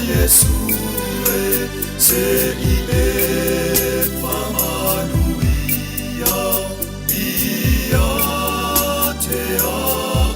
Yesue se ile famanuia ia te au.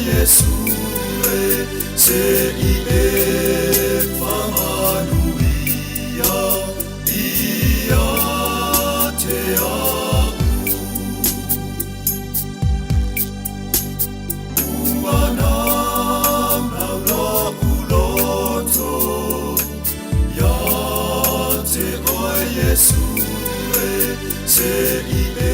Yesue se ile famanuia ia te au. Uanam naula uloto ia te oe Yesue se ile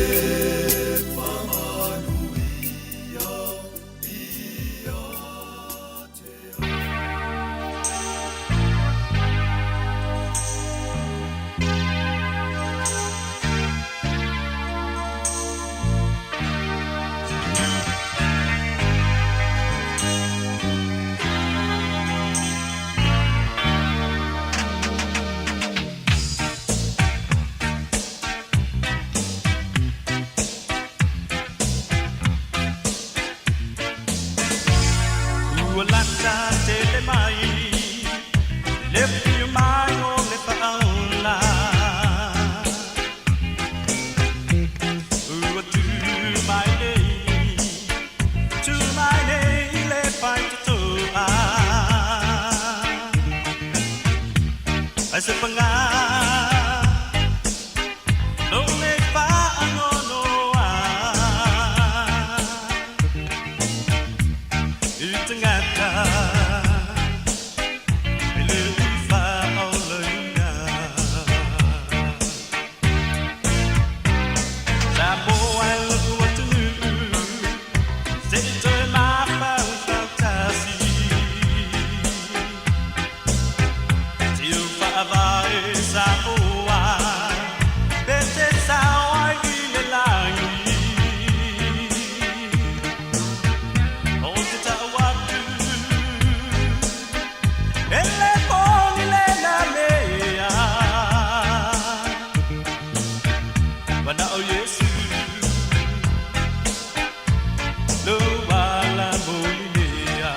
Asa panga no le pa no no itangata ele fa olina Samoa look what to do say to my fantasy Samoa, bete sawa ile langi. Onde ta watu, ele poni le na mea. Wana o Yesu, lo wala moinea.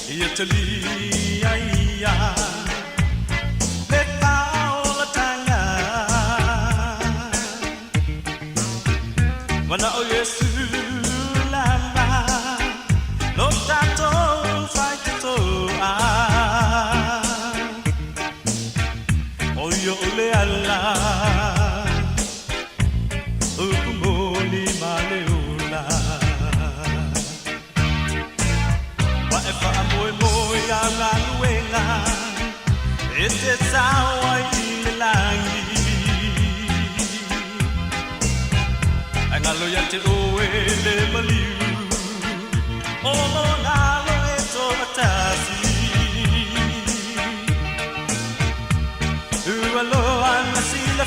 Italy, let all the tanga. When I Yesu lamba, no tato fight to oh yo le Allah, ukumoni maleula. Ese sawa ile langi angalo yate owe le maliu ono nalo eto batasi ualo anasila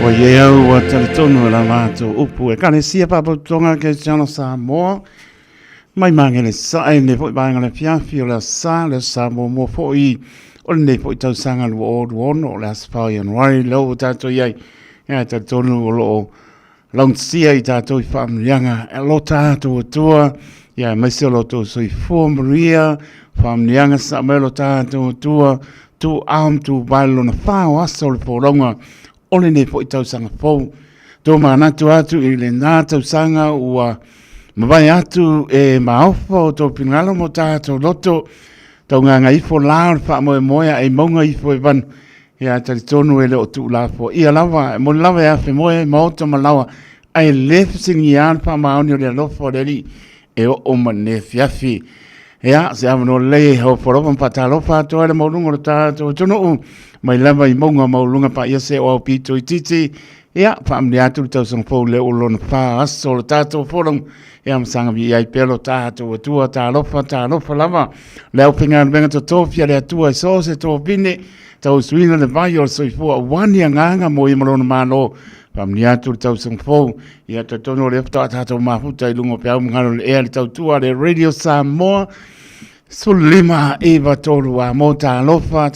O ye au wa talitonu la vato upu e kane sia papotonga ke chano Samoa. Mai mangele sa e ne po bangale fiafi o la Samoa mo po I o ne po tau sanga lu o duono o la Spauian wai lo tato yai e talitonu o lo long sia I tato I famlianga e lo tato o tua ya maise lo to so I Maria famlianga sa me lo tato o tua tu am tu bailo na fao aso le poronga ole ne po I tau sanga pou. Tō mānatu atu I le nā tau sanga ua mawai atu e maofa o tō pingalo mo tātou loto. Tau ngā ifo lao le wha moe moea e maunga ifo e van. Ia tari tonu e le o tu lafo. Ia lawa, mo lawa e afe moe maota malawa. Ai lefu singi ia le wha maoni o le alofo le li e o ma ne fiafi. Ia, se amano le ho foropa patalofa to le maulunga tato tunu mai lava I maunga maulunga pa ia se o pito I titi. Ia, whaamni atu tau sang fau le ulona wha aso le tato forong. Ia msanga vi ai pelo tato atua talofa lava. Leo pinga venga to tofia le atua I so se to vine. Tau suina le vai o soifua wani anganga mo I malona mano. Whaamni atu tau sang fau. Ia te tono le fta tato mahuta I lungo pia umngano le ea le tau tua le Radio Samoa. Sulima eva tolu a mo talofa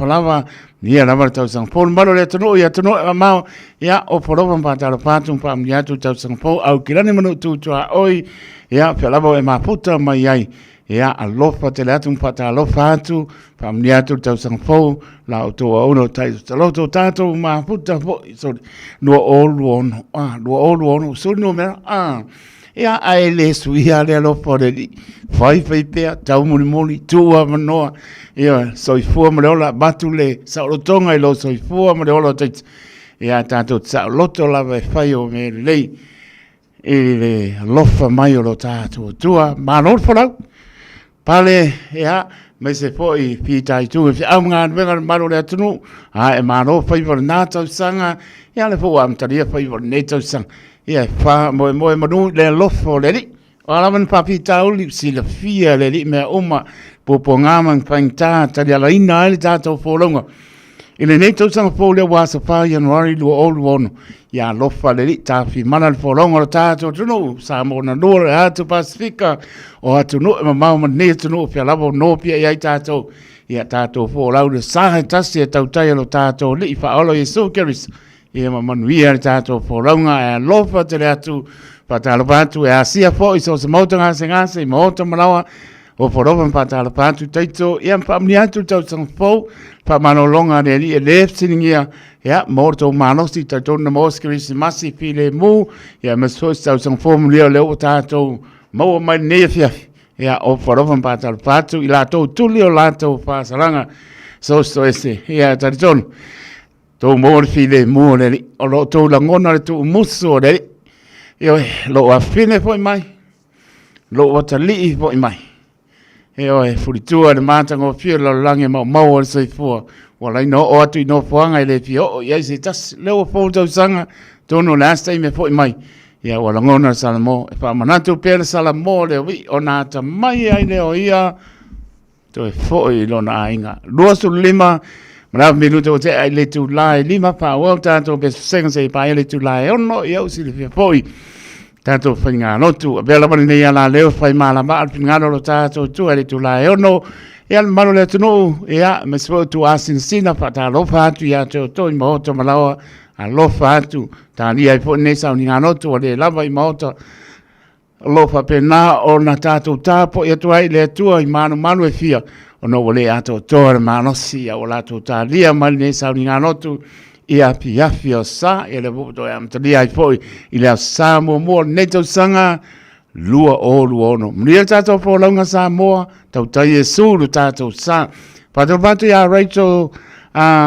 lava. Ia lava tau sang fau. Malo le tono ia tono mau. Ia o forova pa talopatu pa mniatu tau sang fau. Au kirani manu tutua oi. Ia pia lava e maputa mai ai. Ia alofa te le atu pa talofa atu. Pa mniatu tau sang fau. La o toa uno tai taloto tato maputa fo. So lua olu ono. So no mera. Ia ai le suia le alofa le li. Fai pea tau muli tua manoa. Ia soifua ma le ola batu le saulotonga I lo soifua ma le ola te ia tato sauloto lava e fai o me lei e le lofa mai o lo tato tua ma non folau pale ia me se foi fitai tu e au ngā venga maro le atunu e mano fai vor nātau sanga ia le fo am taria fai vor netau sanga ia fa mo manu le lofa le li o alaman papi tauli si la fia le li me uma popo ngamang pangta tali ala ina ele tato folonga. Ile nei tau sanga fo le wasa fa Januari lua olu ono. Ia lofa le li tafi mana le folonga le tato tunu. Samoa na lua le atu Pasifika. O atu no e mamau mane tunu pia lavo no pia iai tato. Ia tato fo lau le sahe tasi e tau tai alo tato li fa olo Yesu keris. Ia mamanuia le tato folonga e lofa te le atu. Patalo patu e asia fo iso se mauta ngase I mauta malawa. O forovan patala patu taito ia pamni atu tau sang fo pa manolonga le li lef siningia ia morto manosi taito na moskri masi file mu ia meso tau sang fo mlio le o tato mo mai nefia ia o forovan patala patu ila to tulio lato fa salanga so ese ia taito to mo file mu le o lo to langona le tu muso le io lo afine foi mai lo watali foi mai e oi furitua de matango fio la lange mau se fo wala no o atu no foanga le fio ia se tas le o foto sanga tono last time foi mai ia wala ngona salamo e fa manatu per salamo le wi onata mai ai le o ia to foi lo na inga lo su lima mara minuto te ai le tu lai lima pa volta to be senga se pa le tu lai ono ia si le foi tato whainga notu, bela mani nei ala leo whai mala maa pinga lo tato tu ele tu la ono ia mano le tunu ia me se tu asin sina pa ta lo fatu ia to I moto malawa a lo fatu ta ni ai po nei sa ni notu le lava I moto lo fa pena o na tato tapo ia tu ai le tu I manu e fia o no vole ato to mano si o la tu ta lia mani nei sa ni notu ia piafi o sa e le voto e amtali ai foi i le Samoa mo neto sanga lua o luono. Mria tato fo launga Samoa tau tai e suru tato sa. Pato pato ia Rachel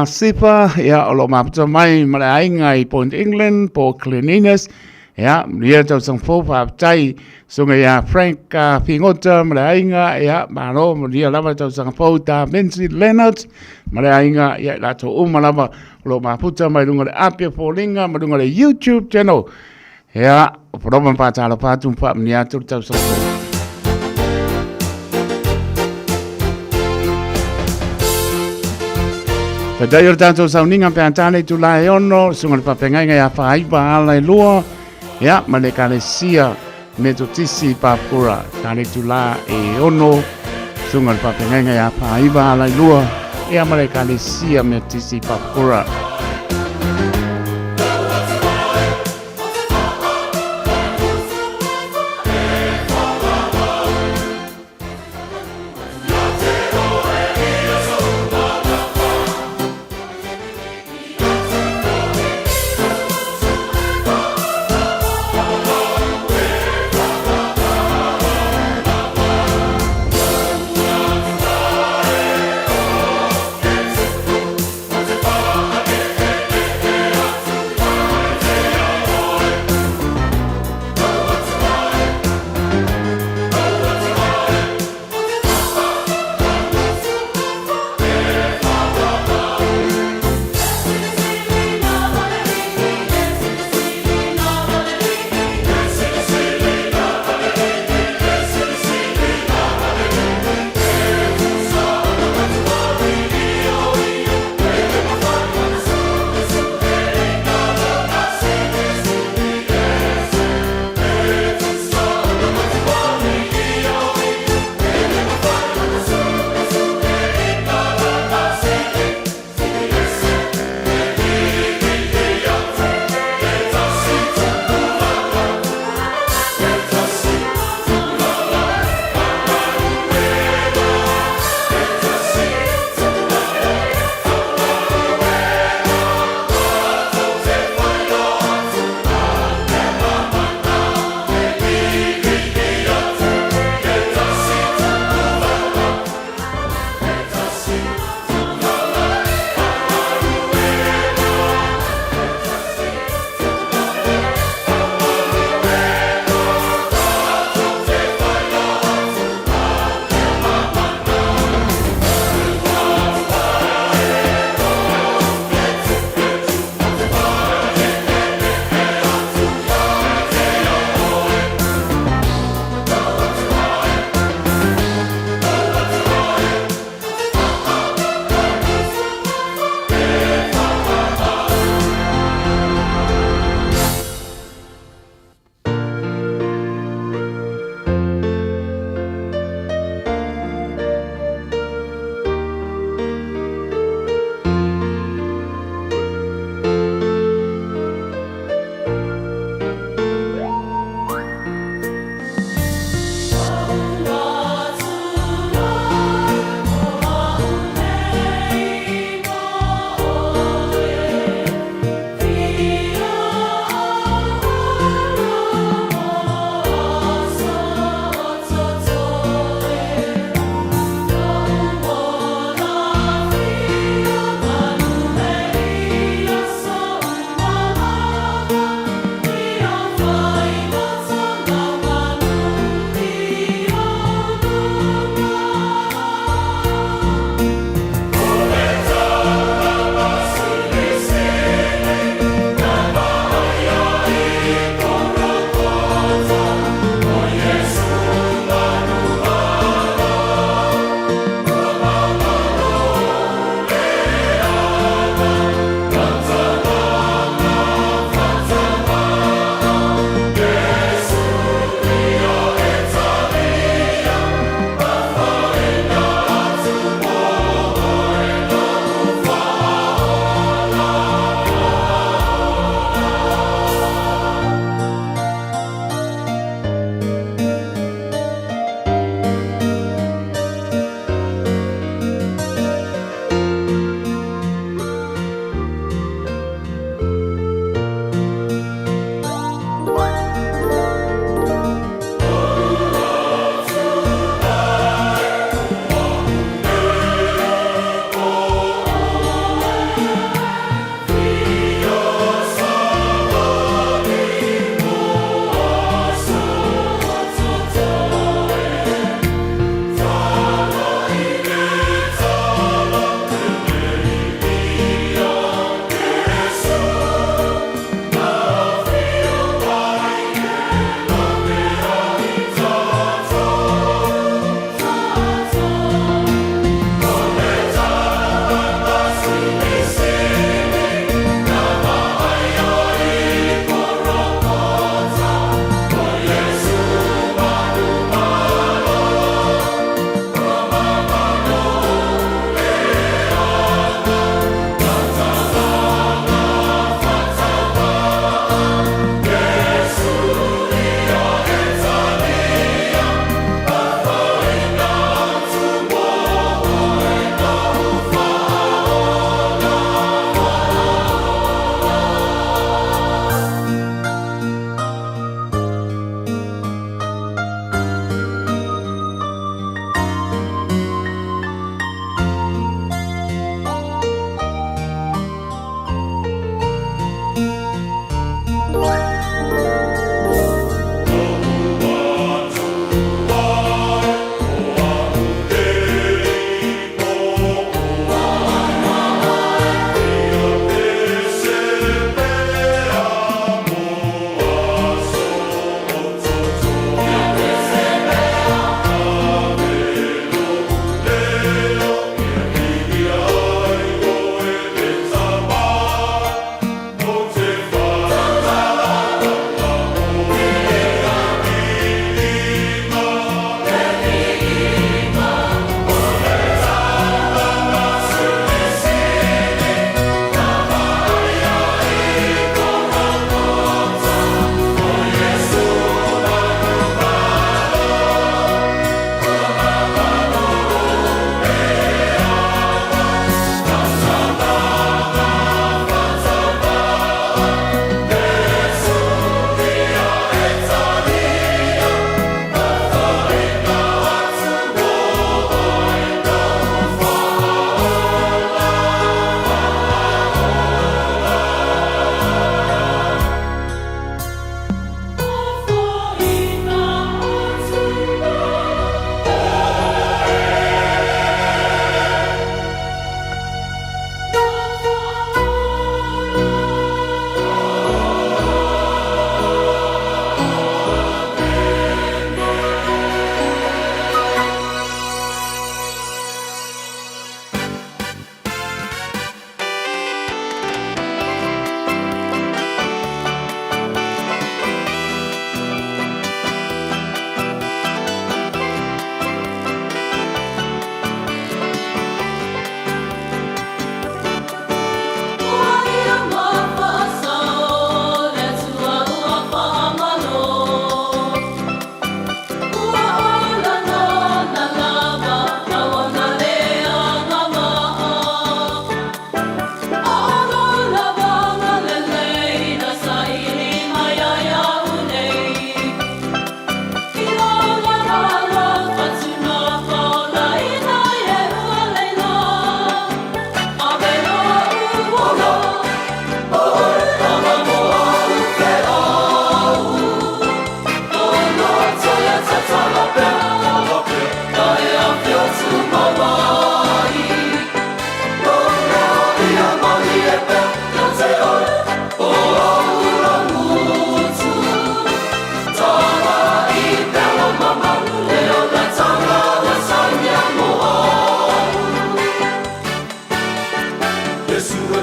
Sipa ia o lo mapata mai male ainga I Point England po cleanliness ia mria tau sang fo pa tai sunga ia Frank Pingota male ainga ia mano mria lava tau sang fo ta Bensi Leonard male ainga ia lato umalava lo maputa mai lunga le apia folinga mai lunga le YouTube channel ia proban patala patum pa mniatu tau so Tadai o tanto sauninga pe antane tu la ono sunga le papenga ia fai ba ala lua ia male kalesia metotisi papura tane tu la e ono sunga le papenga ia fai ba ala lua ia male kalesia metotisi papura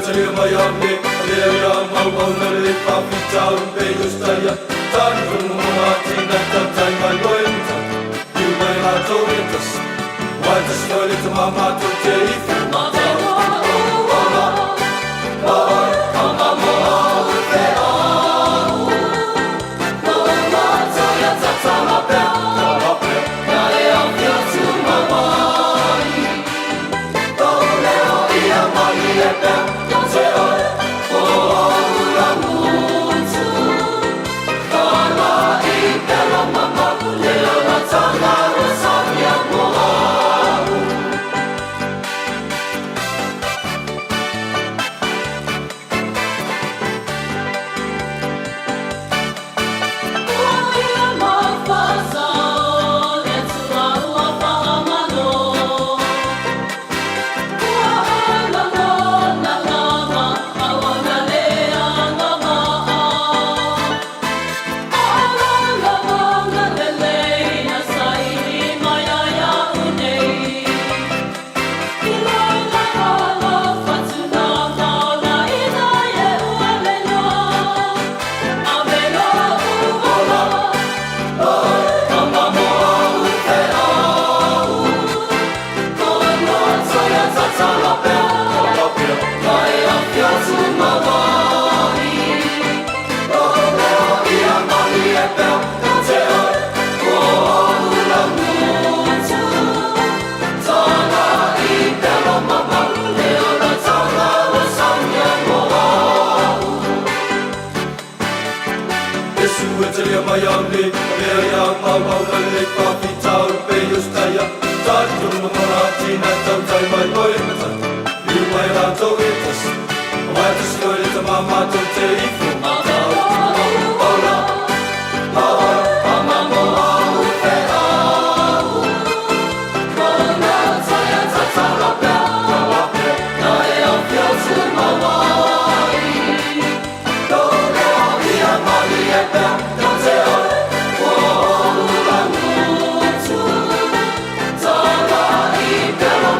talia mai ame, lea ia mau au na le papi tau pe ustaia. Tani tonu mama tina tau tai mai loe mta. Iu mai la tau entas, wai tas loe le ta mama tau te ifu.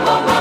Mama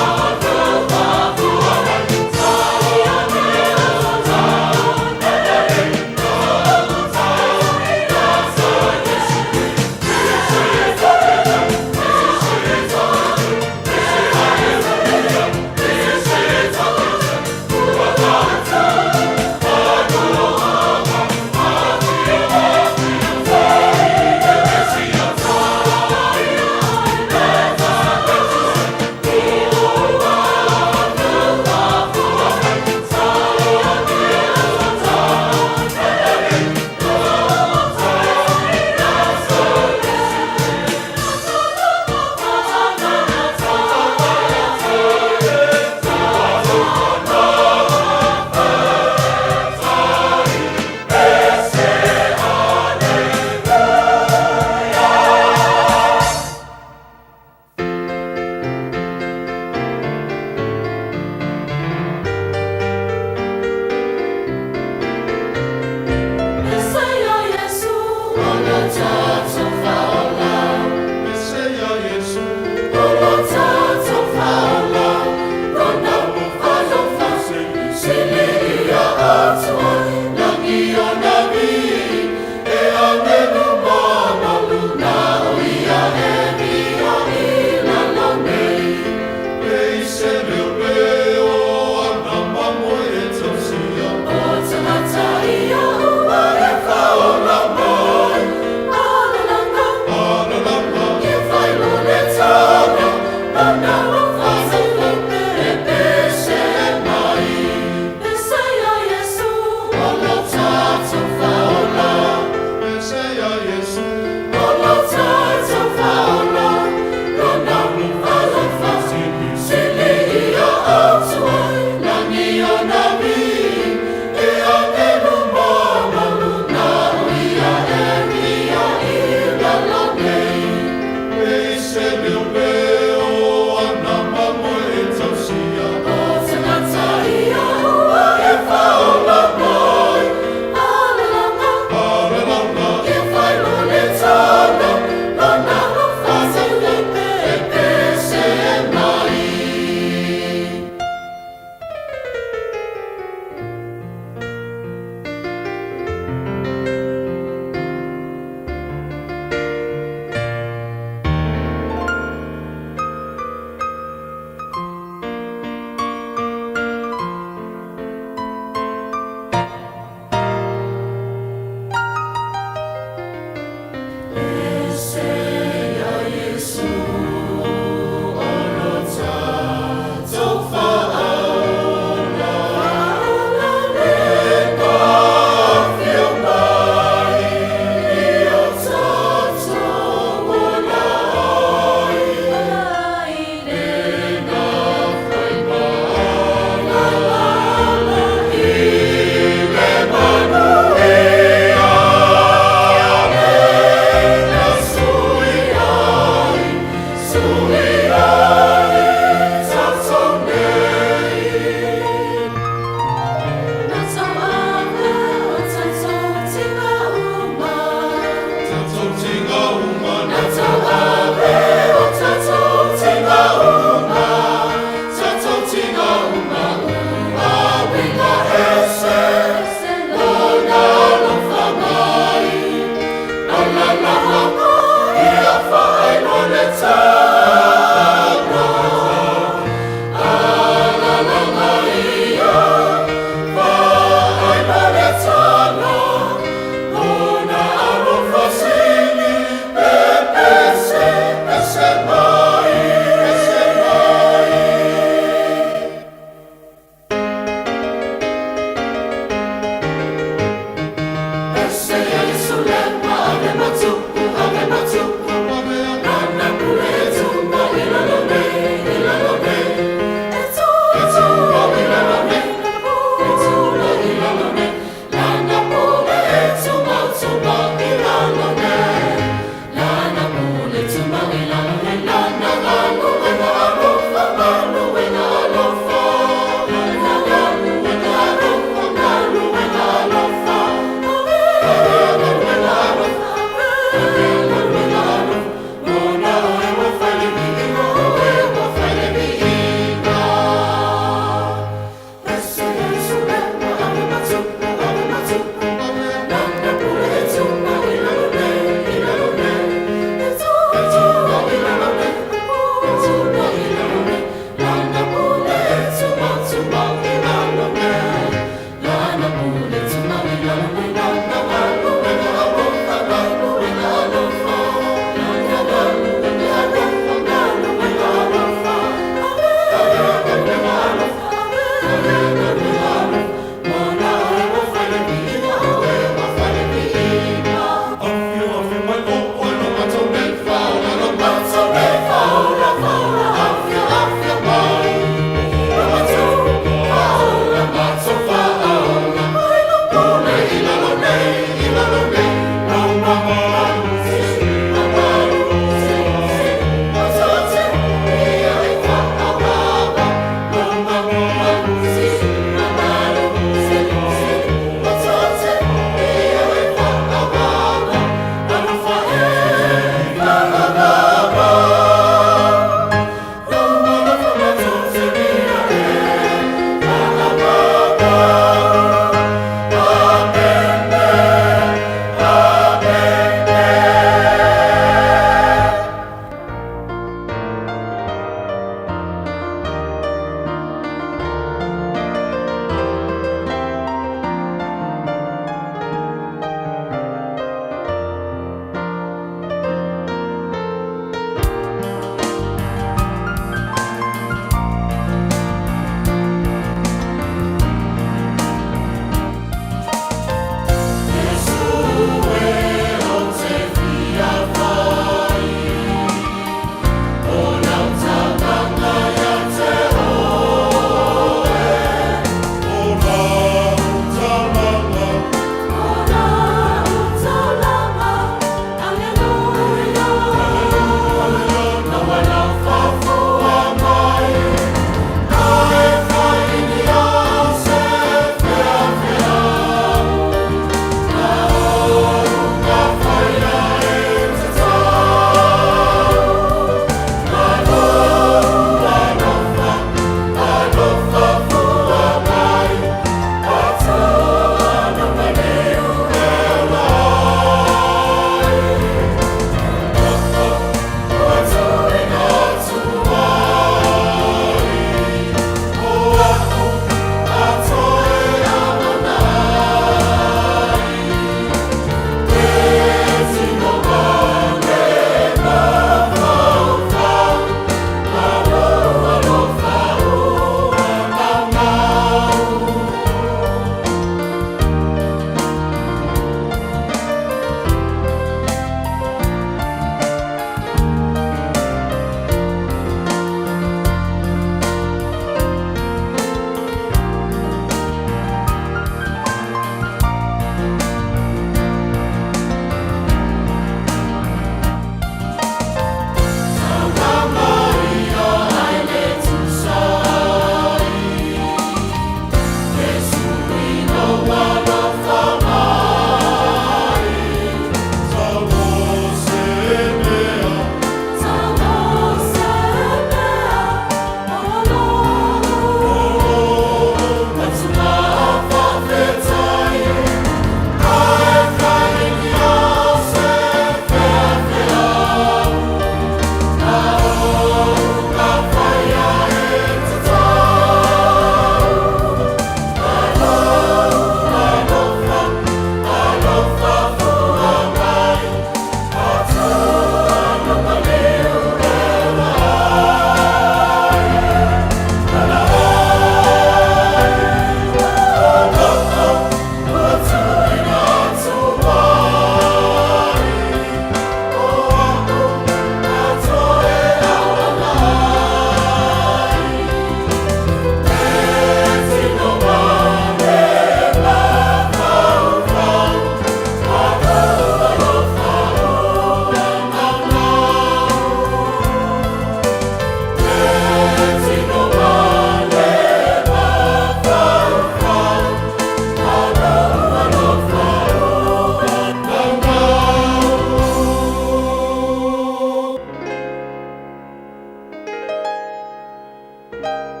All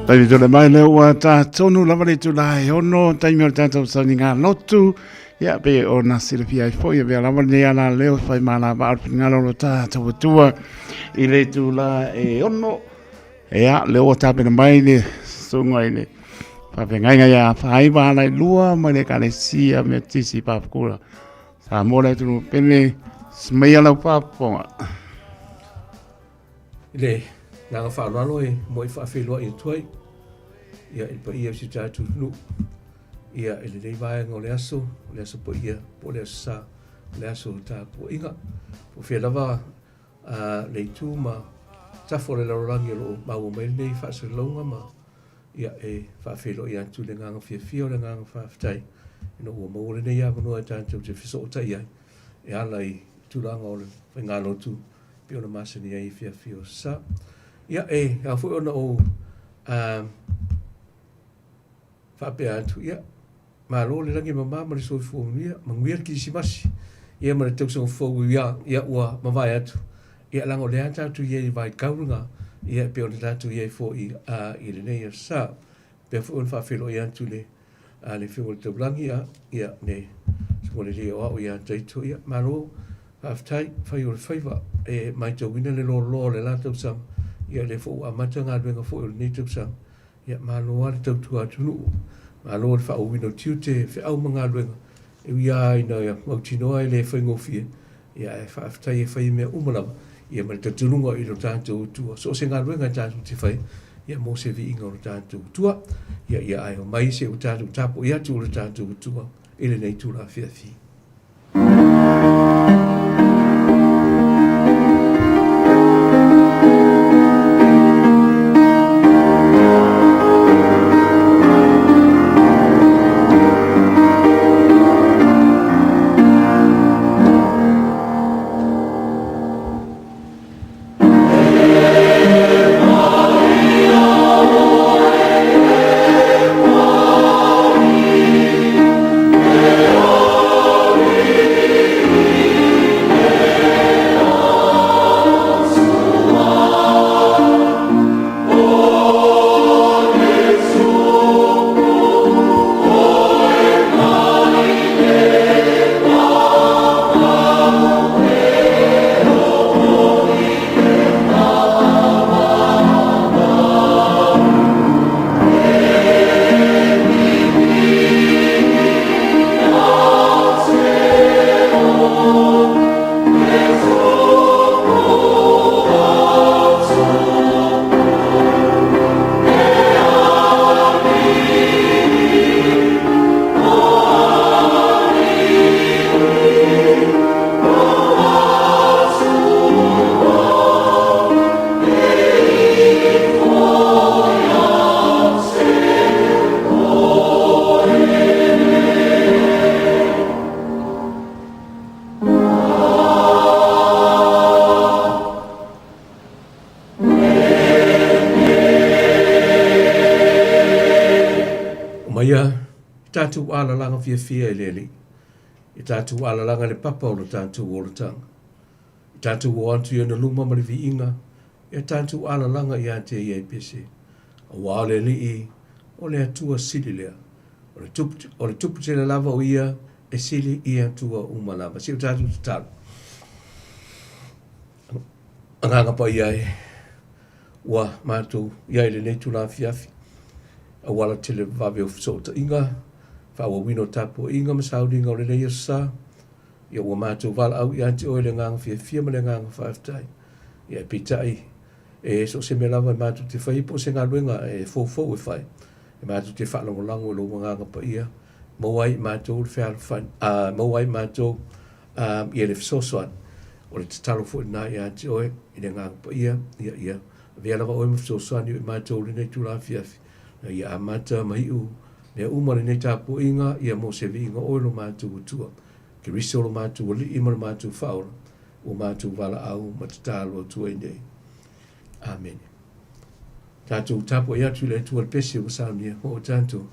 Taimi tole mai leo wa ta tonu lava le tu lai ono taimi o tātou sauninga lotu ia pe o na silipia i fo ia vea lava le ala leo fai mala ba alpi ngalo tātou tua i le tu la e ono ia leo o tāpena mai le sunga i le whapengainga ia whai wala i lua mai le kare sia me tisi papukura sa mora tunu pene smeia lau paponga le nanga whaanalo e mo i whaawhelua i tuai ia i pa ia si tātu nu ia i le reivae ngā le aso po ia po le aso sa le aso tā po inga po whelava le tū ma tafo le larorangi lo mau mai nei whaasare launga ma ia e whaawhelua i antu le nganga whiawhia le nganga whaaftai ino ua maure nei a manua tātou te whiso o tai ai e ala i tūranga o le whaingalo tū pe ona masani ai whiawhia sa ia e a fu ona o whapea atu ia ma lo le rangi mama ma le soi fuonia ma nguia ki si masi ia ma le tausa ngofou ia ua mawai atu ia lango le ata atu ia i vai kaurunga ia pe ona tatu ia i fo i le nei sa pe fu ona whawhelo i atu le le whio le taurangi ia ne so le leo au ia taitu ia ma lo whaftai whai o le whaiva e mai tau wina le lo le la tausang ia le fo a mata ngā ruenga fo i le nei tausang ia ma lo ale tautua atunu ma lo le whao wino tiu te whiau mga ruenga e wia ina ia mautinoa i le whaingofie ia e whaaftai e whai mea umalawa ia ma le tatununga i lo tātou tua so se ngā ruenga tātou te whai ia mo se vi inga o tātou tua ia ai o mai se o tātou tapo ia tu o tātou tua i le nei tūra whiawhi tātou alalanga whiawhia i lele. I tātou alalanga le papa o lo tātou o lo tanga. I tātou o antu i ana luma ma le vi inga. I tātou alalanga i ate i pese. A wā le li i o le atua sili lea. O le tupu te le lava o ia e sili i atua umalava. Si o tātou te tālu. Anganga pa iai. Ua mātou iai le nei tūna whiawhi. A wala te le vawe o fsota inga. Whaua wino tapo inga masauri inga o le nei sa. Ia ua mātou wala au i ante oe le nganga whiawhia ma le nganga whaaftai. Ia pitai. E so se me lawa e mātou te whaipo se ngā ruenga e fōfou e whai. E mātou te whalangolango e lo nganga pa ia. Mawai mātou le whialu whan. Mawai mātou i le wsosoan. O le te talo fo i nā i ante oe i le nganga pa ia. Ia. Vea lawa oe ma wsosoan i mātou le nei tūra whiawhi. Ia amata mahiu. Nea umare nei tāpo inga, ia mo se vi inga oilo mātou utua. Ki riso lo mātou li ima lo mātou whaora. O mātou wala au matatālo tua i nei. Amen. Tātou tāpo i atu le tua le pesi o saunia. O tātou.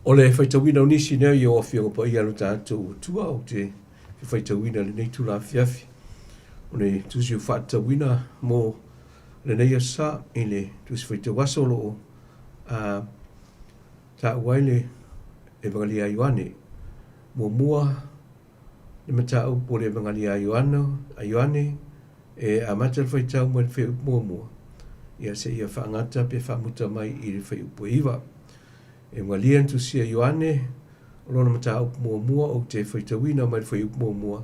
O le whaitawina o nisi nea i o awhia pa i alo tātou tua o te whaitawina le nei tula fiafi. O ne tusi o whaitawina mō le nei a sa i le tusi whaitawasa o loo ta waile e vangali a Ioane mua le mata o po le vangali a Ioane e a mata le whaitau mo le wheu mua ia se ia whaangata pe whamuta mai i le wheu puiwa e vangali antu sia Ioane o lona mata o mua o te whaitawina mai le wheu mua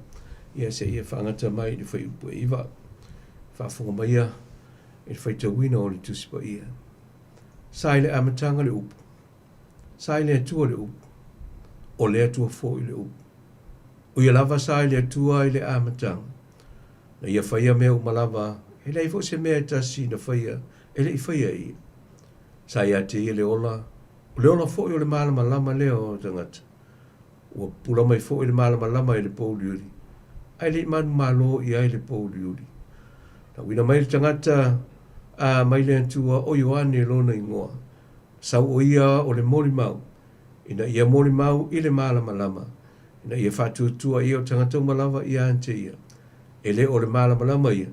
ia se ia whaangata mai i le wheu puiwa whafunga mai ia e le whaitawina o le tusi pa ia saile amatanga le upu saile atua le upu o le atua fo i le upu o ia lava saile atua i le amatanga na ia whaia mea umalava e lei fo se mea tasi na whaia e lei whaia i sa ia te ia le ola fo i o le malama lama leo o tangata ua pula mai fo i le malama lama i le pouliuri ai le manu malo i ai le pouliuri na wina mai le tangata a mai le atua o Ioane lona ingoa sau o ia o le mori mau ina ia mori mau i le malama lama ina ia whatutua ia o tangata umalava ia ante ia e le o le malama lama ia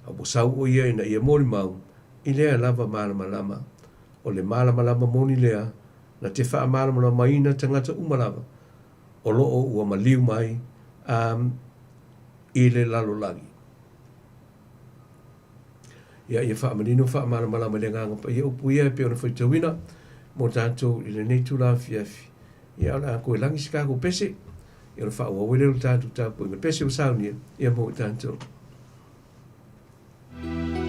a po sau o ia ina ia mori mau i lea lava malama lama o le malama lama moni lea na te wha malama lama ina tangata umalava o loo ua maliu mai i le lalolagi ia ia wha manino wha malama lama le nganga pa ia upu ia pe ona whaitawina mo tātou i le nei tula fiafi ia ona koe langi Chicago pese ia ona wha ua wele o tātou tāpoi ma pese o saunia ia mo tātou Oh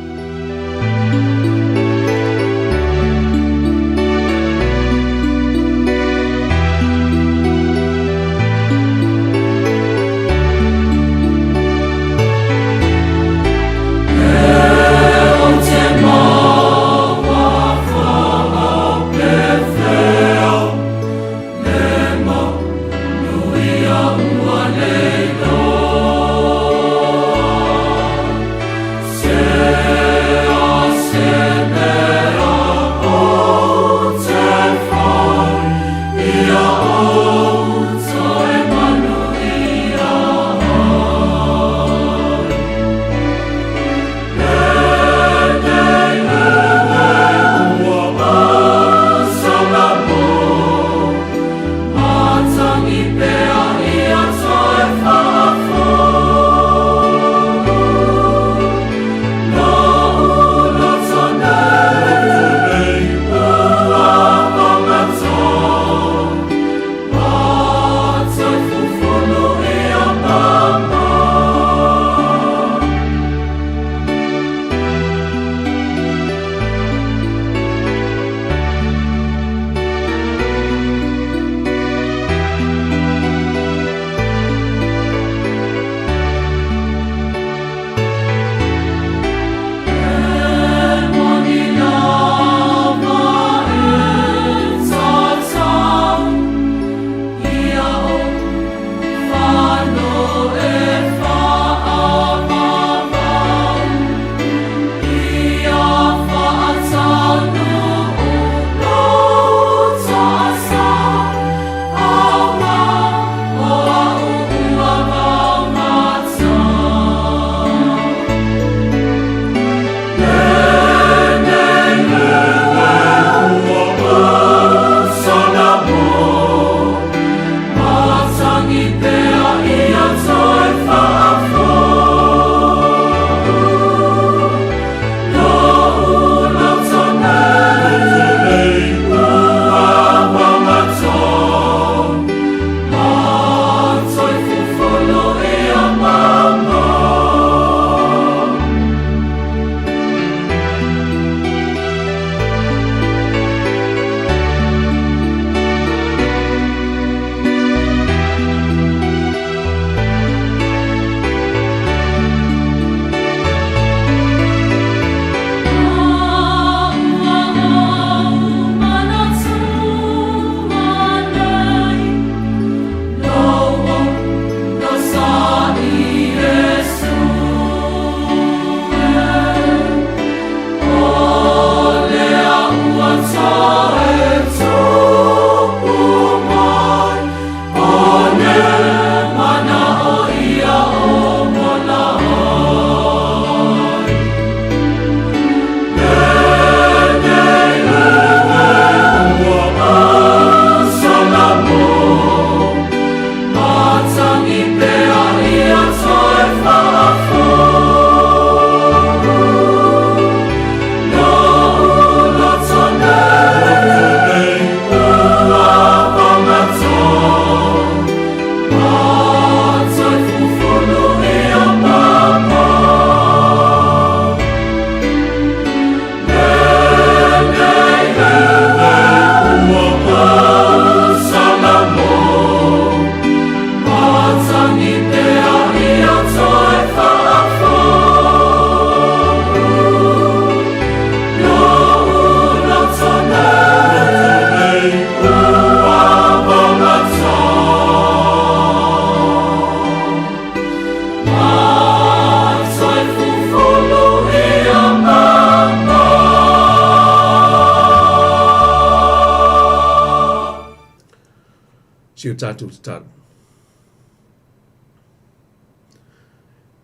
si o tātou te tālu.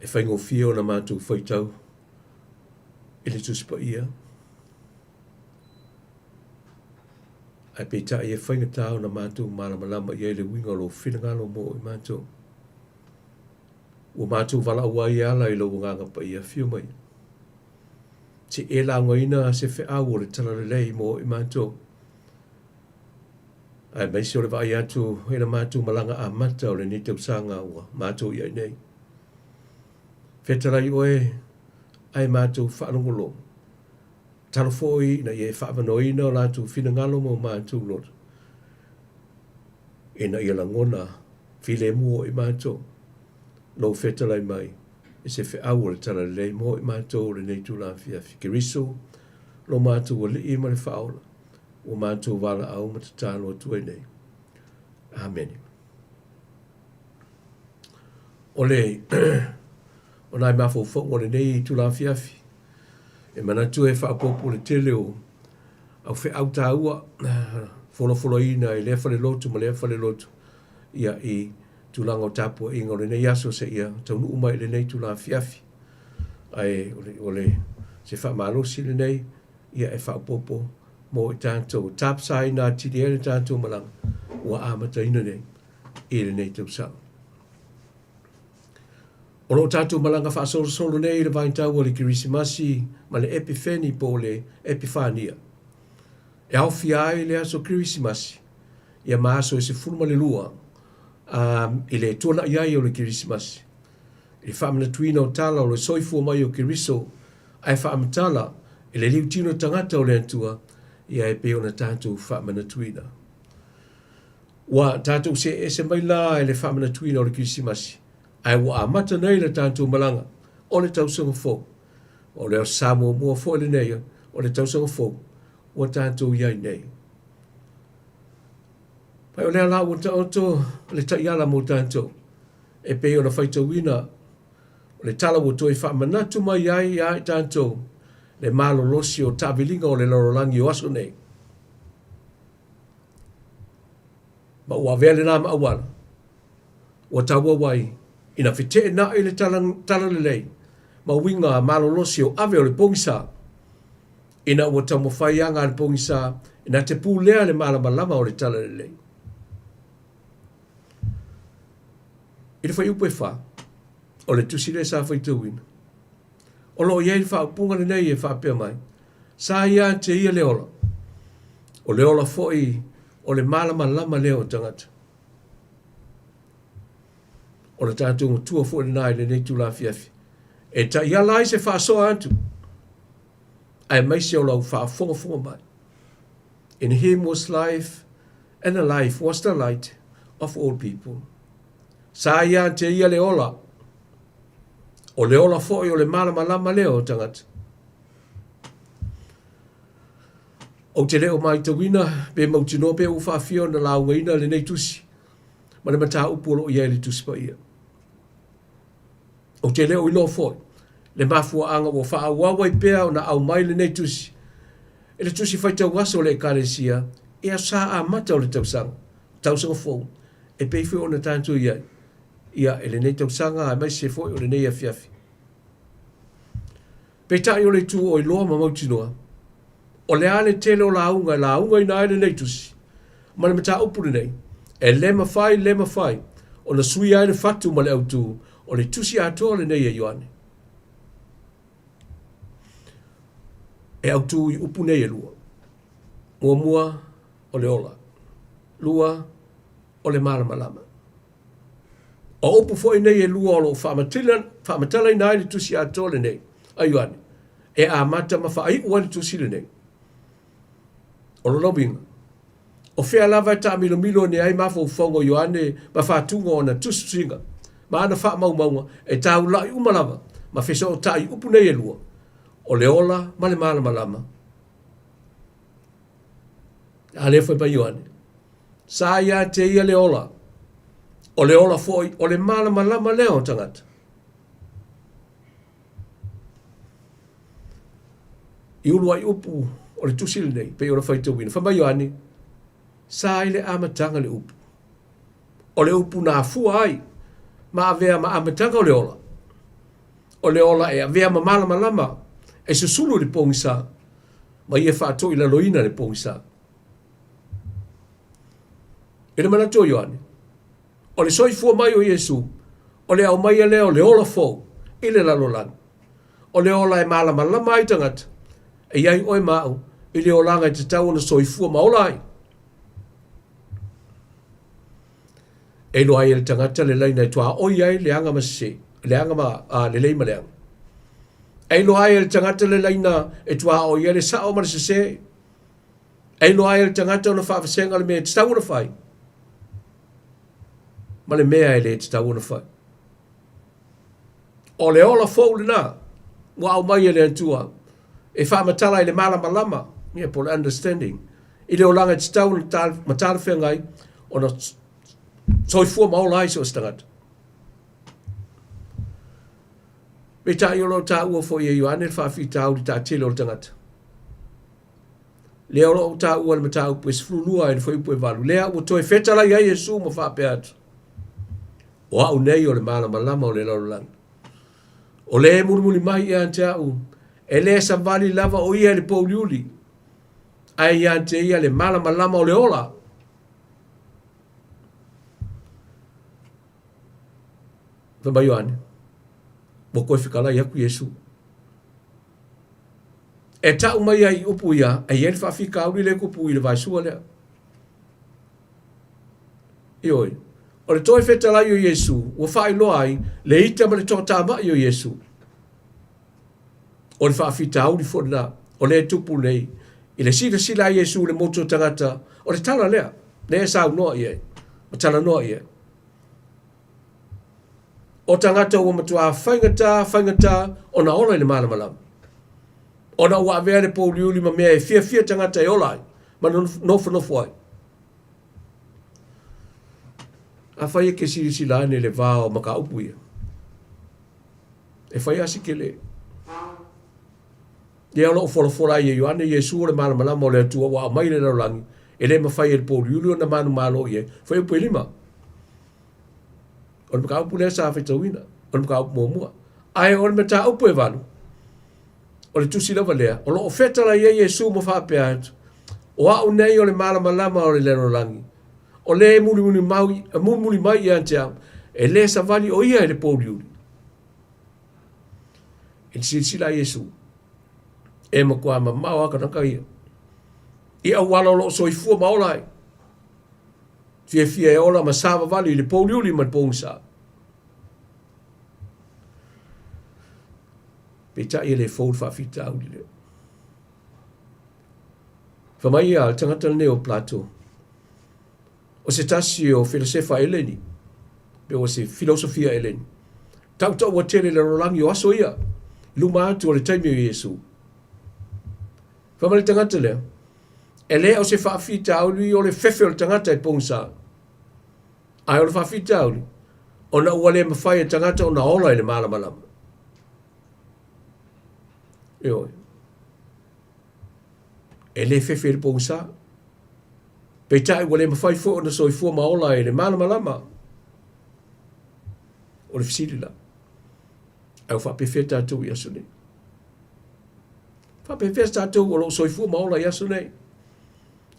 E whaingo whio na mātou whaitau, e le tusipa ia. Ai peta e whainga tāu na mātou malamalama i le winga lo whinangalo mo i mātou. O mātou wala awai ala i lo nganga pa ia whio mai. Te e la ngoina se whi au o le talalelei mo i mātou. Ai mai se o le vai atu e na mātou malanga a mata o le ni tau sanga ua mātou i ai nei. Whetarai oe ai mātou whaanongolo. Talo foi na ie whaavanoina o lātou whinangalo mo mātou lot. E na ia langona while mua i mātou. Lo whetalai mai. E se whi au le tala lei mo i mātou le nei tū la whiawhi. Ke riso, lo mātou o li i ma le whaola. O mātou wala au ma te tālo atu ai nei. Amen. O le, o nai mafo whongo le nei tū la whiawhi. E mana tu e whaapopo le tele o au whi au tā ua wholo ina i lefa le lotu ma lefa le lotu ia i tūlanga o tāpua inga o le nei aso se ia taunu umai le nei tūla whiawhi ai o le se whaamalosi le nei ia e whaapopo mo i tātou tāpsai nā tiri e le tātou malanga ua āmata ina nei i le nei tau sao. O lo tātou malanga whaasolo nei le vaintau o le kirisimasi ma le epifeni po le epifania. E au fiai le aso kirisimasi. Ia maaso e se fulma le lua i le tona iai o le kirisimasi. I whaamana tuina o tala o le soifua mai o kiriso ai whaamatala i le liu tino tangata o le antua ia e peo na tātou whaamana tuina. Wa tātou se mai la e le whaamana tuina o le kirisimasi. Ai wa amata nei le tātou malanga o le tausanga fō. O le Samoa mua fō le nei o le tausanga fō o tātou iai nei. Pai o le ala o tātou le taiala mo tātou e peo na whaitauina o le tala o toi whaamanatu mai ai tātou le malo losi o tāwilinga o le lorolangi o aso nei. Ma ua vele nā maawala o taua wai ina white na i le tala le lei, ma winga malo losi o ave o le pongisa, ina ua tamo whaianga le pongisa, ina te pūlea le malamalama o le tala le lei. Ina whai upe wha, o le tusi le sa whaitauina. O lo iei wha upunga le nei e wha pia mai, sa ia te ia le ola. O le ola foi o le malamalama leo tangata. O le tātou tua fo le nai le nei tū la whiawhi. E ta ia lai se whaasoa atu. Ai mai se o lau whaafonga mai. In him was life, and the life was the light of all people. Sa ia te ia le ola. O le ola fo o le malamalama leo tangata. O te leo mai tawina, pe mautino pe uwhawhio na laungaina le nei tusi. Ma le mata upolo ia le tusi pa ia. O te leo ilo foi, le mafua anga o wha awawai pea o na au mai le nei tusi. E le tusi whai tau waso le karesia, e a sa a mata o le tausanga fōu, e peiwhi o na tātou iai. Ia e le nei tausanga a mai se foi o le nei a fiafi. Peitai o le tu o iloa ma mautinoa, o le ale tele o la unga i na le nei tusi. Ma le mata upu le nei, e lema fai, o na sui ai le fatu ma le autu, o le tusi atoa le nei e Ioane. E autu i upu nei e lua. Mua o le ola. Lua o le malamalama. O upu foi nei e lua o lo whaamatala i nai le tusi atoa le nei a Ioane. E a mata ma wha ua le tusi le nei. O lo lobinga. O whea lava ta milo ne ai mafo whongo Ioane ma whaatunga o na tusi singa. Ma ana wha maunga e tau lai umalava ma whesa o tai upu nei e lua. O le ola ma le malamalama. A le whai pa Ioane. Sa ia te ia le ola. O le ola foi o le malamalama leo tangata. I ulu ai upu o le tusile nei pe o le whaitawina. Whai pa Ioane. Sa i le amatanga le upu. O le upu na fua ai. Ma avea ma amatanga o le ola. O le ola e avea ma mala malama. E se sulu le pongisa. Ma ia whātou i la loina le pongisa. E le mana tō Ioane. O le soi fua mai o Iesu. O le au mai a leo le ola fōu. I le lalolang. O le ola e mala malama ai tangata. E iai oi mau. I le olanga i te tau na soi fua maola ai. E lo ai le tangata le laina i tua oi ai le anga masi. Le anga ma le leima le anga. E lo ai le tangata le laina e tua oi ai le sao ma se se. E lo ai le tangata o na whaafasenga le mea te tau na whai. Ma le mea e le te tau na whai. O le ola fōu le nā. Wa au mai e le antua. E whaamatala i le malama lama. Yeah, for understanding. I le olanga te tau na matala whengai o na soi fua maola ai so stangata. Me ta i olo ta ua fo i e Ioane le whaafi tau di ta tele o le tangata. Lea olo ta ua le mata upu e sifulua e le fo ipu e valu. Lea ua toi fetala i ai Jesu ma whaape atu. O au nei o le malama lama o le laulanga. O le mulimuli mai i ante au. E le sa vali lava o ia le pouliuli. Ai i ante ia le malama lama o le ola. Vama Ioane. Mo koe whikala i aku Jesu. E tau mai ai upu ia. E ieri whawhika auri le kupu i le vaisua lea. Ioi. O le toi whetala i o Jesu. Ua whai loa ai. Le ita ma le tōta ma i o Jesu. O le whaafita auri fōna. O le tupu nei. I le sila i Jesu le moto tangata. O le tala lea. Le e sau noa i e. O tala noa i e. O tangata ua matua whaingata o na ola i le malama lama. O na ua avea le pouliuli ma mea e fia tangata e ola ai. Ma nofu ai. A whai e ke sila ane le vāo maka upu ia. E whai asi ke le. Ia o loo whora i e Ioane Iesu o le malama lama o le atua wa mai le laulangi. E le ma whai e le pouliuli o na manu malo i e. Whai upu e lima. O le maka upu lea sa whetauina. O le maka upu muamua. Ai o le mata upu e valu. O le tusi lava lea. O loo whetala i e Iesu mo whape atu. O au nei o le malama lama o le laulangi. O le muli mai i ante au. E le sa vali o ia e le pouliuli. E sila Iesu. E ma kua ma mau aka naka ia. I au wala lo soifua maola ai. Fia e ola ma sāwa vali le pouliuli ma le pōngsa. Peta i le fōu whawhita au li leo. Whamai ia al tangata le neo Plato. O se tasi o filosofa eleni. Pe o se filosofia eleni. Tau wa tele le rolangi o aso ia. Luma atu o le taimi o Iesu. Whamai le tangata leo. E lea o se whaafita au li o le fefe o le tangata e pōngsa. Ai o le whaafita au li. O na ua le mawhai e tangata o na ola i le malama. Ioi. E le fefe le pōngsa. Peitai ua le mawhai fo o na soifua maola i le malama. O le fisiri la. Ai o whapefe tātou i aso nei. Whapefe tātou o lo soifua maola i aso nei.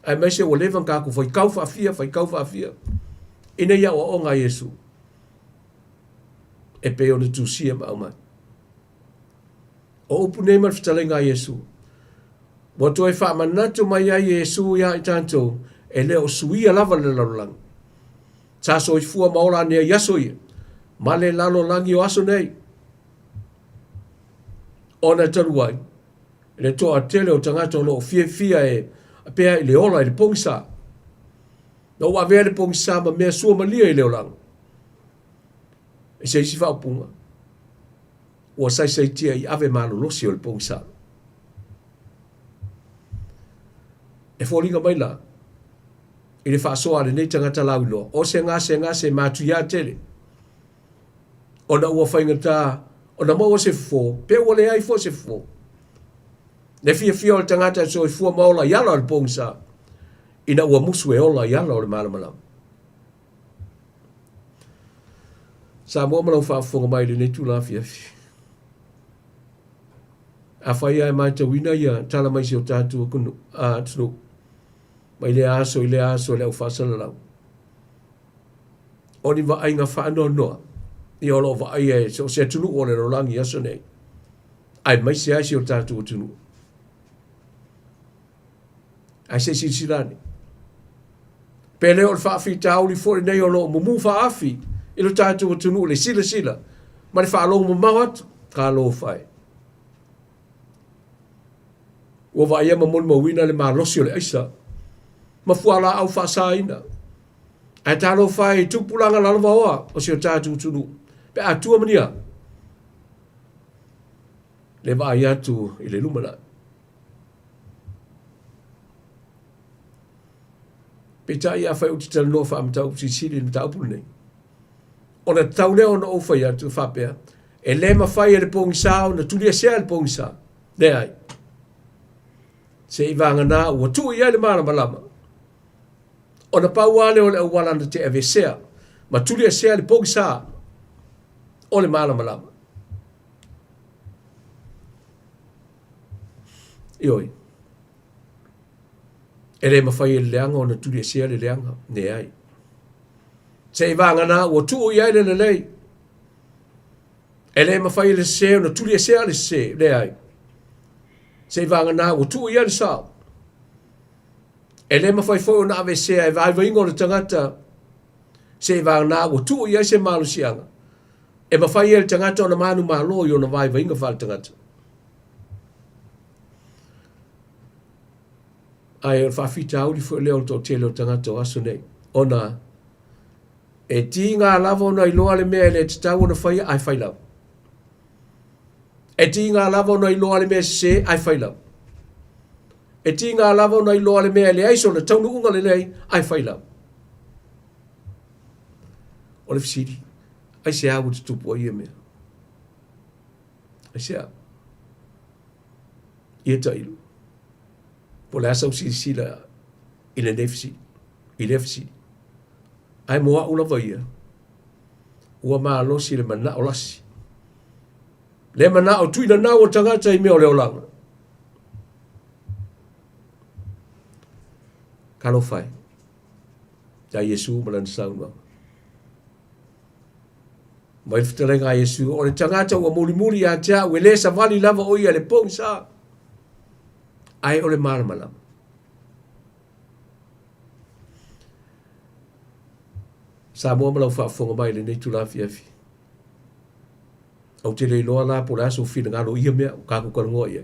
Ai mai se o levan kako fai kau whaafia. Ina ia o onga Iesu. E pe o na tūsia ma au mai. O upu nei man whitalenga Iesu. Wa toi wha manatu mai ai Iesu ia i tātou. E leo suia lava le lalolangi. Tā soifua maola nea yaso ia. Ma le lalolangi o aso nei. Ona taruai. Le toa tele o tangata o lo fia e apea i le ola i le pongsa. Na ua vea le pongsa ma mea sua malia i le olang. E se isi whaupunga. Ua sai tia i ave malolosi o le pongsa. E fōringa mai la. I le whaasoa le nei tangata lau loa. O se ngase mātu ia tele. O na ua whaingata. O na maua se fō. Pe ua le ai fō se fō. Ne fia o le tangata so i fua maola yala o le pōngsa. Ina ua musu e ola yala o le malamalam. Samoa malau whaafonga mai le netu la fiafi. A whai ai mai te wina ia tala mai si o tātua kunu a tunu. Mai le aso i le aso le au whaasala lau. O ni wa ai ngā whaanoa noa. I olo wa ai e so se tunu o le rolangi aso nei. Ai mai se ai si o tātua tunu. Ai se si sirani. Pele o le whaafi tauli fore nei o lo mumu whaafi. I lo tātua tunu le sila sila. Ma le whaalo mo mawat ka lo whai. Ua wa ia mamon mawina le malosi o le aisa. Ma fuala au whaasaina. Ai talo whai tupulanga lalwa oa o si o tātua tunu. Pe atua mania. Le wa ia tu i le lumana. Pe ta ia whai uti tala noa wha amtau si siri ni tau pulu nei. O na tau leo na ofa ia tu whapea. E le ma whai e le pongi sao na tulia sea le pongi sao. Ne ai. Se i vanga nā ua tu ia le mara malama. O na pau wale o le au walanda te ave sea. Ma tulia sea le pongi sao. O le mara malama. Ioi. E le mawhai e le leanga o na tulia sea le leanga. Ne ai. Se i vanga nā ua tu ia le le lei. E le mawhai le sea o na tulia sea le sea. Ne ai. Se i vanga nā ua tu ia le sao. E le mawhai fo o na ave sea e vai vaingo le tangata. Se i vanga nā ua tu ia se malu sianga. E mawhai e le tangata o na manu malo i o na vai vainga whale tangata. Ai o whawhita auli fo leo to tele o tangata o aso nei. O na e ti ngā lava ona i loa le mea le te tau ona whai ai whai lau. E ti ngā lava ona i loa le mea se ai whai lau. E ti ngā lava ona i loa le mea le aiso na taunu unga le lei ai whai lau. O le fisiri. Ai se awu te tupu o ia mea. Ai se awu. Ia ta ilu. Po le asa usiri sila i le nefisi. I le fisiri. Ai moa ula vaia. Ua maa losi le mana o lasi. Le mana o tuina nao o tangata i mea o leo langa. Kalo fai. Ta Yesu malan saunga. Mai fitalenga Yesu o le tangata ua muli muli a tia ue le sa vali lava o ia le pong sa. Ai o le maramalam. Samoa malau whaafonga mai le nei tula fiafi. Au te leiloa la po laso fina ngalo ia mea o kako karangoa ia.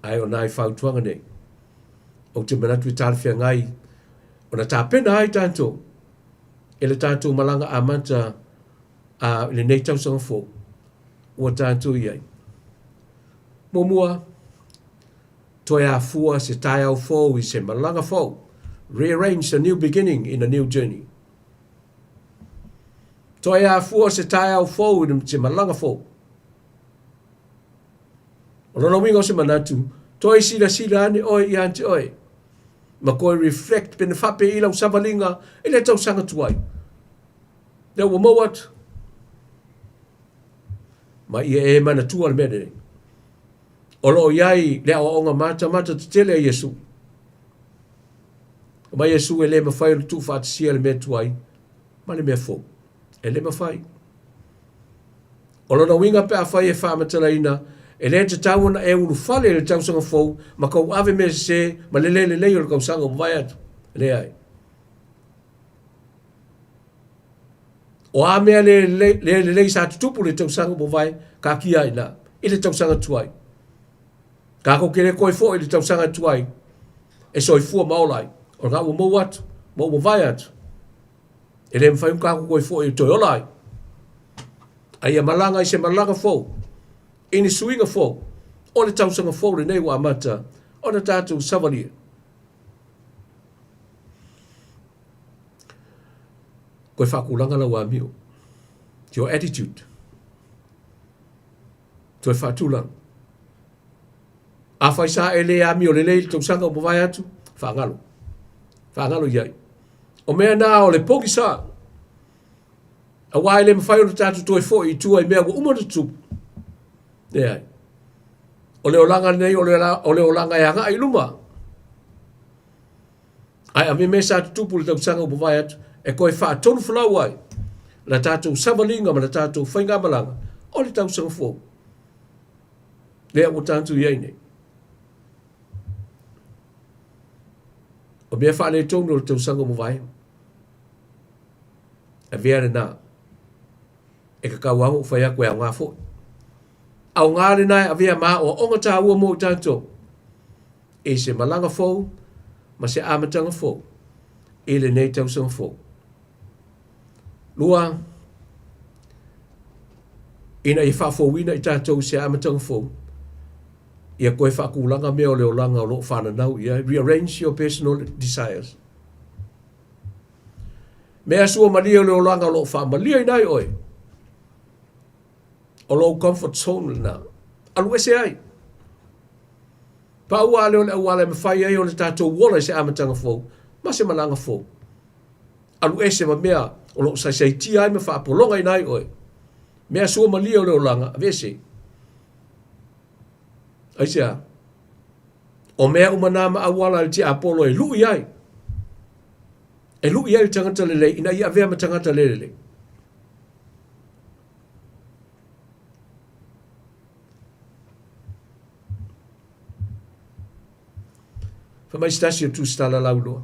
Ai o nai whautuanga nei. Au te manatu i tarwhia ngai. O na tā pena ai tātou. E le tātou malanga a manta a le nei tausanga fō. Ua tātou iai. Momua. Toi a fua se tai au fō i se malanga fō. Rearrange a new beginning in a new journey. Toi a fua se tai au fōu i se malanga fōu. O lona wingo se manatu, toi sila sila ane oi i ante oi. Ma koe reflect pene whape i lau savalinga i le tau sanga tuai. Leo wa mawat. Ma ia e mana tua le mene. O lo iai le awa onga mata te tele a Yesu. Ma Yesu e le mawhai o tu whaatisia le mea tuai. Ma le mea fōu. E le mawhai. O lona winga pe a whai e whaamatala ina, e le te tau na e uru whale le tau sanga fōu, ma kau ave me se, ma le o le kau sanga o mwai atu. Le ai. O a mea le sa tutupu le tau sanga o mwai, ka kia ina, i le tau sanga tuai. Ka ko kere koe fō i le tau sanga tuai, e soi fua maolai, o ngā ua mau atu, mau mwai atu. E le mwhai umkako koe fō i toi olai. Ai a malanga i se malanga fō. Ini suinga fō. O le tausanga fō le nei wa amata. O na tātou savalia. Koe whakulanga la wa mio. Your attitude. Toi whatulanga. A whai sa e le a mio le le tausanga o mawai atu. Whangalo. Whangalo iai. O mea nā o le poki sa. A wai le mwhai o tātu toi fo I tua I mea ko umana tupu. Nei. O leo langa nei, o leo langa e anga I luma. Ai a me sa tupu le tau sanga upo vai atu, e koe wha tonu whalau ai. La tātou savalinga ma la tātou whainga malanga. O le tau sanga fo. Lea o tātou iei nei. O mea wha le tonu le tau sanga upo vai. A veare nā. E ka kauango whai a koe a ngā fo. Au ngāre nai a vea mā o onga tā ua mō tātou. E se malanga fo, ma se amatanga fo. E le nei tau sanga fo. Lua, ina I whawhowina I tātou se amatanga fo. Ia koe whakulanga mea o leo langa o lo whananau. Ia rearrange your personal desires. Mea sua malia o leo langa o lo whamalia I nai oi. O lo comfort zone na. Alu ese ai. Pa ua leo le awala me whai ai o le tātou wala se amatanga fo. Ma se malanga fo. Alu ese ma mea o lo sai tia ai me whaapolonga I nai oi. Mea sua malia o leo langa. Avese. Aisea. O mea umanama awala le tia apolo e lui ai. E lui ai tangata lele. Ina ia vea ma tangata lele. Mai stasi o tu stala laulo.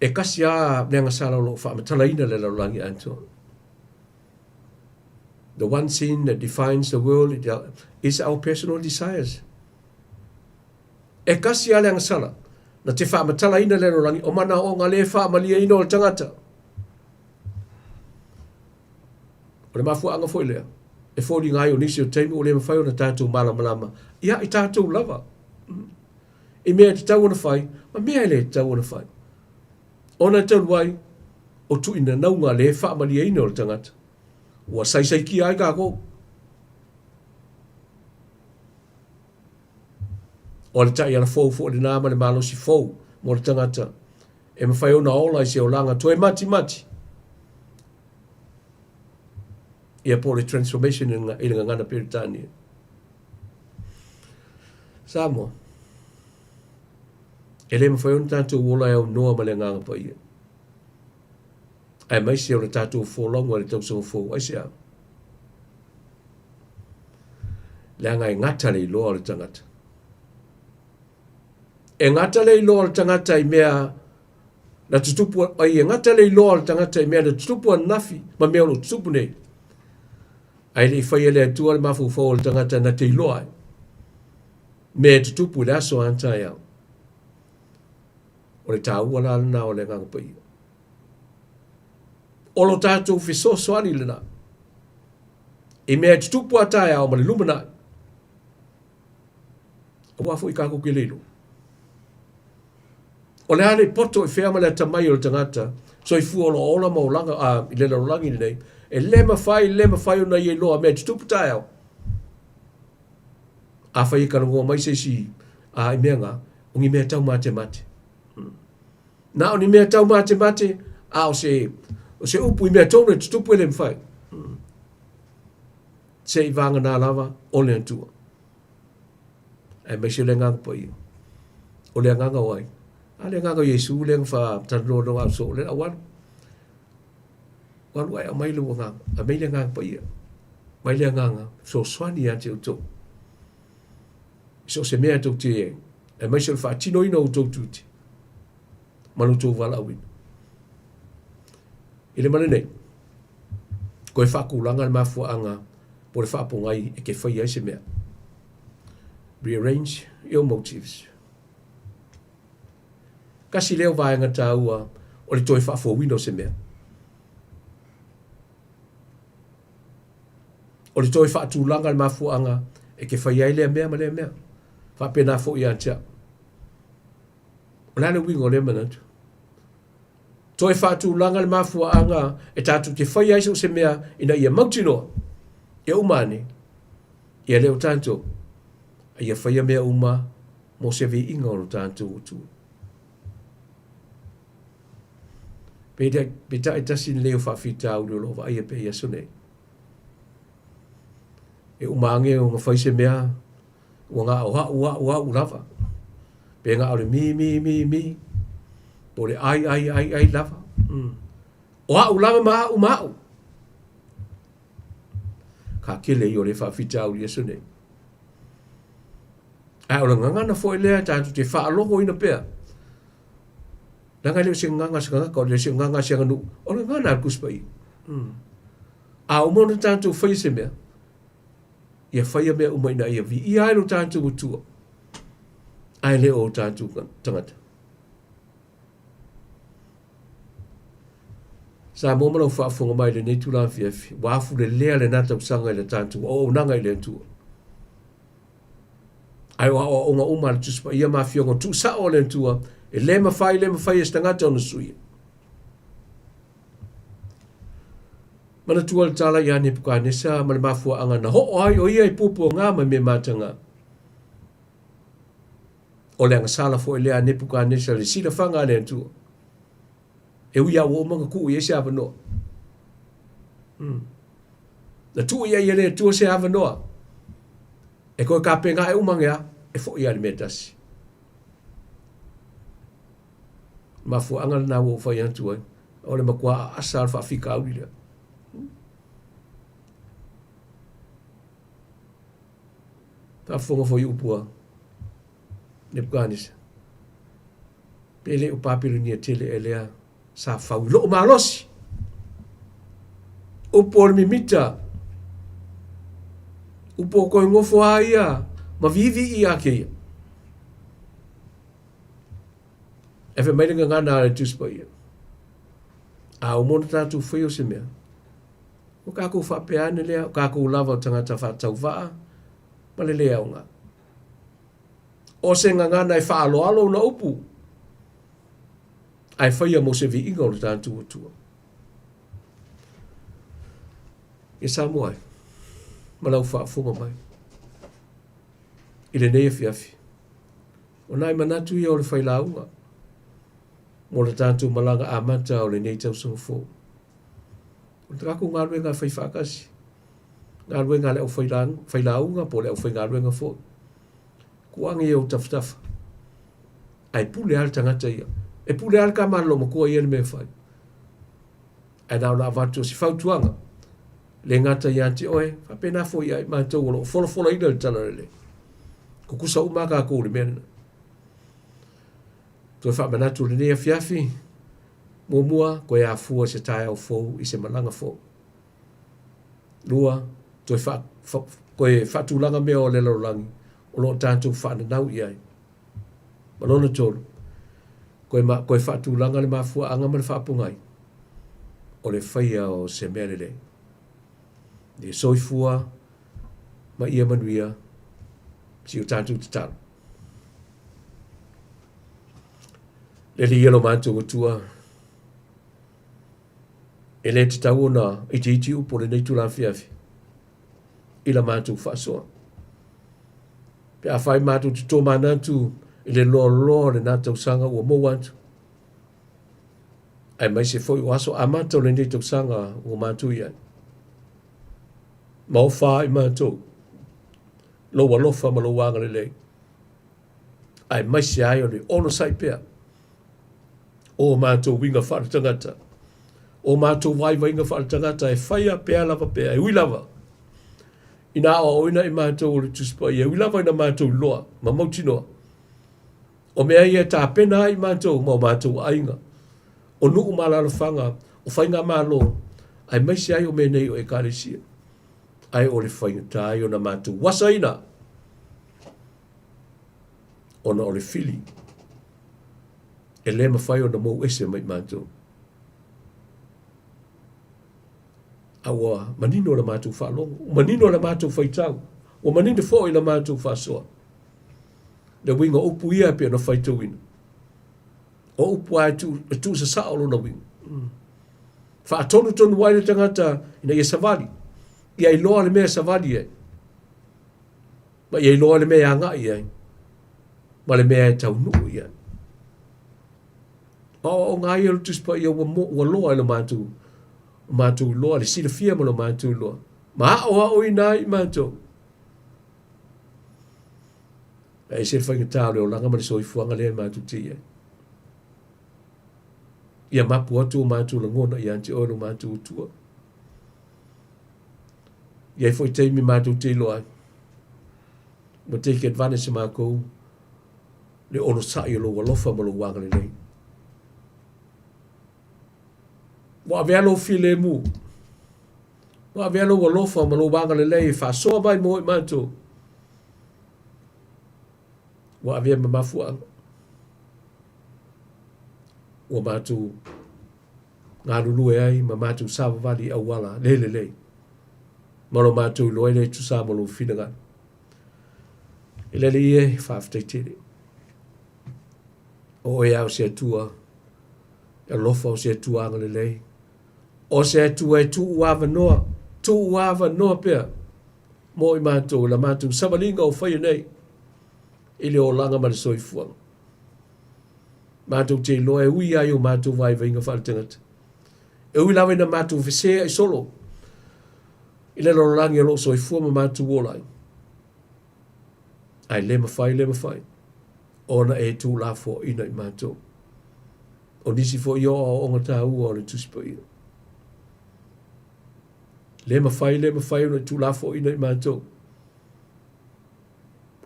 E kasi a nenga sala lo fa matalaina le laulangi anto. The one sin that defines the world is our personal desires. E kasi a nenga sala na te fa matalaina le laulangi o mana o ngale fa malia ino o tangata. O le mafu anga foi lea. E fōri ngai o nisi o teimi o le mawhai o na tātou malama. Ia I tātou lava. I mea te tau ana whai, ma mea le te tau ana whai. Ona tau wai, o tu ina naunga le whaamali eina o le tangata. Ua sai ki ai kako. O le tai ana fōu fōu le nāma le malosi fōu mo le tangata. E mawhai o na ola I se o langa toe mati. Ia po le transformation I le ngana Peritania. Samoa. E le mawhai o na tātou wola e au noa ma le nganga pa ia. Ai mai se o le tātou fōlonga le tau sanga fōu. Ai se a. Le anga e ngata le iloa le tangata. E ngata le iloa le tangata I mea na tutupu. Ai e ngata le iloa le tangata I mea na tutupu nafi. Ma mea lo tutupu nei. Ai le whai ele atua le mafu fōu le tangata na te iloa. Me tutupu le aso antai au. O le tāua la lana o le nganga pa ia. O lo tātou fiso soani lana. E mea tutupu atai au ma le lumana. O wafo I kako ki leilo. O le hale poto I whea ma le tamai o le tangata. So I fu o lo ola ma o langa, I le langi nei. E le mawhai o na I loa mea tutupu tai au. A whai I karangoa mai se si I mea ngā, o ngi mea tau mate. Na o ni mea tau mate, a o se upu I mea tōna tutupu ele mwhai. Se I vanga nā lava, o le antua. E mai se le nganga pa ia. O le nganga wai. A le nganga Yesu, le ngā tanro no au so, le awan. Wan wai a mai le nganga, a mai le nganga pa ia. Mai le nganga, so swani ate uto. So se mea tau te e. E mai se le wha tino ina o tau tuti. Manu tau wala awin. Ile mane nei. Koe wha kulanga le mafua anga. Po le wha pongai e ke whai ai se mea. Rearrange your motives. Kasi leo vaenga tā ua. O le toi wha wino se mea. O le toi wha tūlanga le mafua anga. E ke whai ai lea mea ma lea mea. Wha pena fo I antia. O lana wingo le manatu. Toi whātu langa le mafua anga e tātu te whai aiso se mea ina ia mautinoa. Ia umane. Ia leo tātou. Ia whai mea uma mo se vi inga o tātou utu. Peta e tasin leo whawhita uri lo wa ia pe ia sone. E umange o ngā whaise mea, o ngā o lava. Pe ngā ore mi, po le ai lava. O hau lava ma au. Ka kele i o le whawhita uri ia sone. Ai ora ngangana fo lea tātu te whaaloko ina pea. Nanga leo se nganga se nganga, le se nganga se nganu. Ora ngana al kuspai. A umona tātu whaise mea. Ia whaia mea umaina ia vi. Ia aero tātu utua. Ai leo o tātu tangata. Sa momana o whaafonga mai le nei tūran fiafi. Wafu le lea le nata usanga le tātu. O nanga i le antua. Ai o nga uma le tuspa. Ia maa fionga tu sa o le antua. E le mawhai e stangata o na sui. Mana tua le tala ia ne puka nesa. Mana mafua anga na ho ai o ia i pupu o ngā mai me mātanga. O le anga sala fo i lea ne puka nesa le sila whanga le antua. E uia o manga ku i se ava noa. Na tua ia i le tua se ava noa. E koe ka penga e umangea. E fo ia le metasi. Mafu angal na wo fa yan tuai ole makwa asal fa fika au dia ta fonga fo yu pua ne pganis pele o papiru ni tele elea sa fa lo malos o por mi mita o po ko ngofo aia ma vivi ia ke e fe mai ngā nā e tuspa ia. A o mona tātou whaio se mea. O kākou whapeane lea, o kākou lava o tangata whātau waa, ma le lea o ngā. O se ngā e whaaloalo na upu. Ai whaia mo se vi inga o le tātou atua. E Samoa ai. Ma lau whaafunga mai. I le nei e fiafi. O nai manatu ia o le whailaunga. Mo le tātou malanga amata o le nei tau sangafo. O le tako ngā ruenga whai whakasi. Ngā ruenga le au whailaunga po le au whai ngā ruenga fo. Kuangi e o taftafa. Ai pule al tangata ia. E pule al ka malo mo kua ia le me whai. Ai nao na avatu o si whautuanga. Le ngata ia anti oe. Whapena fo ia i mātou o lo fola ina le tala le. Kukusa umaka ko le mena. Toi fa manatu le nea fiafi, mua koe a fua se tae au fou i se malanga fou. Lua, toi koe fatulanga mea o le laulangi, o lo tātou whaana nau iai. Malona tolu, koe fatulanga le mafua anga ma le whaapungai, o le whaia o se mea lele. Le soifua, ma ia manuia, si o tātou te tala. Le li yelo mātou atua. E le te tau na i te iti upo le nei tūlan fiafi. I la mātou whaasoa. Pe a whai mātou te tō mānatu i le loa le nātou sanga ua mou atu. Ai mai se foi o aso a mātou le nei tau sanga ua mātou iai. Mau wha i mātou. Loa lofa ma loa anga le lei. Ai mai se ai o le ono sai pea. O mātou winga whaatangata. O mātou waiwa inga whaatangata e whaia pea lava pea, e ui lava. Ina awa oina i mātou o le tuspa, e ui lava ina mātou loa, ma mauti noa. O mea ia tā pena i mātou, ma o mātou ainga. O nuku malala whanga, o whainga mālo, ai maisi ai o me nei o e kāresia. Ai o le whainga tā ai o na mātou wasaina. Ona o le fili. E le mawhai o na mou ese mai mātou. Awa, manino na mātou whaalongo. Manino na mātou whaitau. O manino fōi na mātou whaasoa. Le winga upu ia pia na whaitou ina. O upu ai tu sa saolo na winga. Whaatonu tonu waile tangata ina ia savali. Ia i loa le mea savali e. Ma ia i loa le mea anga ia. Ma le mea e tau nuu ia. O ngai o tus pa ia wa loa le matu loa le sila fia mo le matu loa. Ma o ina i matu. E se fa ngata le o langa ma so i fuanga le matu tia. Ia mapu atu matu le ngona ia anti o le matu tua. Ia foi te mi matu te loa. Mo take advantage ma ko le ono sa i lo walofa mo lo wanga le nei. Wa velo file mu. Wa velo walofa mo lo wanga le nei fa so mai mo matu. Wa avea mamafuanga. Wa matu ngā lulu e ai, ma matu sawa wali au wala, le. Maro matu loe le tu sa molo whinaga. I lele ie, whaaftei tere. O e au se atua, e lofa o se atua anga le lei. O se atua e tu uava noa pia. Mo i matu, la matu samalinga o whaia nei. Ile o langa mara soi fuang. Matu te loe ui ai o matu vai vainga whaatangata. E ui lawe na matu whesea i solo. Ile lo langi alo soi fuang ma matu wolai. Ai le mawhai. Ona e tu la fo ina i matu. O nisi fo i o onga tā ua o le tusipa ina. Le mawhai ona tu la fo ina i matu.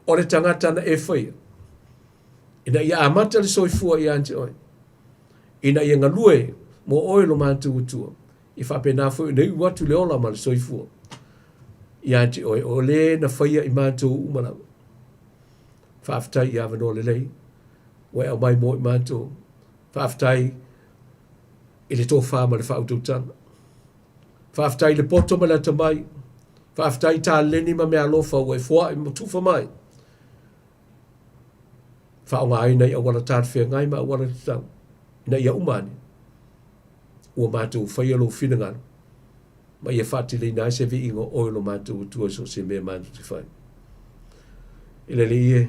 O le tangata na e whaia. Ina ia amata le soifua i ante oi. Ina ia ngalue mo oi lo mantu utua. I whapena fo ina i watu le ola ma le soifua. I ante oi. O le na whaia i mantu umana. Whaftai i awano le lei. Wai au mai mo i mantu. Whaftai i le tō whama le whaututanga. Whaftai le poto ma le tamai. Whaftai tā leni ma mea lofa ue fua i mo tufa mai. Whaonga ai nei awala tāwhia ngai ma awala tau. Ina ia umani. Ua mātou whaialo whinangana. Ma ia whātile nai se vi ingo oilo mātou tua so se mea mātou te whai. Ina le ie.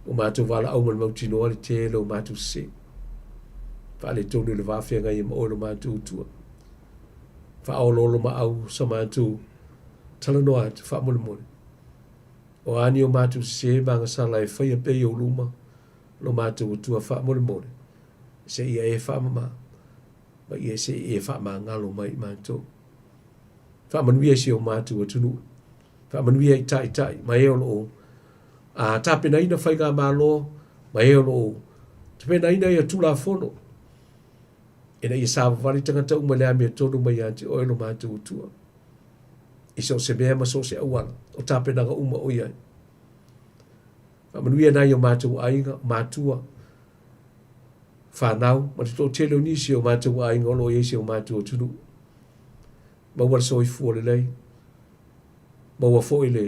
O mātou wala au mani mautino ali te lo mātou se. Whaale tonu le wāwhia ngai ma oilo mātou tua. Whaololo ma au sa mātou talanoa te whaamole mole. O ani o mātou se manga sala e whaia pei o luma, lo mātou tua wha mole. Se ia e wha mama, ma ia se e wha ma ngalo mai mātou. Wha manuia se o mātou atunu. Wha manuia i tai, ma e o lo a tāpena ina whai ngā mālo, ma e o lo tāpena ina ia tula whono. Ina ia sāwa wali tangata umalea mea tonu mai anti o elo mātou tua. Iso se mea maso se awala. O tāpena nga uma o iai. Manuia nai o mātou ainga, mātua. Whanau, ma te tō tele o nisi o mātou ainga, olo iesi o mātou tunu. Maua so i fua le lei. Maua fo i le.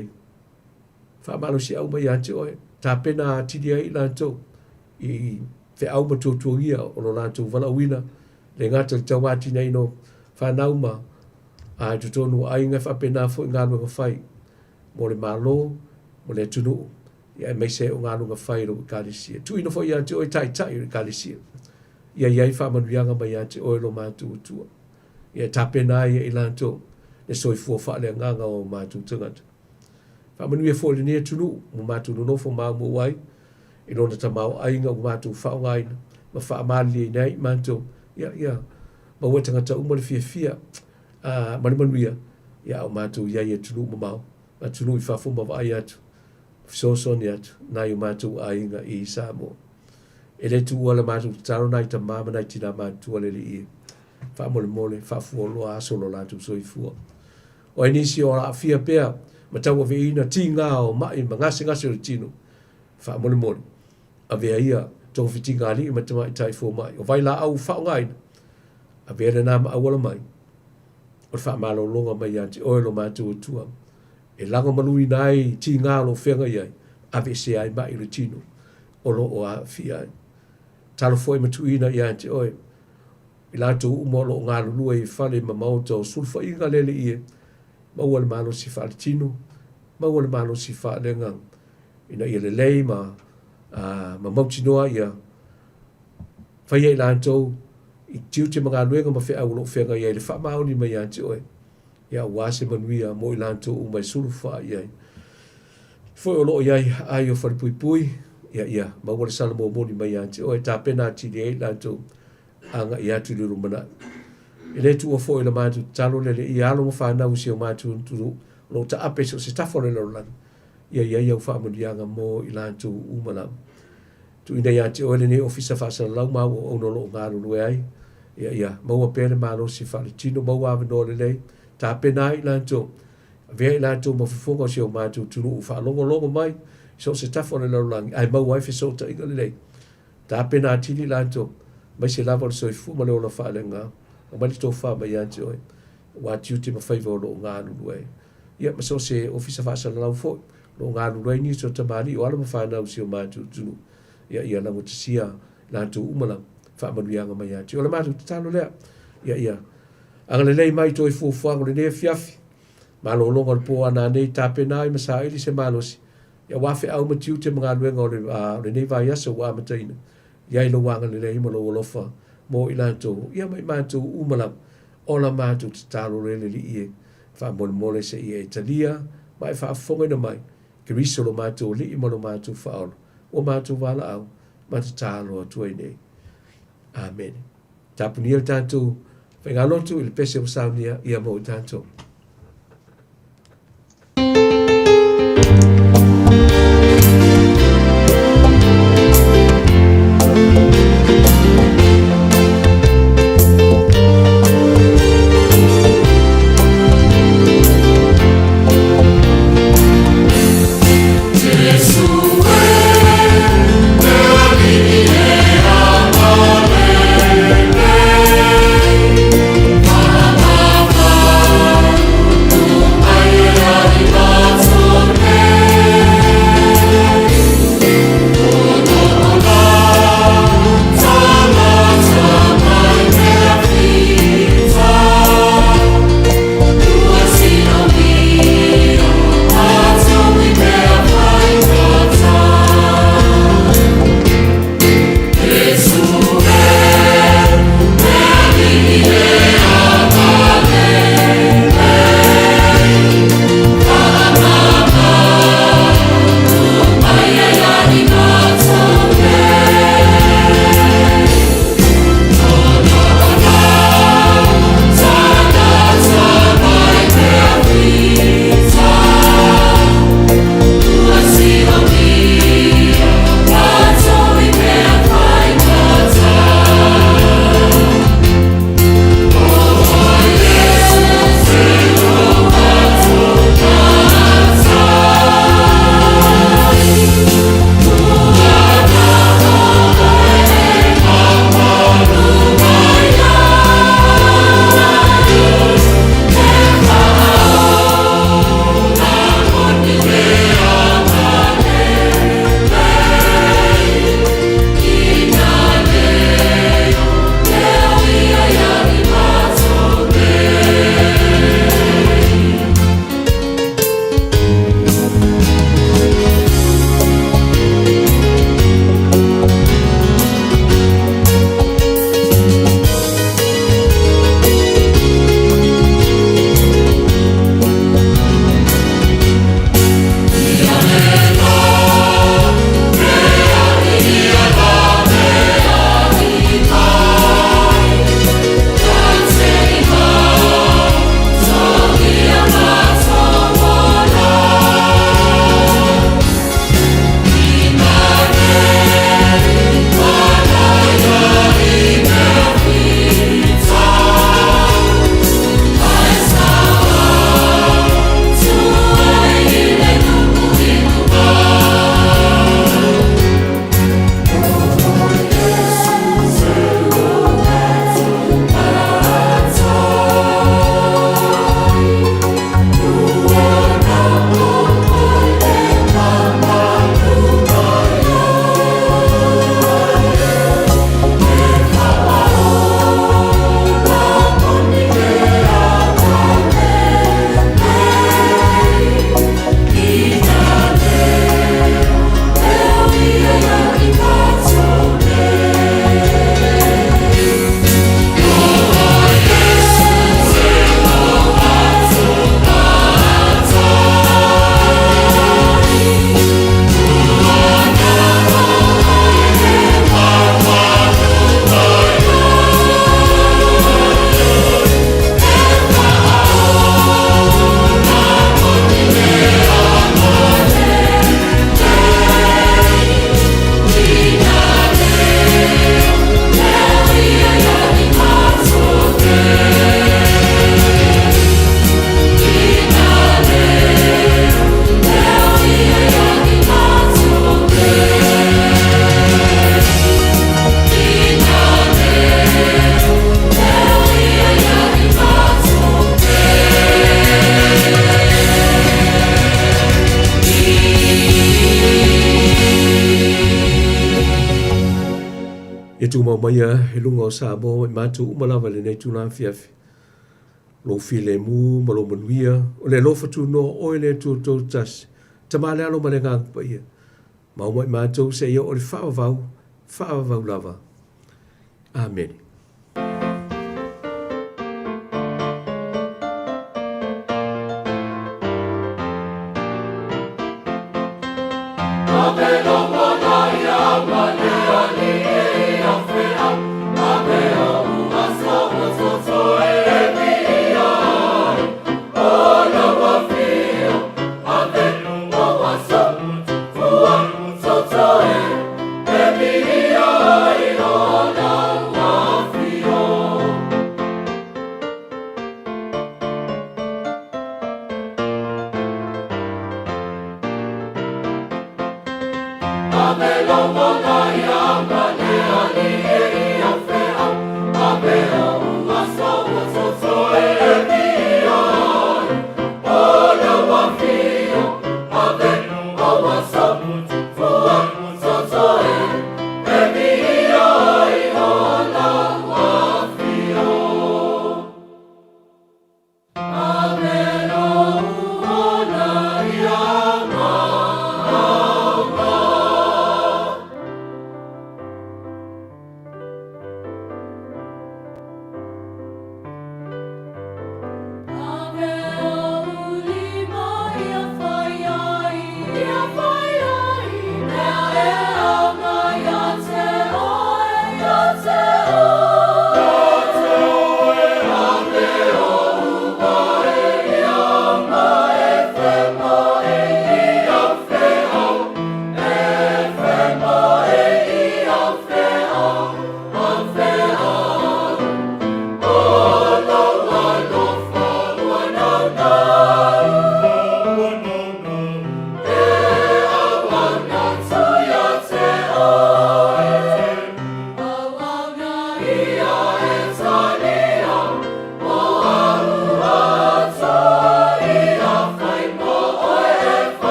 Whamalo si au mai ante oe. Tāpena tidia i lantou. I whe au ma tōtuangia o lo lantou wala uina. Le ngata le tau ati nei no whanau ma. A tu tonu ainga whapena fo i ngānu ngā whai. Mo le malo, mo le tunu. Ia mai se o ngānu ngā whai ro i kālisia. Tu ino fo i ante oi tai ro i kālisia. Ia iai whamanuianga mai ante oi lo mātu utua. Ia tāpena ia i lanto. Le soi fua whaale nganga o mātu tangata. Whamanuia fo le nia tunu. Mo mātu nonofo mau mo wai. I lona ta mau ainga o mātu whaongaina. Ma whaamali i nei mātu. Ia. Ma ua tangata umare fia. Manuia, ia o mātou iai e tunu ma mau. Ma tunu i whafu ma vai atu. Fisosoni atu, nai o mātou ainga i Samoa. E le tu ua le mātou taro nai ta mama nai tina mātou ale le ie. Whamole, whafu o loa asolo lātou soi fua. O e nisi o la fia pea, ma tau ave ina ti ngā o mai, ma ngase o le tino. Whamole. A vea ia, tō whiti ngā li i ma tamai tai fo mai. O vai la au whaongaina. A vea le nāma awala mai. O le whaamalo longa mai ante oilo mātou tua. E langa manui nai ti ngālo whenga iai. Ave se ai mai le tino. O lo o a fi ai. Talo foi matuina i ante oi. I lātou umolo o ngālo lua i whale ma mauta o sulfa inga lele ie. Maua le malo si whale tino. Maua le malo si whale ngang. Ina i le lei ma mautinoa ia. Whai ei lantou, I tiu te mga luenga ma whea ulo whenga iai le whamao ni mai ante oe. Ia wase manuia mo I lantou o mai suru wha iai. Foi o loo iai ai o whare pui pui, ia, mawale sana mo moni mai ante oe, tā pena tiri ei lantou, anga I atu liru mana. I le tu o foi la mātu talo le I alo mo whanau si o mātu turu, lo ta ape so se tafore lo lan. Ia au whaamurianga mo I lantou umalam. Tu ina ia te oele ne ofisa whaasana lau mau o ono lo ngāru lue ai. Ia, maua pere mālo si whare tino, maua ave no le lei. Tā pena I lantou. Vea I lantou ma fufonga si o mātu turu u whaalongo mai. So se tafore lo lan. Ai maua ai fesota inga le lei. Tā pena tini lantou. Mai se lava le soi fu ma leo la whaale ngā. O mani tō wha mai ante oi. Wā tiuti ma whaiva o lo ngāru lue. Ia, ma so se ofisa whaasana lau fo. Lo ngāru lue ni so tamari o ala ma whanau si o mātu turu. Ia lango te sia lantou umalang whaamanuianga mai ati. O la mātu te talo lea. Ia. Anga le lei mai toi fuafuanga le nea fiafi. Malo longa le po ana nei tāpena I masa ili se malosi. Ia wafe au matiu te mga luenga o le nei vai asa wa mataina. Ia ilo wanga le lei mo lo olofa mo I lantou. Ia mai mātou umalang. O la mātu te talo le li ie. Whaamole mole se ia Italia. Mai whaafonga na mai. Kiriso lo mātou li I mo lo mātou whaolo. O mātou wala au, mātou tālo atua I nei. Amen. Tāpuni el tātou, whaingalotu I le pese o saunia ia mo I tātou. Bye. E tu maumai he lunga o Samoa, i mātou umalawa le nei tūna whiawhi. Lo file mu, ma lo manuia, o le lofa tu no oi le tu tau tasi. Ta male alo ma le ngang pa ia. Maumai mātou se ia o le whaavavau lava. Amen.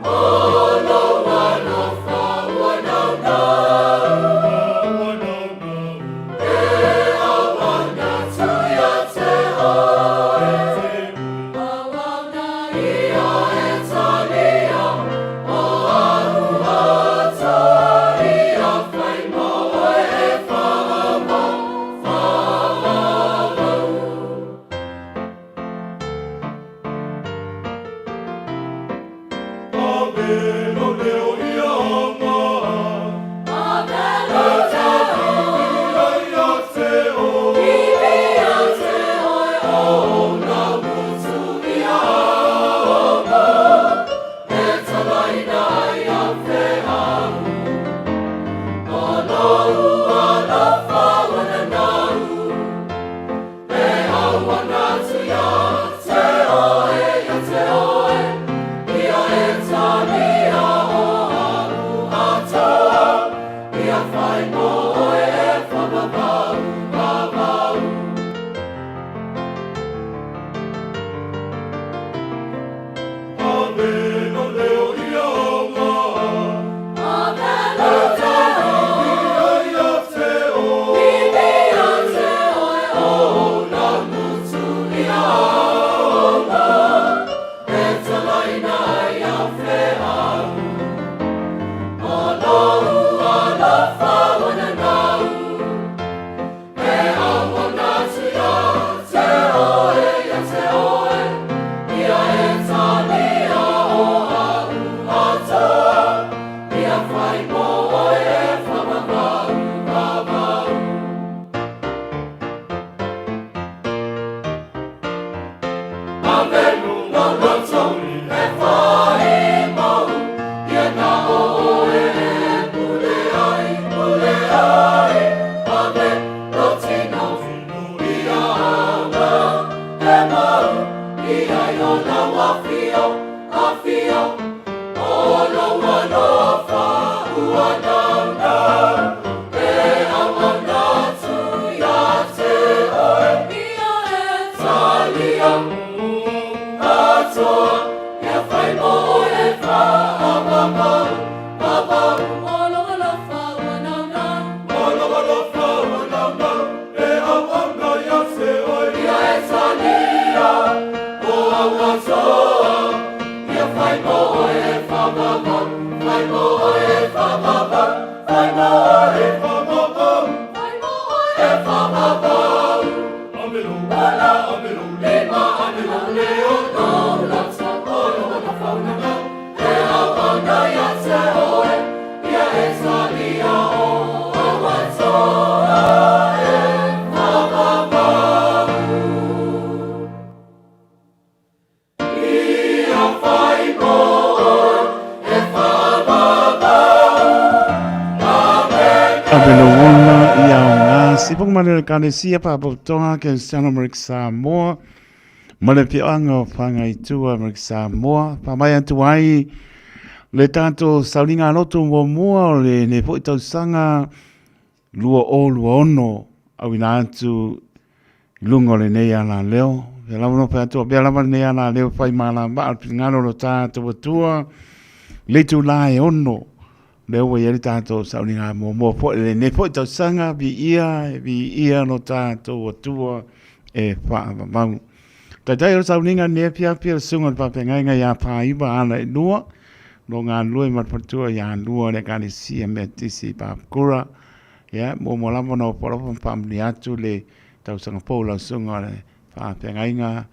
Oh, no, Sipong mana kanesia pa botonga ke sana mereka Samoa mana pianga fanga itu mereka Samoa pamaya tuai le tanto saulinga lotu mo le ne po tau sanga lua ono awina tu lungo le ne ana leo la no pa tu bia la ne ana leo fai mala ba ngalo lo tanto tua le tu lai ono leo wa yeri tātou sauninga mo po le ne po tau sanga bi ia no tātou atua e whaamamau. Tai o sauninga ne pia sunga papengainga ia pāiba ana e nua, no ngā lue matpatua ia nua ne kani sia me tisi pāpkura, ia mo lama no poropa pamni atu le tau sanga pōla sunga le papengainga,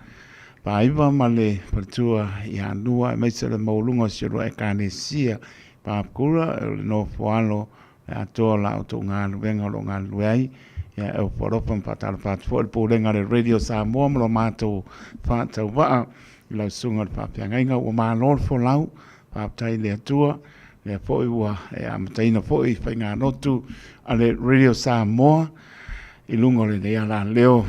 pāiba ma le patua ia nua, e meisa le maulunga siro e kani sia, Pāpkura, no whālo, a toa la o tō ngā luenga lo ngā luei, ia e o poropan patala pātua, i pōrenga le Radio Samoa, mlo mātou whātau waa, i lau sunga le pāpiangainga, o mā lor fo lau, pāptai le atua, le pōi ua, e a mataina pōi, whai ngā notu, a le Radio Samoa, i lungo le nea la leo,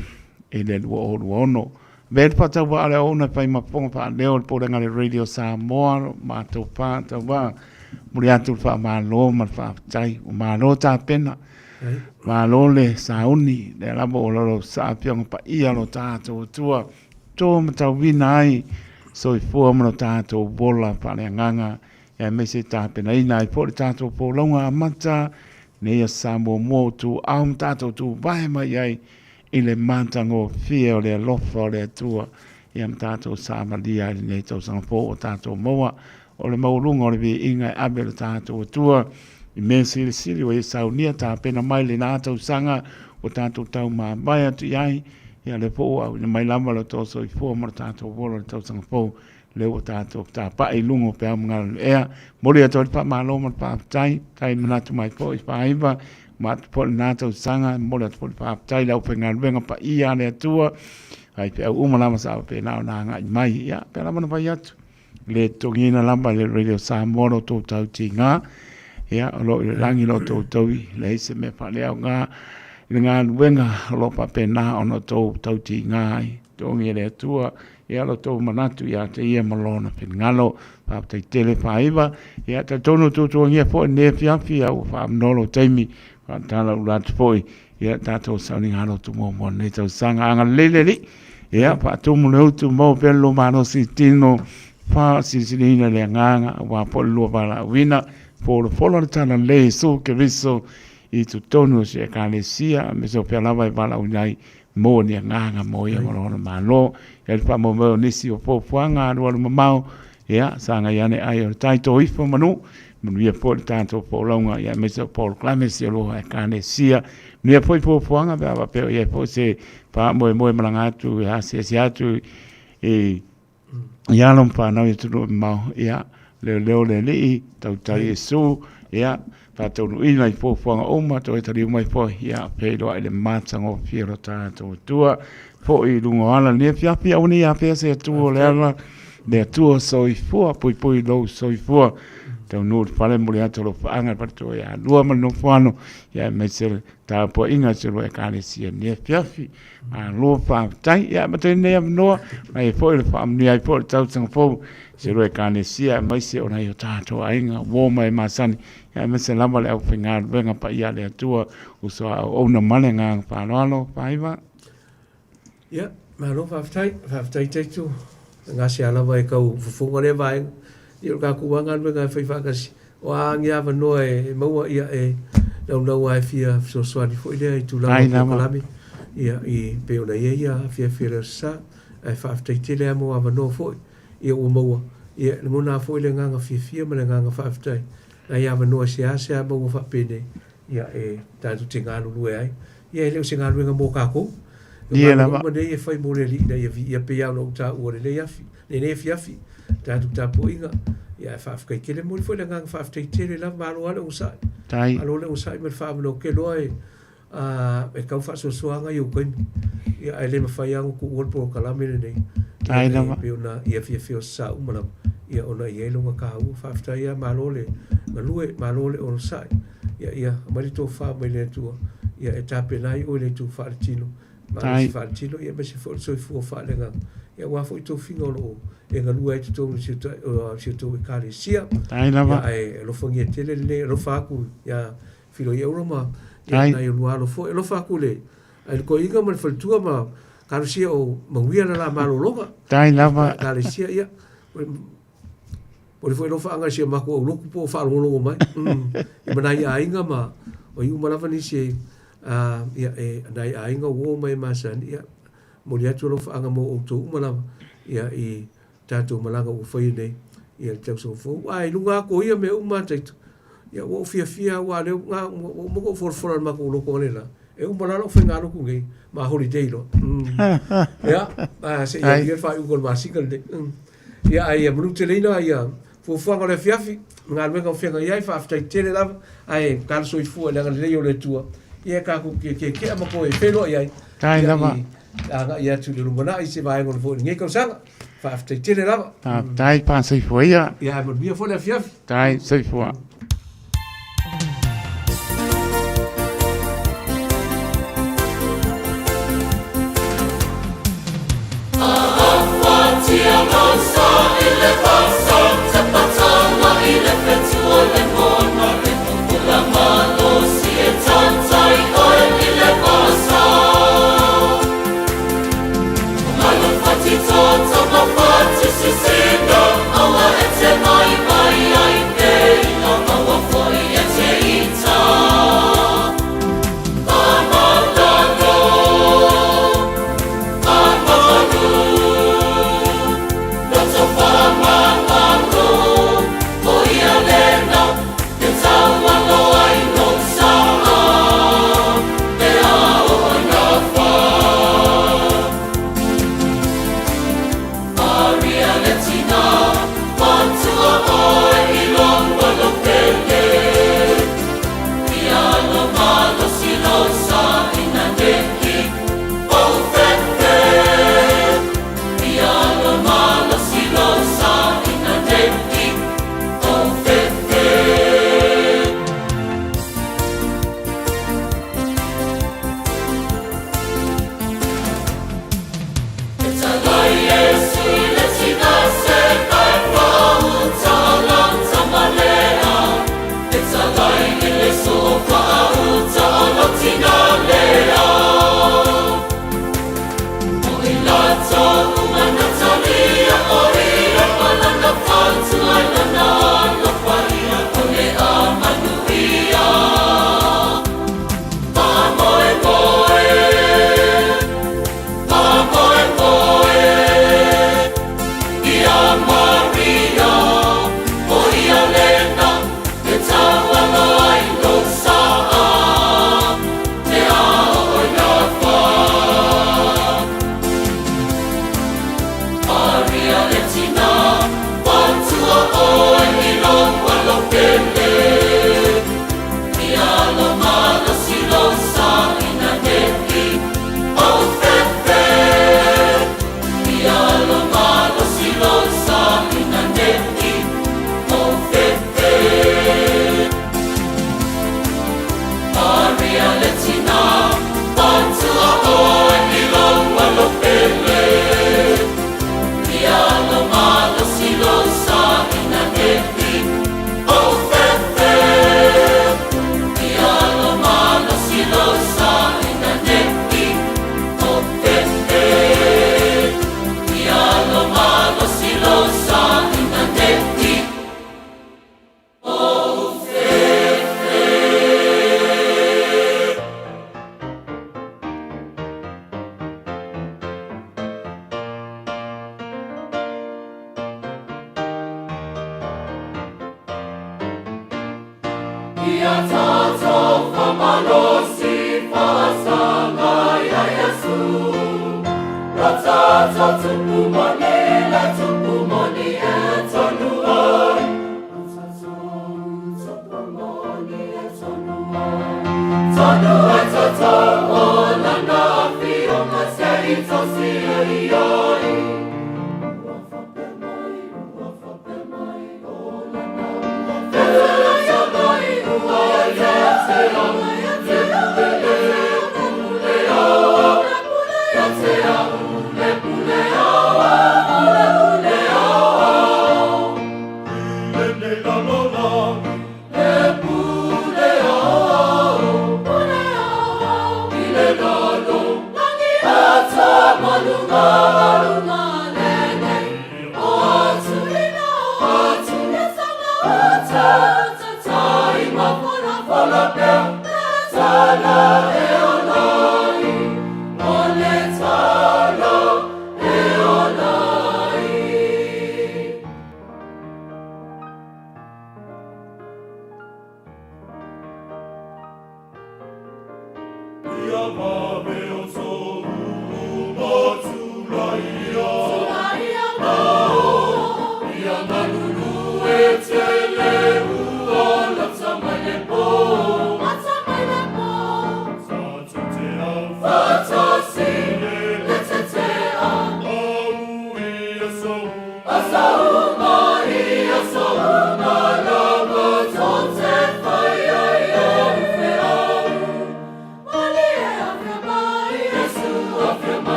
i le lua o lua ono. Bed patau waa le ona, whai maponga pa leo, i pōrenga le Radio Samoa, mātou pātau waa, muri atu fa malo ma fa tai o malo ta pena malo le sauni le la bo lo sa piong pa ia lo ta to tua to ma ta winai so I fo mo ta to bola pa le nganga e me se ta pena ina I po ta to po longa mata ne ya samo mo tu am ta to tu vai ma ai ile mantango fio le lofo le tua iam ta to sa ma dia ne to sang po ta to moa o le maulunga o le vi inga abe le tātou atua I me sili o e saunia tā pena mai le nātou sanga o tātou tau mā mai atu iai ia le po au le mai lama le tōso I fua mara tātou wola le tau sanga pou le o tātou tā pae lungo pe au mga le ea mori ato le pa mā loma le pāptai tai manatu mai po I pāiva ma atu po le nātou sanga mori atu po le pāptai lau pe ngā luenga pa ia le atua ai pe au umalama sa pe nao nā ngai mai ia pe lama na pai atu le tongina lamba le Radio Samoa o tō tau ti ngā, ia, lo i rangi lo tō tau I, le ise me pale au ngā, le ngā luenga lo pa pena o no tō tau ti ngā I, tongi le atua, ia lo tō manatu, ia te ia malona pe ngalo, pa te tele paiva, ia te tono tō ngia po ne fiafi au pa mnolo teimi, pa tala uratu poi, ia tātou sauni ngalo tu mō mō ne tau sanga anga leleli, ia, pa tōmu leo tu mō pelo mano si tino, fa sisilina le nganga wa polo bala wina por folo tana le so ke viso I tu tono se kalesia me so pela vai bala unai mo ni nganga mo ia mo ma lo el pa mo nisi o po fuanga no mo mau ia sanga yane ai o tai to ifo manu mo ia por tanto po longa ia me so por clamesia lo kalesia me foi po fuanga ba pe ia po se pa mo malanga tu ia se tu e ia lom pa na tu mau ia leo le li tau tai Yesu ia pa tau no ina I po fanga o ma to tari mai po ia pe do ai le matango fiero ta to tua po I lungo ala ne fia fia uni ia pe se tu le ala le tu so I fo poi lo so I fo tau no fale mo le ato lo fanga pa to ia lua ma no fano ia me se ta po inga se lo e kane si ne fia fi a lo pa tai ia ma te ne no ai fo le fam ni ai fo tau sang fo se lo e kane si mai se ona yo tato ainga wo mai masani ia me se lama le au finga venga pa ia le tua uso o na malenga pa lo pa iva ia ma lo fa tai te tu nga se ala vai ka fu le vai I ka kuanga venga fa fa ka si o angia va no e mo ia e no ai fia so di fo ile tu la kalami ia I pe ona ia fia sa e fa te le mo ava no fo ia o mo ia le mona fo le nganga fia ma le nganga whaaftai na ia manoa se mo whapene ia e tātu te ngālu lue ai ia e leo se ngālu nga mō kākou Ia la va. ma nei e whai mo le li na ia pe au no tā ua le nei afi nei fiafi tātu tā po inga ia e whaafkai ke le mo le fo le nganga whaaftai te le la malo ale usai Tai. alo le usai me whaamano ke loa e kau whaasosoanga i ukaimi ia e le mawhai ango ku uol po kalame le nei Tai la va. pe ona ia fia sa umana ia ona ia longa ka u fafta ia malole malue malole on sai ia mari to fa mai le tu ia etape nai o le tu fa tino ma fa tino ia me se fo so fu fa le nga ia wa fo to fingo lo e nga lua e to si to e kare sia Tai la va. ia e lo fongi tele le lo fa ku ia filo ia roma Tai. ia na lo lo fo lo fa ku le ai ko inga mal fal tu ma kare sia o manguia la malo longa Tai la va. kare sia ia Poi foi no fanga sia mako o loku po fa lo mai. I mana ia inga ma o iu mana vani se ia e dai ainga wo mai masan ia mo dia tu lo fanga mo o tu mana ia I tatu malanga o foi nei ia tau so fo ai lunga ko ia me uma tai ia wo fia wa le nga mo ko for ma ko lo ko le la e un mana lo fenga lo ku ngai ma holiday lo. Ia se ia fa u gol masikal de. Ia ai mulu telena ia fuanga le fiafi ngal me ka fianga ia fa after tele la ai kan so fu le le yo le tua ia ka ku ke ma ko e pelo ia Tai la va. anga ia tu le lumana I se vai ngol fo ngai ka sanga fa after tele la Tai pa se foi ia. ia mo bia fo le fiafi Tai se foi. Fama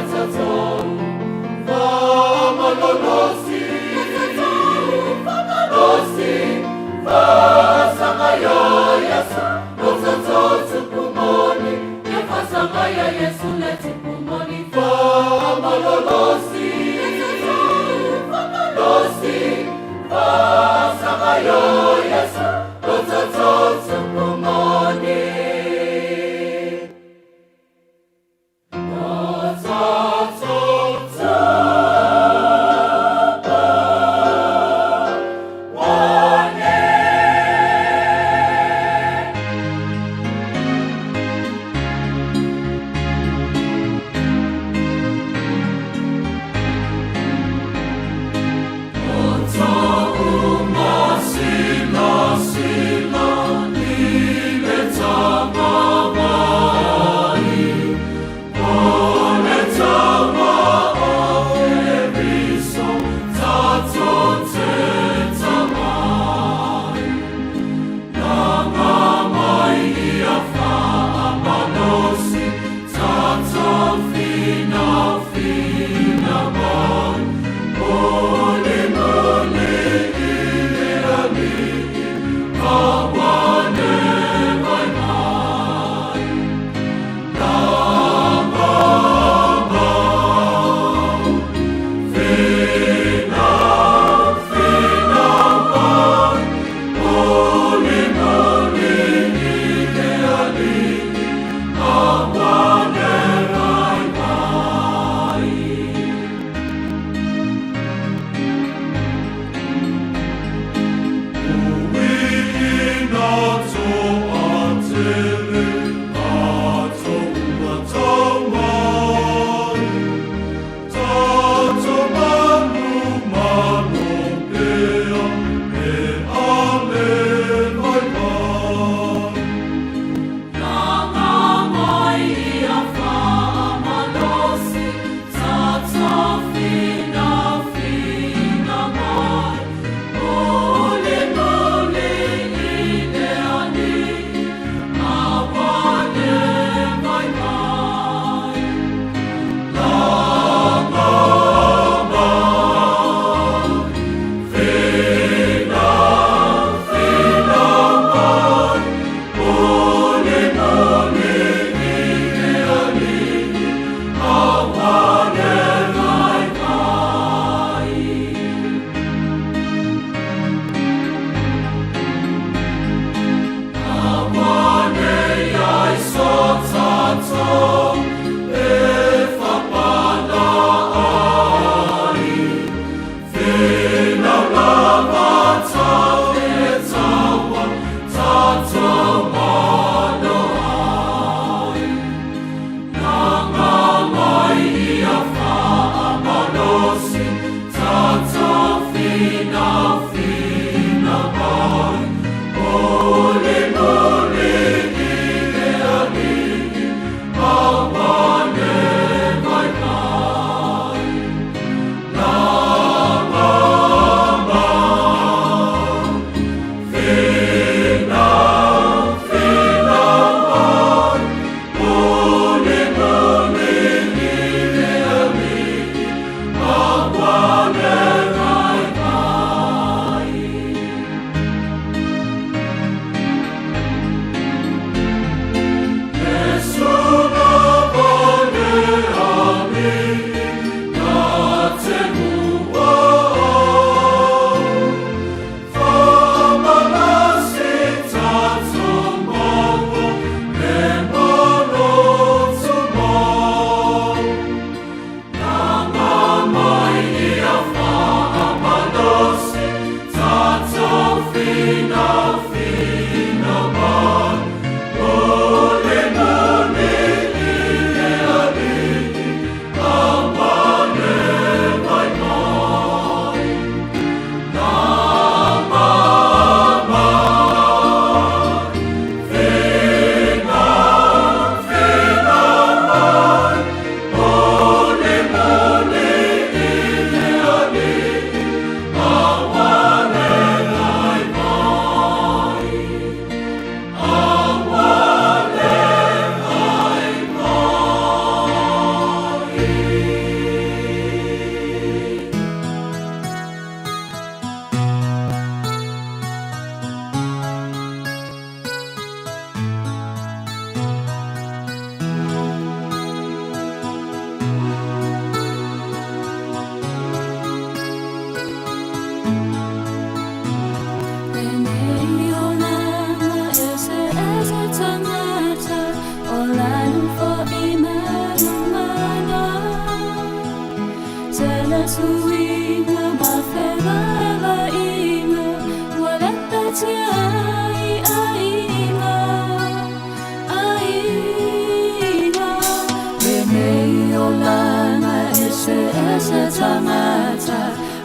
Let's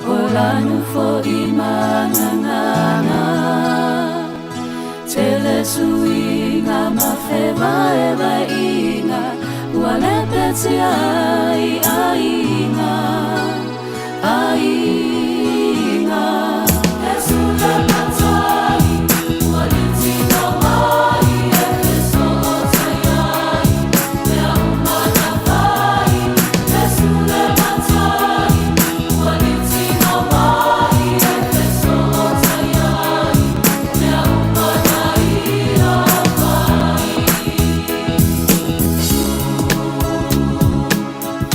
Olanu fo imanangana Tele suinga mafeva eva inga Wale peti ai ainga Ainga Esule matai Walitina mai Efeso otayai Mea umana fai Esule matai Walitina mai Efeso otayai Mea umana ia fai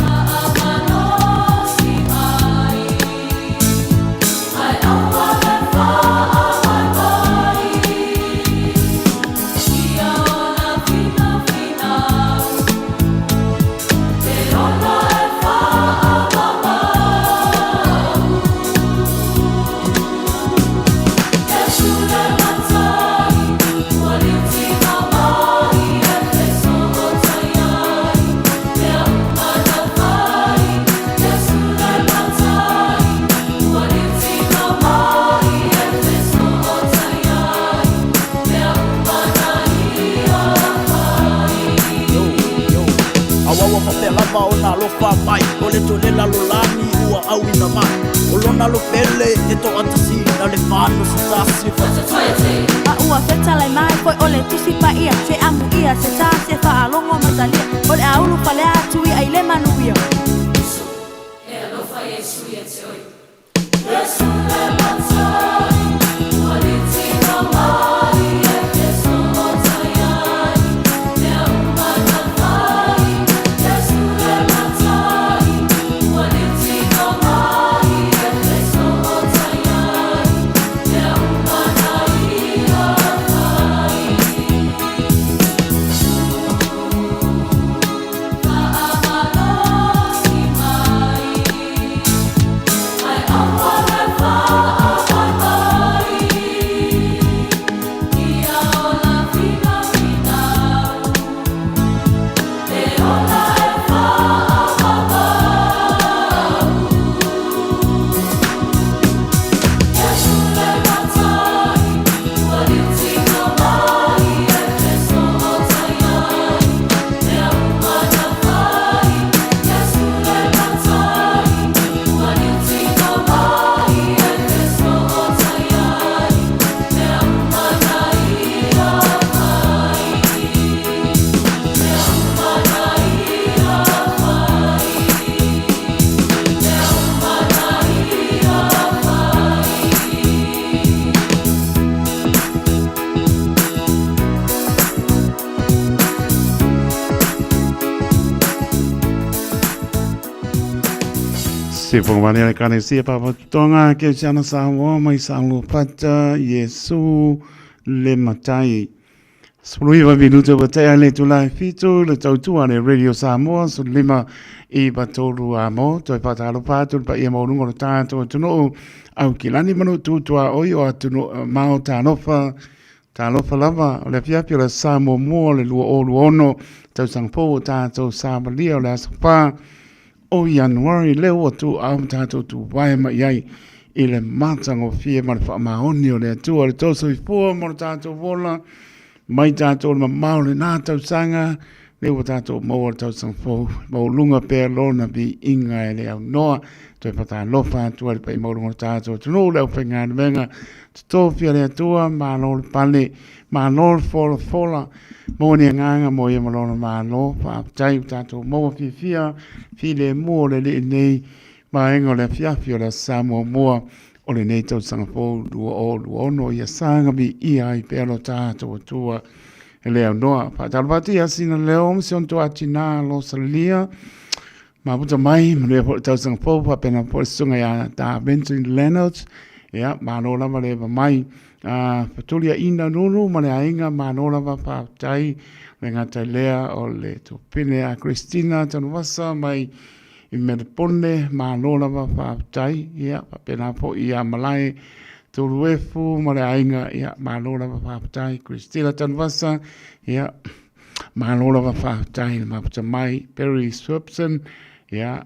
Maamanosi mai Ai awale fa'amai mai Ia ona fina finau Te ona e fa'amamau Esule matai Walitina mai Efeso otayai Mea umana fai Esule matai Walitina mai Efeso otayai Mea umana ia fai Awawa mapelava o na lofa mai o le tolela lo lani ua au ina mai o lona lo pele e to atasi na le whānu sa tasi A ua feta lai mai koi ole tusi pa ia se amu ia se sa se whaalongo matalia ole aulu pale atui ai le manuia Esule matai Walitina mai Efeso otayai Mea umana fai Esule matai Walitina mai Efeso otayai Mea umana ia fai Maamanosi mai Ai awale fa'amai mai Ia ona fina finau Te ona e fa'amamau Esule matai Walitina mai Efeso otayai Mea umana fai Esule matai Walitina mai Efeso otayai Mea umana ia fai Mea umana ia fai Mea umana ia Se pongvani ale kane sia papa tonga ke siana Samoa mai sangu pata Yesu le matai. Spruiva minuto batea le tulai fitu le tautua le Radio Samoa so lima I batolu amo toi patalo patu pa ia maunungo le tātou tunu au kilani manu tutua oi o atunu mao tānofa lava o le fiapi o le Samoa mua le lua o luono tau sangpo tātou Samalia o le asapa o Januari leo o tu au tātou tu waima iai I le matango fie ma le whaamaoni o le atua le toso I fua mo le tātou vola mai tātou le mamau le nā tau sanga leo o tātou maua le tau sangpo maulunga pēr lona bi inga e le au noa toi pata lofa atua le pai maulunga le tātou tunu leo whenga le venga tutofia le atua malo le pale malo le fola mo ni nganga mo ia malona malo pa tai tātou maua fia file mua le nei maenga le fiafi o le Samoa mua o le nei tau sangpo lua ono ia sanga bi ia I pēlo tātou atua e leo noa. Patalapati asina leo msion to atina lo salia. Ma puta mai, mre po tau sangpo pa pena po sunga ya ta Benson Leonard. Ya, ma no lava le mai. Patulia ina nunu, ma le ainga ma no lava pa tai. Le ngata lea o le tupine a Christina tanuvasa mai i Merpone, Mālola wa whaaputai, ia, pena po ia malai, tolu efu, mare ainga, ia, Mālola wa whaaputai, Christina Tanvasa, ia, Mālola wa whaaputai, maputa mai, Perry Swipson, ia,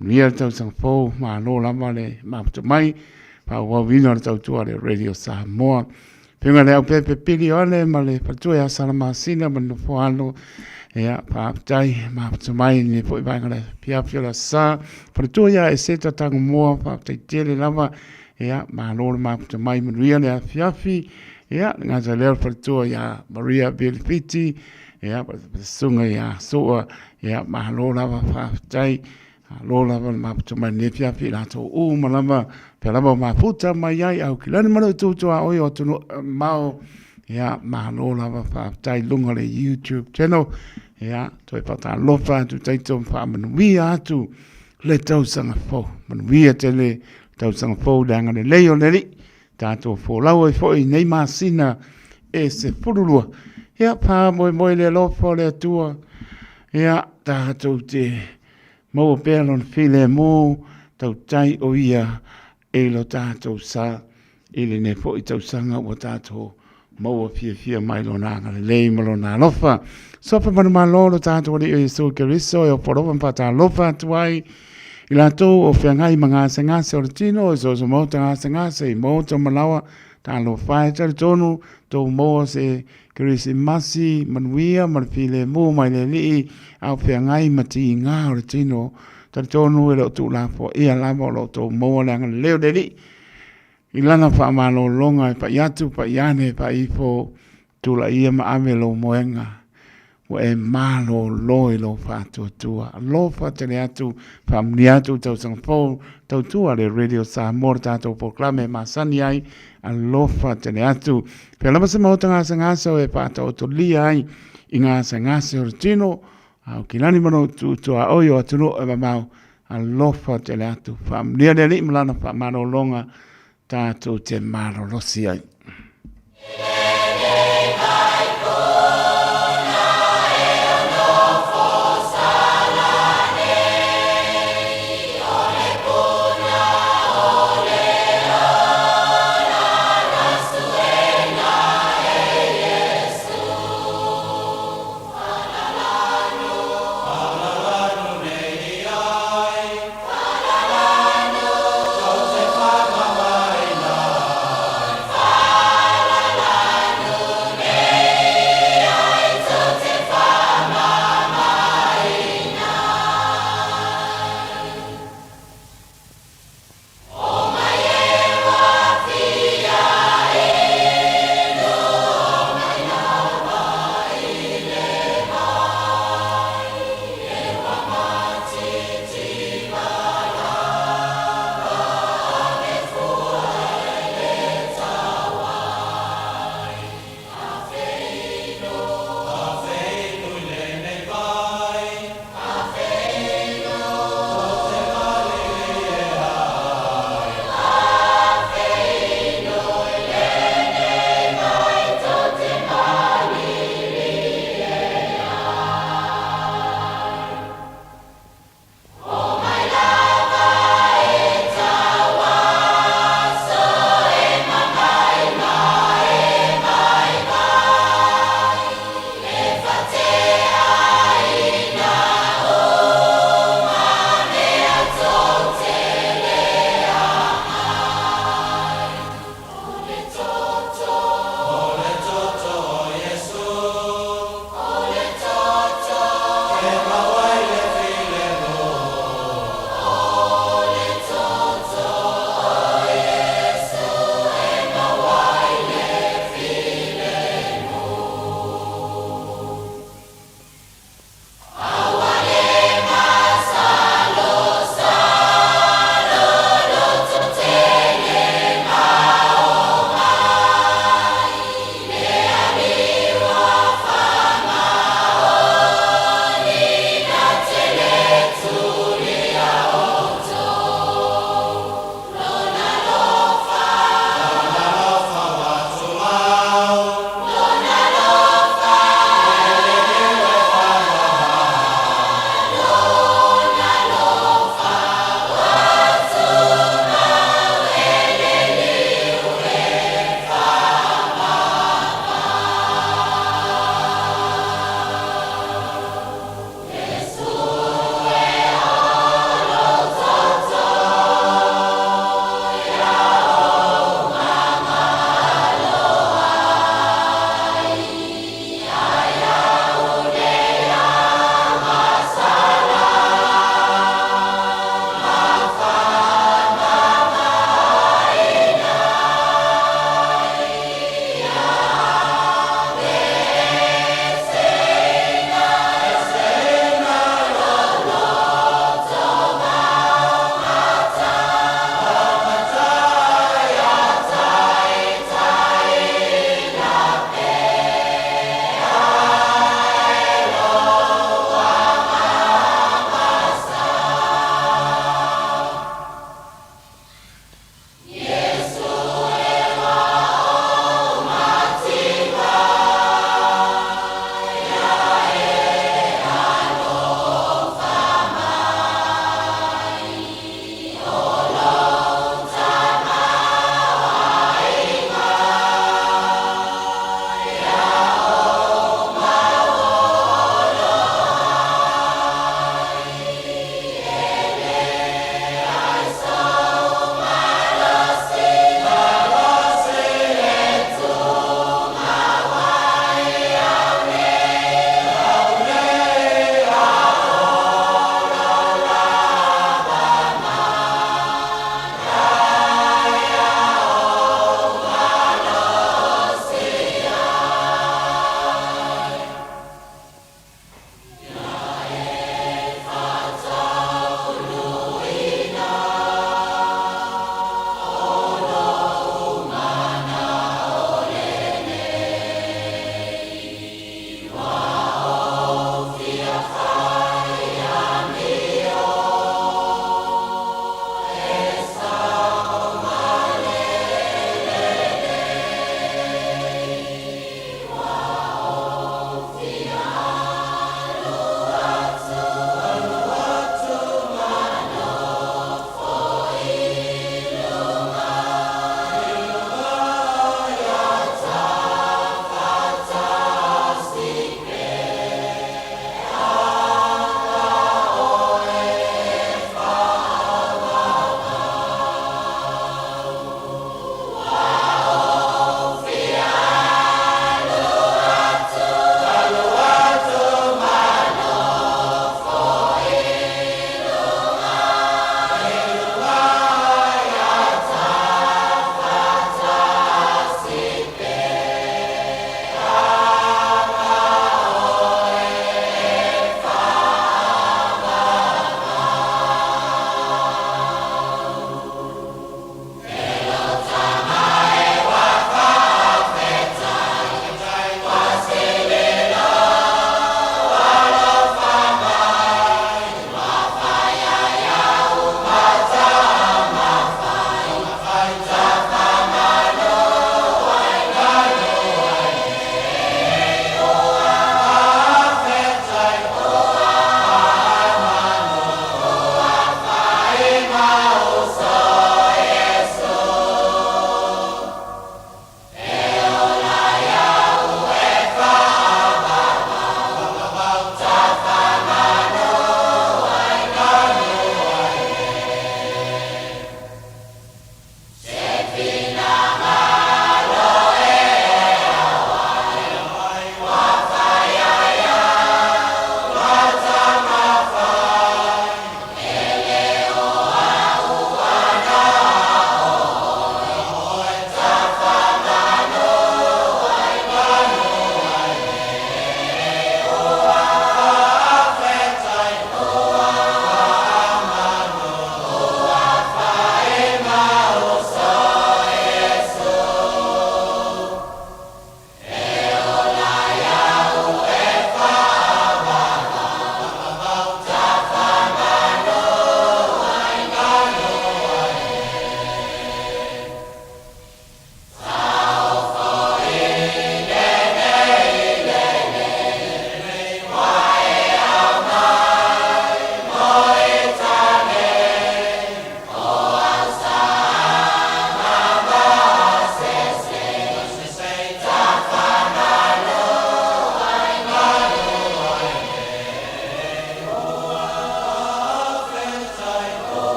Nia tau sang fo, Mālola wale, maputa mai, wawina tau tua le Radio Samoa, Pinga leo pepe pili ole, ma le patua ya salama sina, ma no foano, ea, whaaputai, maputa mai, ni po i vanga le piapia la sa, patua ya e seta tango moa, whaaputai tele lava, ea, Mālola maputa mai, manuia le a fiafi, ea, ngata leo patua ya Maria Belfiti, ea, sunga ya soa, ea, Mālola whaaputai, Lola va maputa mai ne fiafi la to o malama, pe lava maputa mai ai au kilani mano tutu a oi o tunu mao, ea, Mālola va whaaputai lunga le YouTube channel, ea, toi pata lofa tu taito wha manuia atu le tausanga fo, manuia te le tausanga fo danga le leo neri, tato fo lau e fo i nei masina e se purulua, ea, pa moi le lofa le atua, ea, tato te mo pelon file mo tau tai o ia e lo tātou sa ele ne po i tau sanga o tātou mo fia mai lo nanga le lei malo na lofa sopa manu malolo tātou li o Yesu Keriso e o porovan pata lofa tuai i la tau o whiangai mga sengase o le tino e so mo tanga sengase i mo tau malawa tā lo whae tari tonu tau mo se Kerisi masi manuia marfile mo mai le li au whiangai mati i ngā o le tino tari tonu e lo tu la po ia lama o lo tau mo le anga leo le li i lana wha amalo longa e pa iatu pa iane pa ifo tu la ia ma ame lo moenga o e malo loi lo whātua tua lo whatene atu wha amni atu tau sangfo tau tua le Radio Samoa tātou proklame masani ai a lo whatene atu pe lama se mauta ngasa ngasa o e pāta o to lia ai i ngasa ngasa o tino au kilani mano tu tua oio atunu e mamau a lo whatene atu wha amni ane li mlana wha mano longa tātou te maro losi ai. Fire!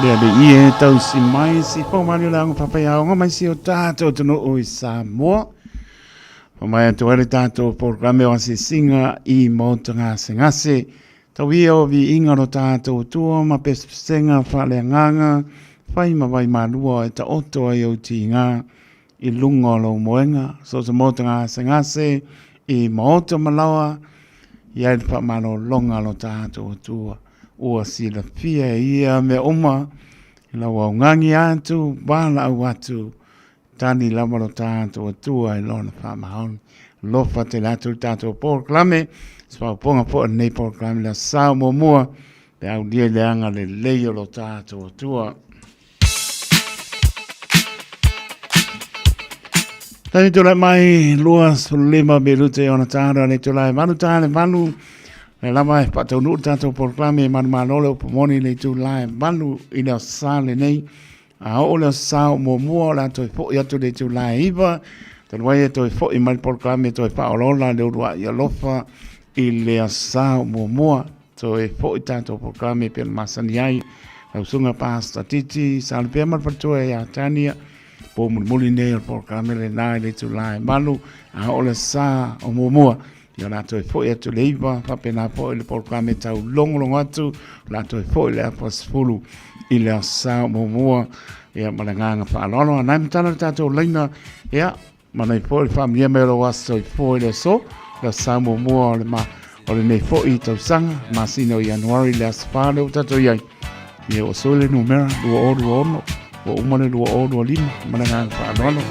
Lea le ie tau si mai si pōmani la ngā whapaiaonga mai si o tātou tunu o i Samoa. Pōmai atu ere tātou programe o ase singa i mōta ngase ngase. Tau ia o vi inga ro tātou tua ma pesenga whale nganga. Whai ma vai malua e ta oto ai o ti ngā i lunga lo moenga. So sa mōta ngase ngase i mōta malawa. Ia i whamano longa lo tātou tua. Ua sila fia ia me oma la wa ngangi atu bala au atu tani lama lo tātou atua i lona whamahon lofa te latu tātou porklame spa ponga po nei porklame la sao mo mua le au dia le anga le leio lo tātou atua tani tula mai lua sulima belute ona tāra le tula manu tāle manu le lama e patau nuu tātou porklame manu manole o pomoni le tu lae manu i leo sāle nei a o leo sāo mua mua la toi fo i atu le tu lae iwa tanwai e toi fo i mani porklame toi paolola le urua i alofa i leo sāo mua mua toi fo i tātou porklame pia masani ai lau sunga pasta titi sāle pia mani patua e a tania po muli nei o porklame le nai le tu lae manu a o leo sā o mua mua ia la toi foi atu leiva fa pena foi le programa tau longo atu la toi foi le apostolu i le sa mo ia malanga fa lono na mtana tatu leina ia mana foi famia me lo waso foi le so la sa mo le ma o le nei foi tau sanga ma sino januari le spalo tatu ia ia o sole numero do ono o umane do ono lima malanga fa lono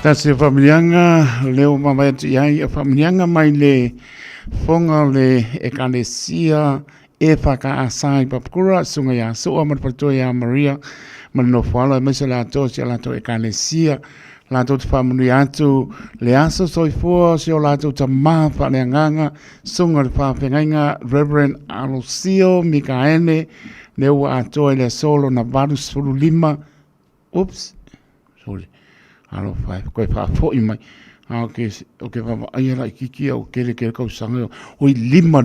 Tasi familianga leo mama iai familianga mai le fonga le ekalesia e whaka asai papukura sunga ya soa marpatua ya Maria manino whala mesa la to si la to ekalesia la to family atu le aso soifua si o la to tama whale nganga sunga le whawhengainga Reverend Alucio Mikaene leo atoa le solo na varus fulu lima sorry alo fai ko fa fo i mai okay va ai la kiki o kele ko sanga o lima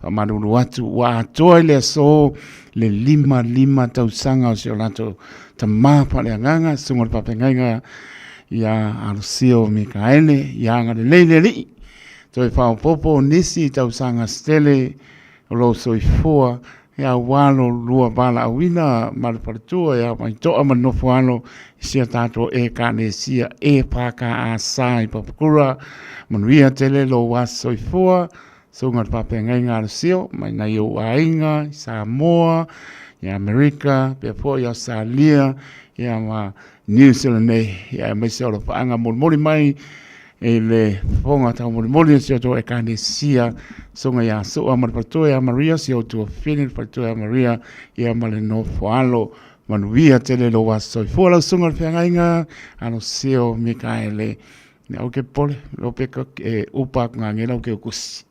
fa manu watu wa toile so le lima tau sanga o se lato ta ma pa le nganga sungo pa penga ya Alucio Mikaele ya nga le li to fa popo nisi tau sanga stele lo so i foa ya walo lua bala awina malpartua ya mai to amano fuano sia tato e kanesia e paka asai papukura manuia tele lo waso i foa sunga papenga sio mai na yo ainga Samoa ya Amerika pe po ya salia ya ma New Zealand ya me se lo panga moli mai ele fonga ta moli se to e kanesia songa ya so amar pato ya Maria se to finin pato ya Maria ya male no foalo manuia tele lo waso fola songa fianga ano seo Mikaele na o ke pole lo pe ko upa ngangela o ke kus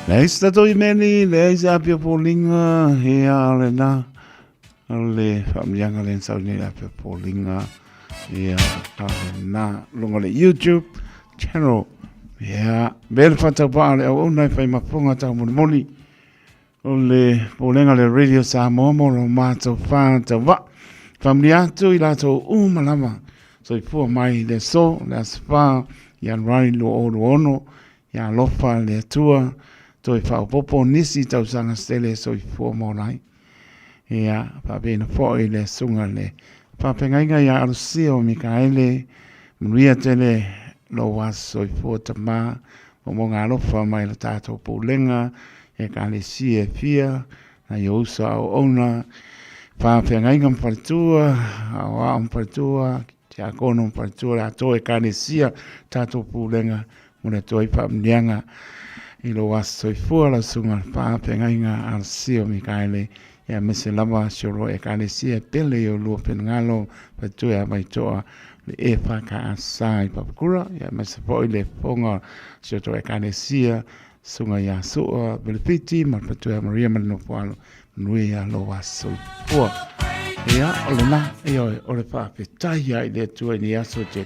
Leis tato I meni, leis apia polinga, hea ale na. Ale whamlianga len sauni apia polinga, hea ale na. Lunga le YouTube channel, hea. Bele whatapa ale au unai whai mapunga tau moni. Ole polenga le Radio Samoa moro mātou whātau wa. Whamli atu I lato umalama. So I fua mai le so, le aswha, ia rai lo oro ono, ia lofa le atua, toi whaupopo nisi tau sanga stele so I fua morai. Ia, whapena fōi le sunga le. Whapengainga ia arusio Mikaele, mnuia tele lo was so I fua tamā, mo ngā lofa mai le tātou pōlenga, e ka le si e fia, na i usa au ona, whapengainga mparitua, awa mparitua, te a kono mparitua, a toe ka le sia, tātou pōlenga, muna toi whamnianga, I lo was so I fua la sunga, whapengainga arusio Mikaele, ia mese lava sioro e ka le sia pele o lua penangalo, patua mai toa, le e whaka asai papakura, ia mese poi le ponga, sioro e ka le sia, sunga ia soa, belepiti, ma patua Maria Malinopualo, nui a lo was so I fua. Ia, ole na, ia ole whapetai ai le tua ni aso te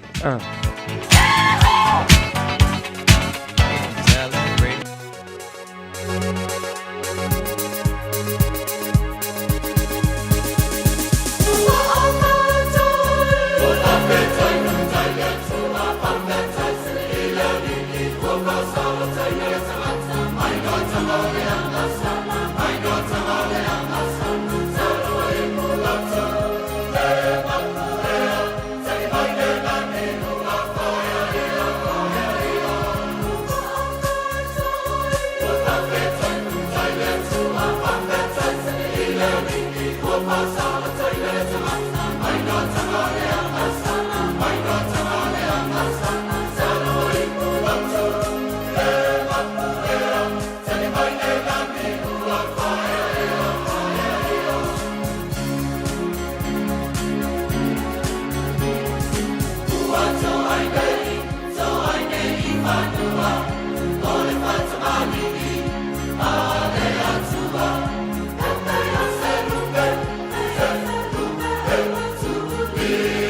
Yeah.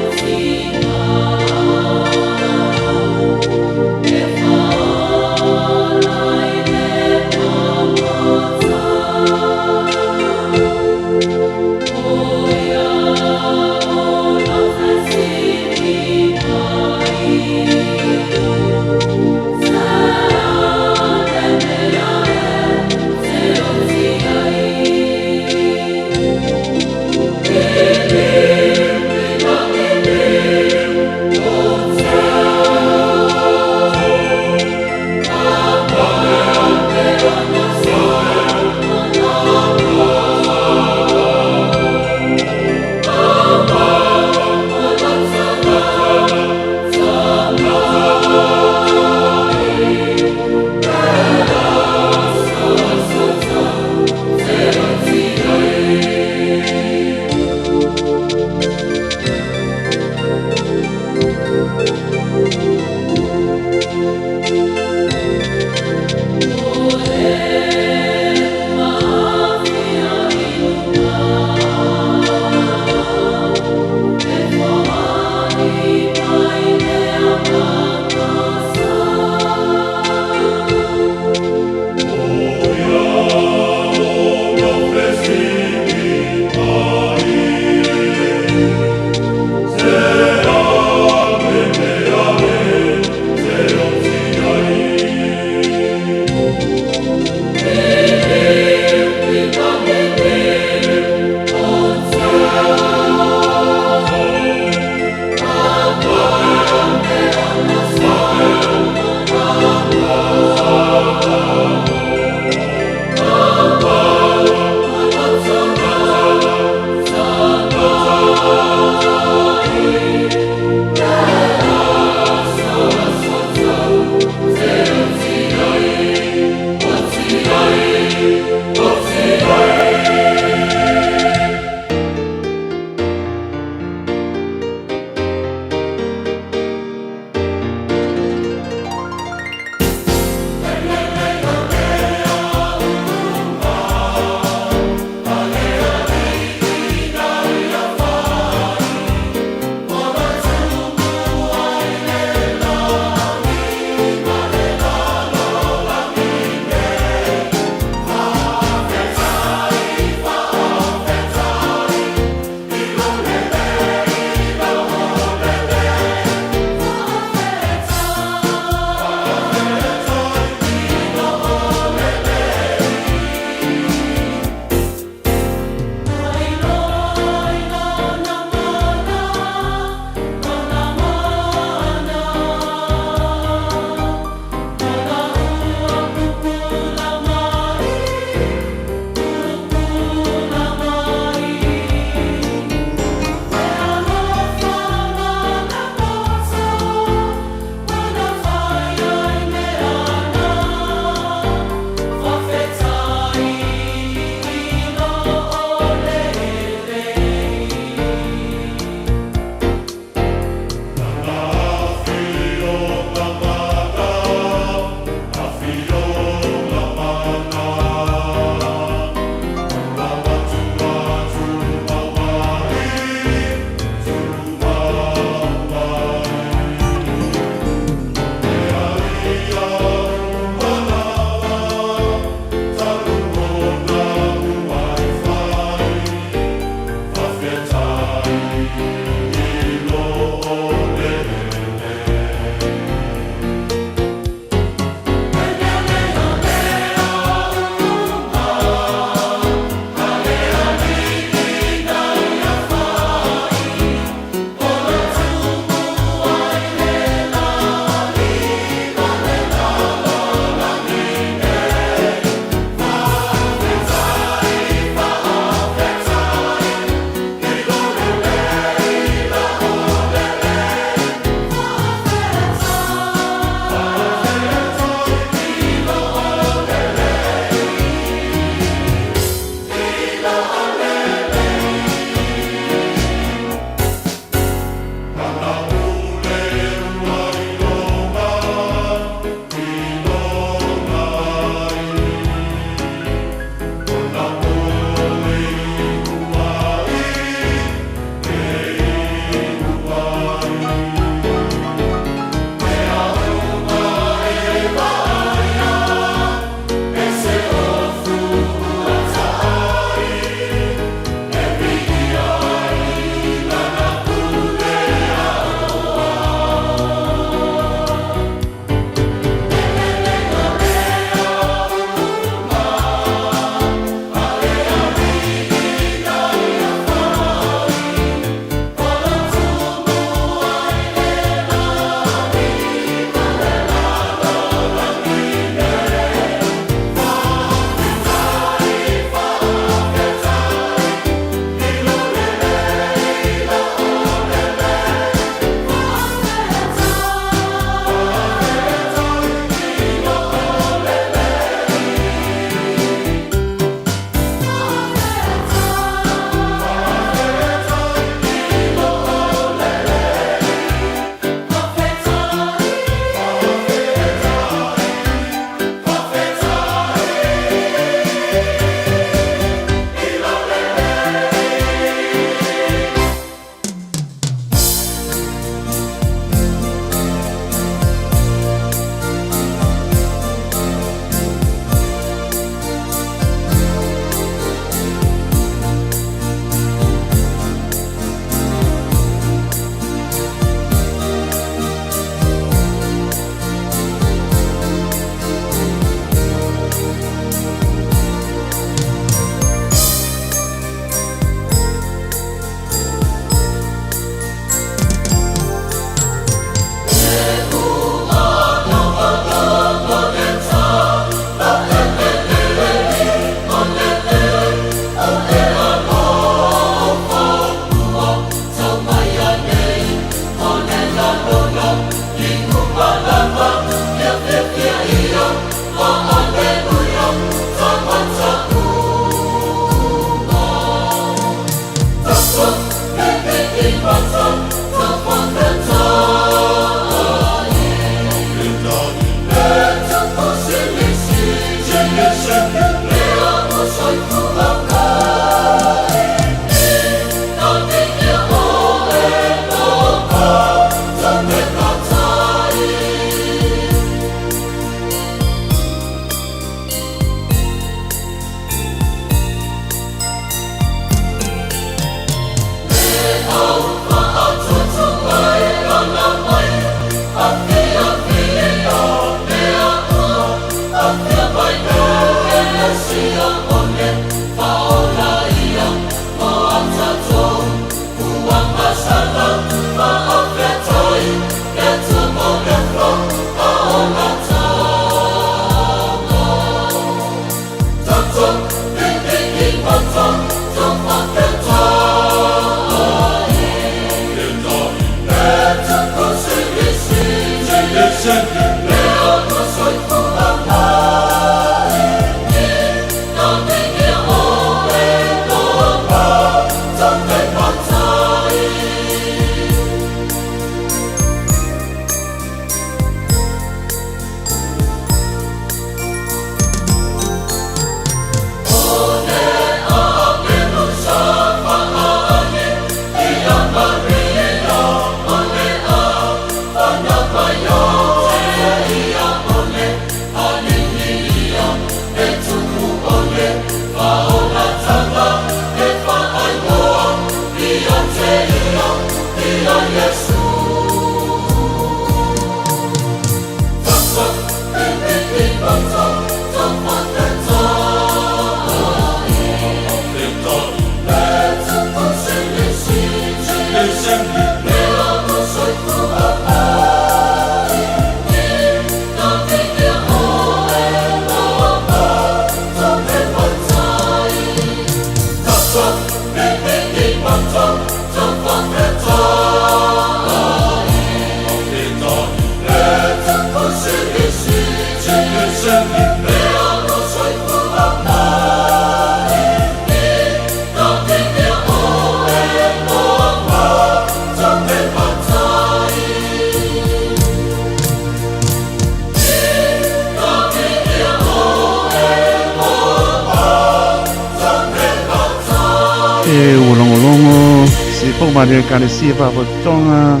ma le kalesia papatonga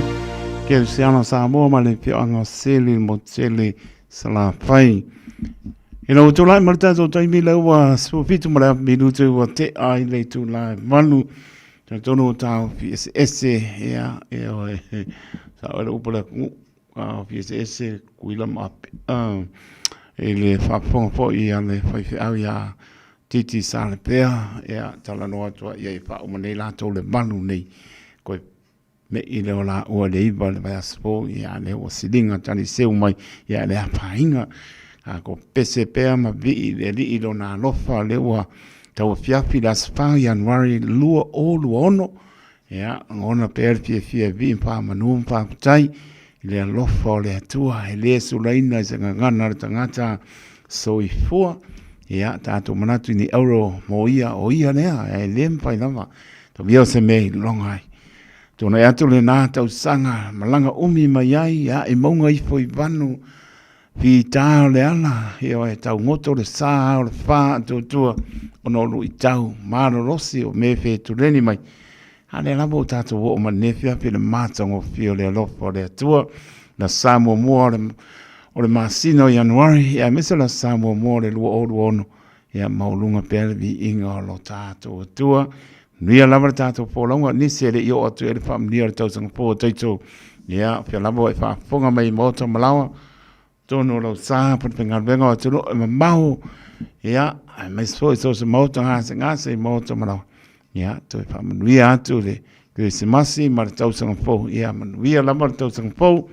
ke siana Samoa ma le pianga seli mo seli sala fai ina o tula marta to taimi le wa sufitu ma minutu wa te ai le tu la manu ta tono ta PSS ya sa o upula ku PSS kuila ma ele fa fo ia le fai au ya titi sale pea ya tala no atua ia fa o mane la to le manu nei ko me ile ola o le iba le aspo ya le o silinga tani seu mai ya le apainga a ko pese pea ma vi le li ilo na lofa le wa tau fiafi las fa January lua o luono ya ngona per fie vi pa manu pa tai le lofa le tua le sulaina se ngana tangata so i fua ya tato manatu ni euro mo ia o ia nea e lempa lava to vio se me longai to na atu le na tau sanga malanga umi mai ai ya e maunga i foi vanu vi ta le ala e o tau ngoto le sa o le fa to to ono lu i tau maro rosi o me fe tu leni mai ane la bo tato o manefia pe le matango fio le lofo le tua na Samoa mo o le masino January ya mesa la Samoa mo le luo ono ya maulunga pele vi inga lo tato tua nia lava tato polonga ni se le yo atu ele fam nia tau sang po taito ya fe lava e fa fonga mai moto malawa tono lo sa por pengar venga tu lo mau ya mai so se moto nga se moto malawa ya to fa nia atu le que se masi mar tau sang po ya nia lava tau sang po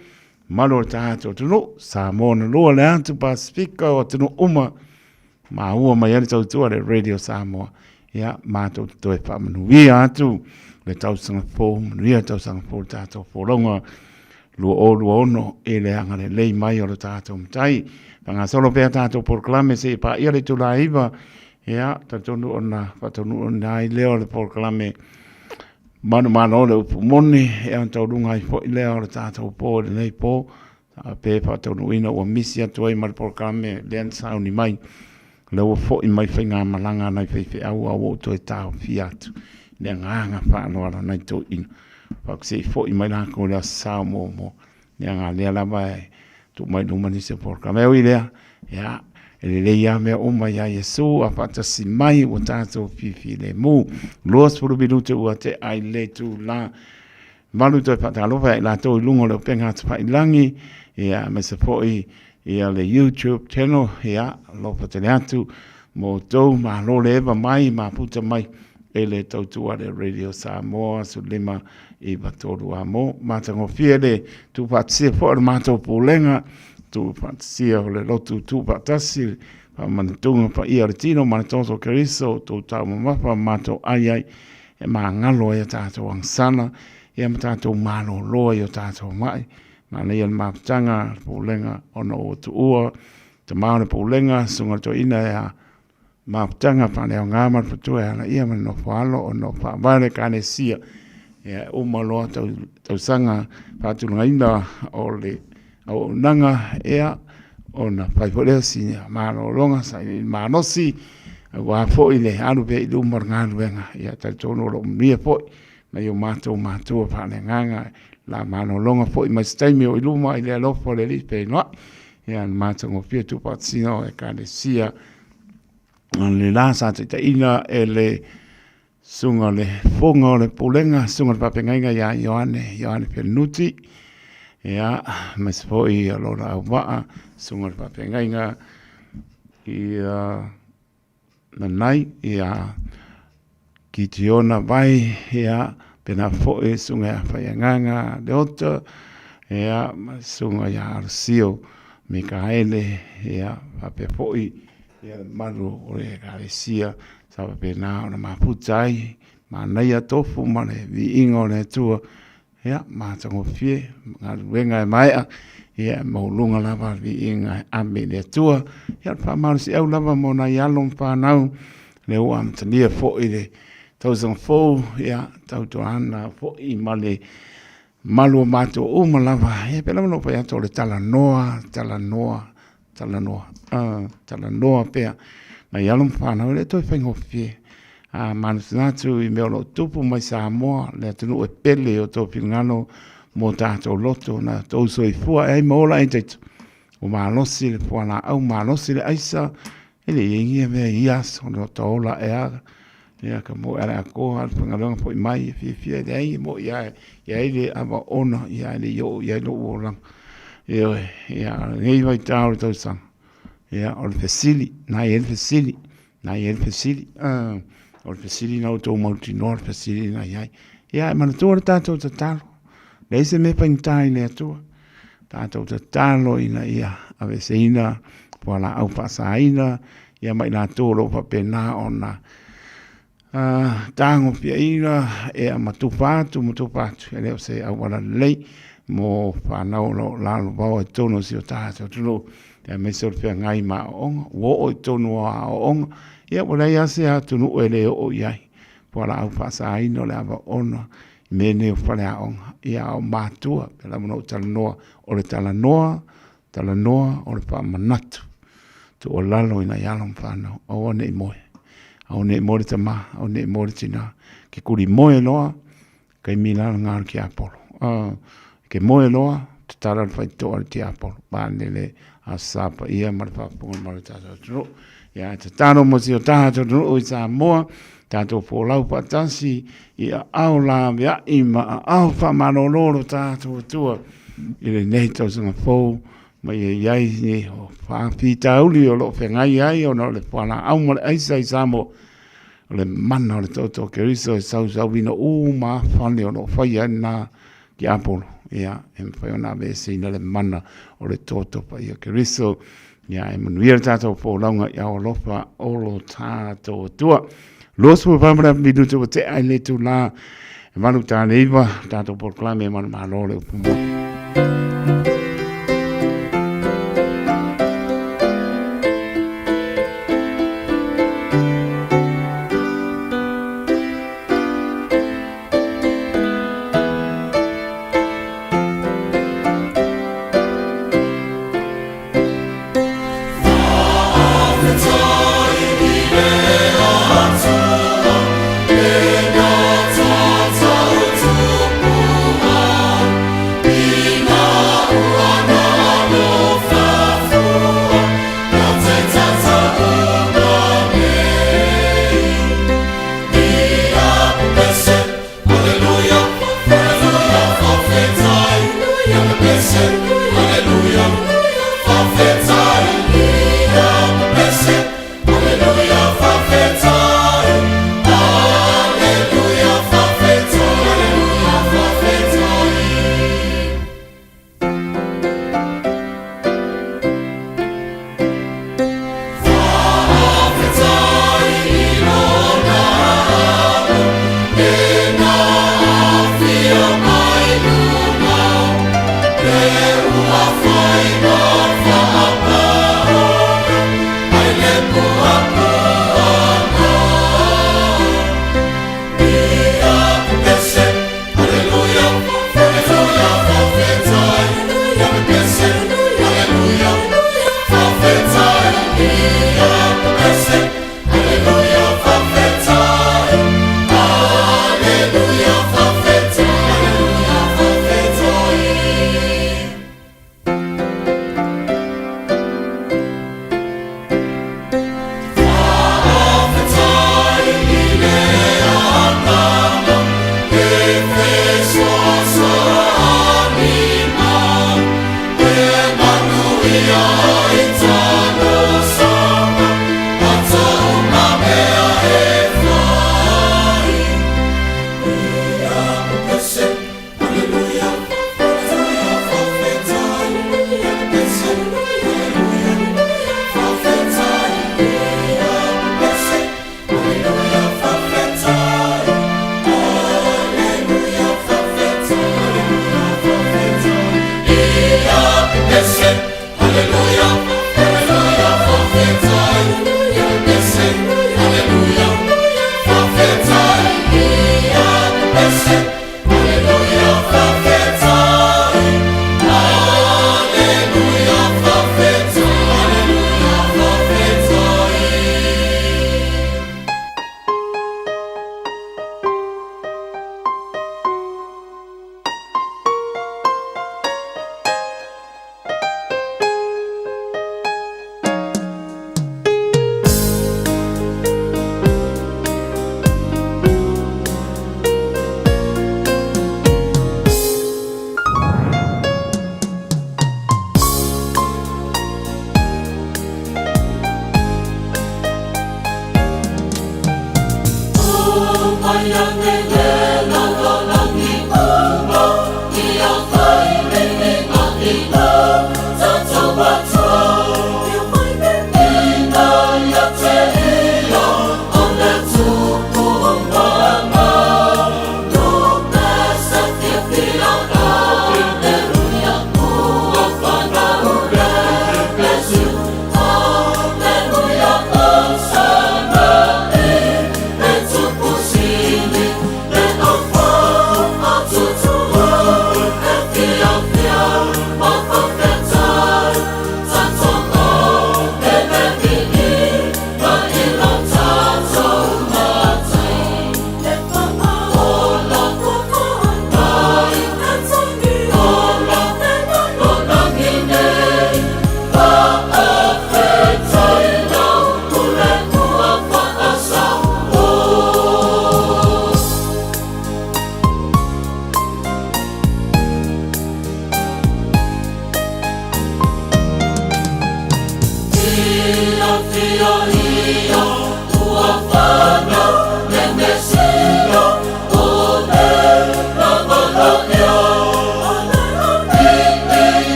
malo tato tu Samoa lo le atu pasifika o tu uma ma ua mai ale tau tua le radio Samoa ya ma to e pa manu ia atu le tau sanga fo ia tau sanga fo tato fo longa lu ono e le anga le lei mai o le tato mtai panga solo pe tato proclame se pa ia le tu laiva ya tatonu ona fatonu ona i leo le proclame mano le upumoni e antau lunga i fo i leo le tato po le nei po pe fatonu ina o misi atu ai mal proclame le sauni mai le o fo i mai whainga malanga nei whaiwhi au to e tau fiatu. Le nganga whanau ara nei to ina. Whakse i fo i mai nako lea sao mo. Le ngā lea lava e tu mai numani se porka. Meo i lea, ya, ele le ia mea uma ya Yesu, a whatasi mai o tātou whiwhi le mu. Loas puru biruta ua te ai le tu la. Malu toi whatalofa e la tau i lungo leo penga tu whailangi, ya, me se fo i ia le YouTube channel ia lofa te atu mo tau ma lo le eva mai ma puta mai e le tautua le Radio Samoa su lima i batoru amo ma tango fiele tu patsia fo le mato pulenga tu patsia le lotu tu patasi pa mantunga pa ia retino ma tonso keriso tu tau mapa mato ai e ma ngalo e tato angsana e ma tato malo lo e tato mai Mana ia maptanga pulenga ona o tu ua. Te maone pulenga sunga to ina ya maptanga pane o ngama putua ala ia mana no whaalo o no whaamare kane sia. Ia umaloa tau sanga whaatulunga ina o le au nanga ea o na whaiporea si mano longa sa manosi wa fo ile anu pe ilu morngalu venga ia tal tono lo mia fo na yo mato pa ne nganga la mano longa fo mai staimi o ilu mai le lo fo le li pe no ia mato ngo pia tu patsino e kane sia le la sa te ina ele sunga le fonga le pulenga sunga pa penga ya Yohane Penuti ia mas fo i lo na wa sunga pa penga ia na nai ia ki tiona vai ia pena fo e sunga whaianganga leota ia sunga ia arsio Mikaele ia pape fo i ia maru o le galesia sa pena ona maputai ma nei tofu ma le vi ingo le tua ia ma tango fie wenga mai ia mo lunga lava vi inga ame le tua ia pa marsi au lava mo na yalong pa nau le o am tania fo i le 2004 ia tau to ana fo i male malu mato o malava ia pela no pa to le tala noa pe na yalong pa nau le to fengo fie a manatu i me lo tupu mai Samoa le tunu e pele o to pingano mo tato loto na to so i fua ai mola i te o malosi le puana au malosi le aisa ele ingi me ias o no tola ia ka mo era ko al pangalong po mai fi de ai mo ia ile aba ona ia ile yo ia lo olang ia nei vai tau to sang ia o fesili na fesili o fesili na to multi nor fesili na ia ma to tato tatalo le se me pentai le to tato tatalo ina ia ave seina pola au pasaina ia mai na to lo pa pena ona tango pia ina e matupatu ele se au wala lei mo fa na lo la lo ba tono si o tato tulo e me so pia ngai ma on wo o tono a on ia wala ia se atu no ele o iai pola au pasaina le ava ona mene o fale on ia o matua pela mo tala noa o le pa manatu tu o lalo ina yalong fano o ne moe le tama o ne mo le tina ke kuri moe loa kai mila ngar ki apolo ke moe loa tara fai to al ti apolo ba le asapa ia mar pa pon mar ta tro ia te tano mo si o ta tro o Samoa tato polau patasi ia au la via ima au fa manoloro tato tua ile neto sanga fo mai iai ni o fa pita uli o lo fengai ai o no le pala au mo ai sai samo le mana le toto ke riso sau vino ma fani o no fai na ki apolo ia em fai ona ve sina le mana o le toto pa ia ke riso ia em nuir tato polau ia o lofa o lo tato tua Los fu vamra minuto te ai le tu la manu ta neiva tato proclame man malole Ina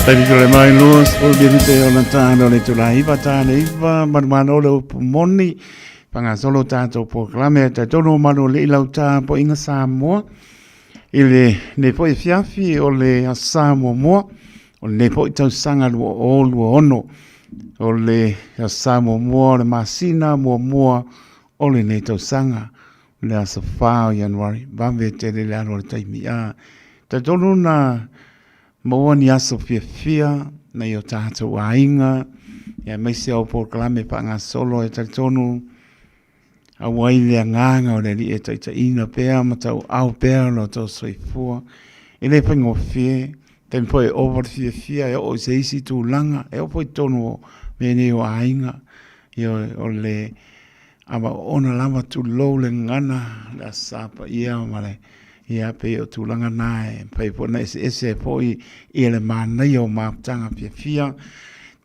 Tadi tu le mai luas o biru te o na tāna le tu la iwa tāna iwa manumano le upu moni panga solo tātou po klame te tono manu le ilau tā po inga Samoa ile ne po i fiafi o le a Samoa moa o le ne po i tau sanga lua o lua ono o le a Samoa moa le masina moa o le ne tau sanga le a safao Januari bambe te le alo le taimi a te tono na Moa ni aso fia na yo tātou ainga ia meisi au proklame pa ngā solo e tai tonu a waile a nganga o le li e tai ina pēr ma tau au pēr no tau soifua e le pango fie te mpo e over fia e o se isi tu langa e o poi tonu o mene o ainga i o le ama ona lama tu lou le ngana la sapa ia o male ia pe o tūlanga nāe, pai po na ese po i le mānei o māptanga fia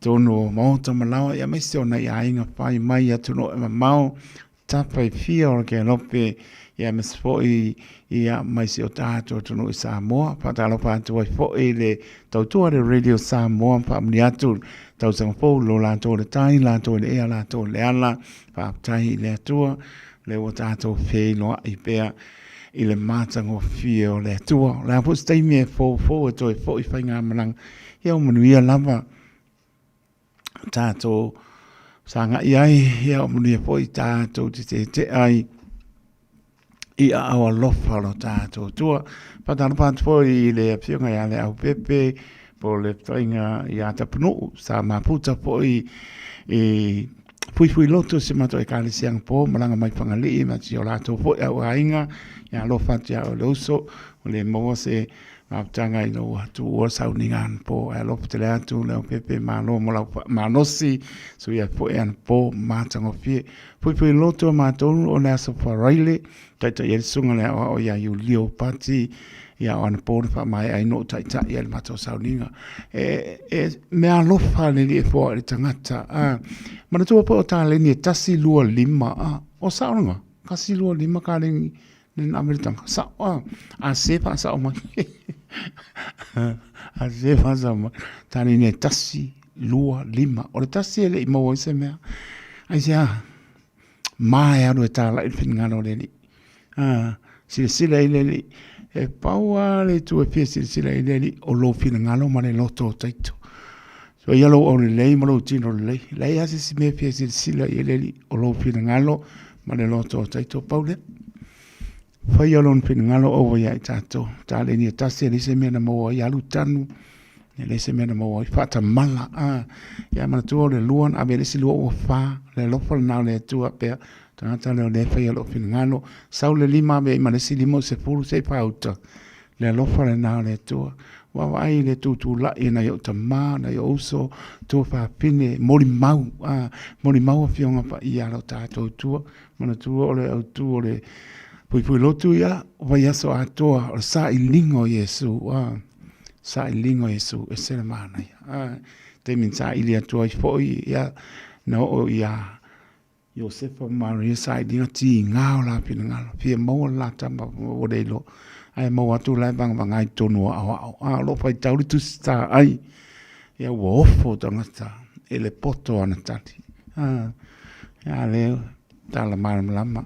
tonu o mauta malawa, ia meisi o nei ainga pai mai atu no ema mau, tapai fia o ke lope, ia meisi po ia meisi o tātou tunu i Samoa, patalo pātua i po i le tautua le radio Samoa, pa mni atu, tau sangapo, lo lātou le tai, lātou le ea, lātou le ala, pa aptai le atua, le o tātou fei loa i pēa, i le mātango fie o le atua. Le apu stei mea fō e toi fō i whainga manang. Ia o manuia lava tātou sanga i ai. Ia o manuia fō i tātou te ai i a awa lofa lo tātou tua. Patana pātu fō i le apionga i a le au pepe po le whainga i a tapunu. Sa maputa fō i Fui loto se mato e kale siang po malanga mai pangali ma ti o lato fo e ainga ya lo fat ya lo so le mo se tanga i no tu o sauningan po e lo tele atu le pepe ma lo mo ma no si so ya po en po ma tango fie fui loto ma to o na so paraile tata ye sunga le o ya yu lio pati ia o ana pōna wha mai ai no taita i ale mato sauninga. Mea lofa le li e fōa le tangata. Mana tua po o tā leni e tasi lua lima. O saunanga, kasi lua lima ka leni nen Ameritanga. A sepa sa o mai. A sepa sa o mai. Tā leni e tasi lua lima. O le tasi e le i maua i se mea. Ai se mai anu e tā la i whingano le li. Sila i le li. E paua le tu e pia sila i leli o lo fina ngalo ma le loto o taito. So ia lo o le lei ma lo tino le lei. Lei ase si me pia sila i leli o lo fina ngalo ma le loto o taito. Paule, fai alo n fina ngalo o ia i tato. Ta le ni e tasi e lise mea na maua i alu tanu. E lise mea na maua i fata mala. Ia mana tua le luan, a me lisi lua ua fa. Le lofa le nao le tua pea. Tangata leo le fai alo fina ngalo. Sau le lima me ima le si limo se furu se pauta. Le alofa le nao le tua. Wawa ai le tutu la i na yo tama, na yo uso, tua wha pine, mori mau. Mori mau a fionga pa i alo tātou tua. Mana tua o le au tua o le pui lotu ia. Wai aso a tua o le sa i lingo Yesu. Sa i lingo Yesu e sere mana ia. Te min sa i lia tua i foi ia. Na o ia. Josefa Maria sai dinga ti ngao la pina ngalo pia mo la tamba o de lo ai mo atu lai bang ai tonu a lo fai tau tu sta ai ya wo fo tanga sta ele poto ana tati ya le tala lama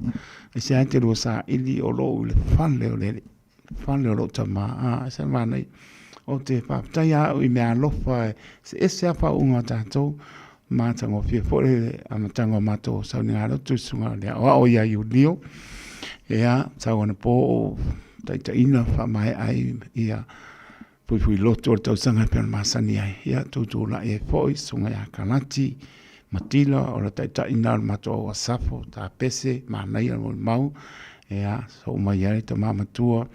e se ante lo sa ili o lo le fan le lo tama se mana o te pa taya o me a lo fa se se fa unga tato mātango fia fore amatango mato sauningaro tusunga lea o ia iulio ea sauana po o taitaina wha mai ai ia pui loto o tausanga pēr masani ai ia tūtūla e foi sunga ia kanati matila o la taitaina mato o asafo ta pese manai al mau ea so mai ai ta mamatua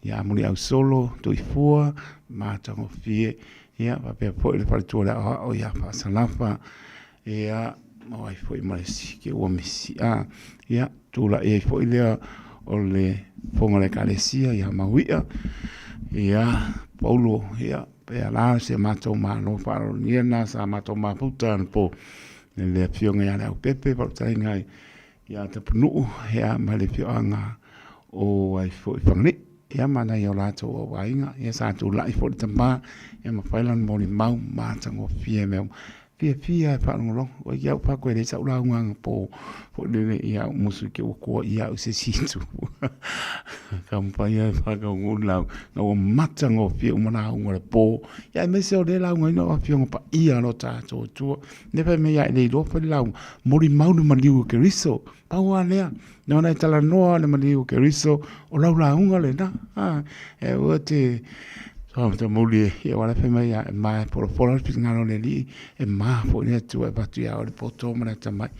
ia muli au solo tuifua mātango fia ia pe po le partua la o ia pa salafa ia mo ai foi mais que o mesi ia tu la e foi le o le fonga le kalesia ia mauia ia paulo ia pe ala se mato malo para niena sa mato maputa po le fionga ia le pepe pa tsainga ia te punu ia male fionga o ai foi fangi ia mana i o lato o wainga, ia sa tu lai fo te ma, ia ma whailan mo ni mau mātango fia meo. Fia e whanongolong, o iau pako e re sa ula unga po nene ia musu ke o kua ia o se situ. Ka mpai e whakao lau, na o matango fia umana unga le po, ia e mese o le lau ngai no a fia pa ia lo tātou tua, ne whai me ia e nei ropa le lau, mori maunu maliu ke riso, paua lea, na ona e tala noa le maliu ke riso, o lau la unga le na, e ua te... So te muli e wala fe mai e mai por pis ngalo le li e ma po ne tu e batu ya o le poto mana tamai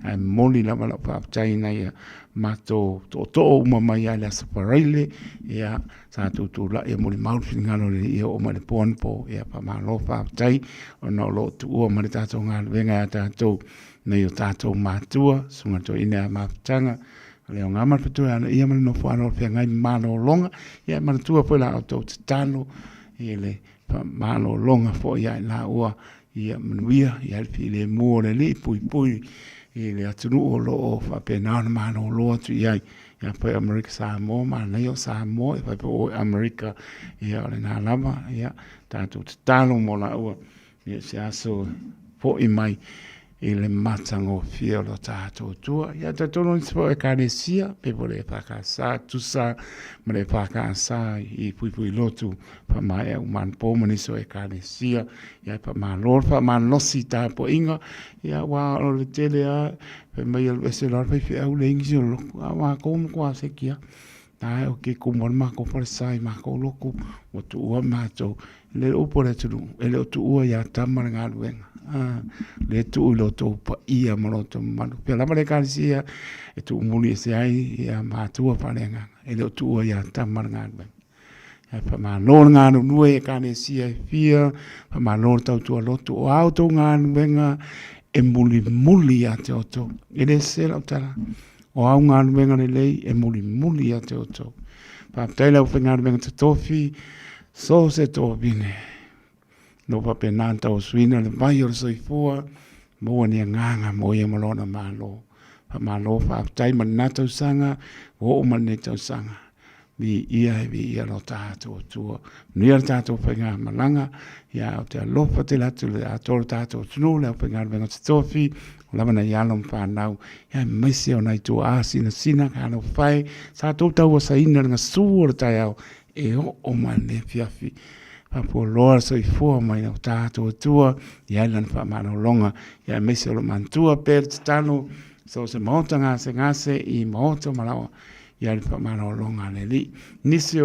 e moli la mala pa china ya ma to uma mai ya la saparele ya sa tu la e moli mau pis ngalo le e o ma le pon po ya pa ma lo pa chai o no lo tu o ma le tato ngalo venga tato na yo tato ma tua sunga to ina ma changa le nga ma tu ana ia ma no fa no fe ngai ma no longa ia ma tu po la auto tano ele ma no longa fo ia la ua ia manuia ia le mo le pui ele atunu o lo fa pe na ma no lo tu ia ia pe America Samoa ma na yo Samoa fa pe America ia le na lama ia tanto tano mo la ua ia se aso po i mai ele matango fia lo tātou tua. Ia te tono nispo e kānesia, pe pole e whakasa, tusa, mare whakasa i pui lotu, pa mai e uman pōma niso e kānesia, ia pa ma lor, pa ma nosi tā po inga, ia wā o le tele a, pe mai elu ese lor, pe fi au le ingisi o loku, a wā kōma kua se kia, tā e o ke kumon mako pare sai, mako loku, o tu ua mātou, le upo le tunu, ele o tu ua ia tamara ngā luenga. Le tu lo to pa ia maloto manu pe la male kansia e tu muli se ai ia ma tu pa lenga e le tu ia tamar nga ba e pa ma no nga no e kansia fia pa ma no tau tu lo tu auto nga venga e muli a te oto e le se la tala o au nga venga le lei e muli a te oto pa tela o venga venga te tofi so se to bine no pa penanta o suina le vai o soifua mo ni nganga mo ye malona malo pa malo fa tai manata sanga o maneta sanga vi ia lo tato tu ni al tato penga malanga ya o te lo pa te la tu le atol tato tu le penga venga stofi la mana ya lo pa nau ya mesi o nai tu asina sina ka no fai sa tu ta o sa ina nga sur ta ya e o mane fiafi po loa so i fua mai na tātou tua i ailan wha mano longa i a mese o lo mantua per tano so se maota ngase i maota malawa i ailan wha mano longa le li nisi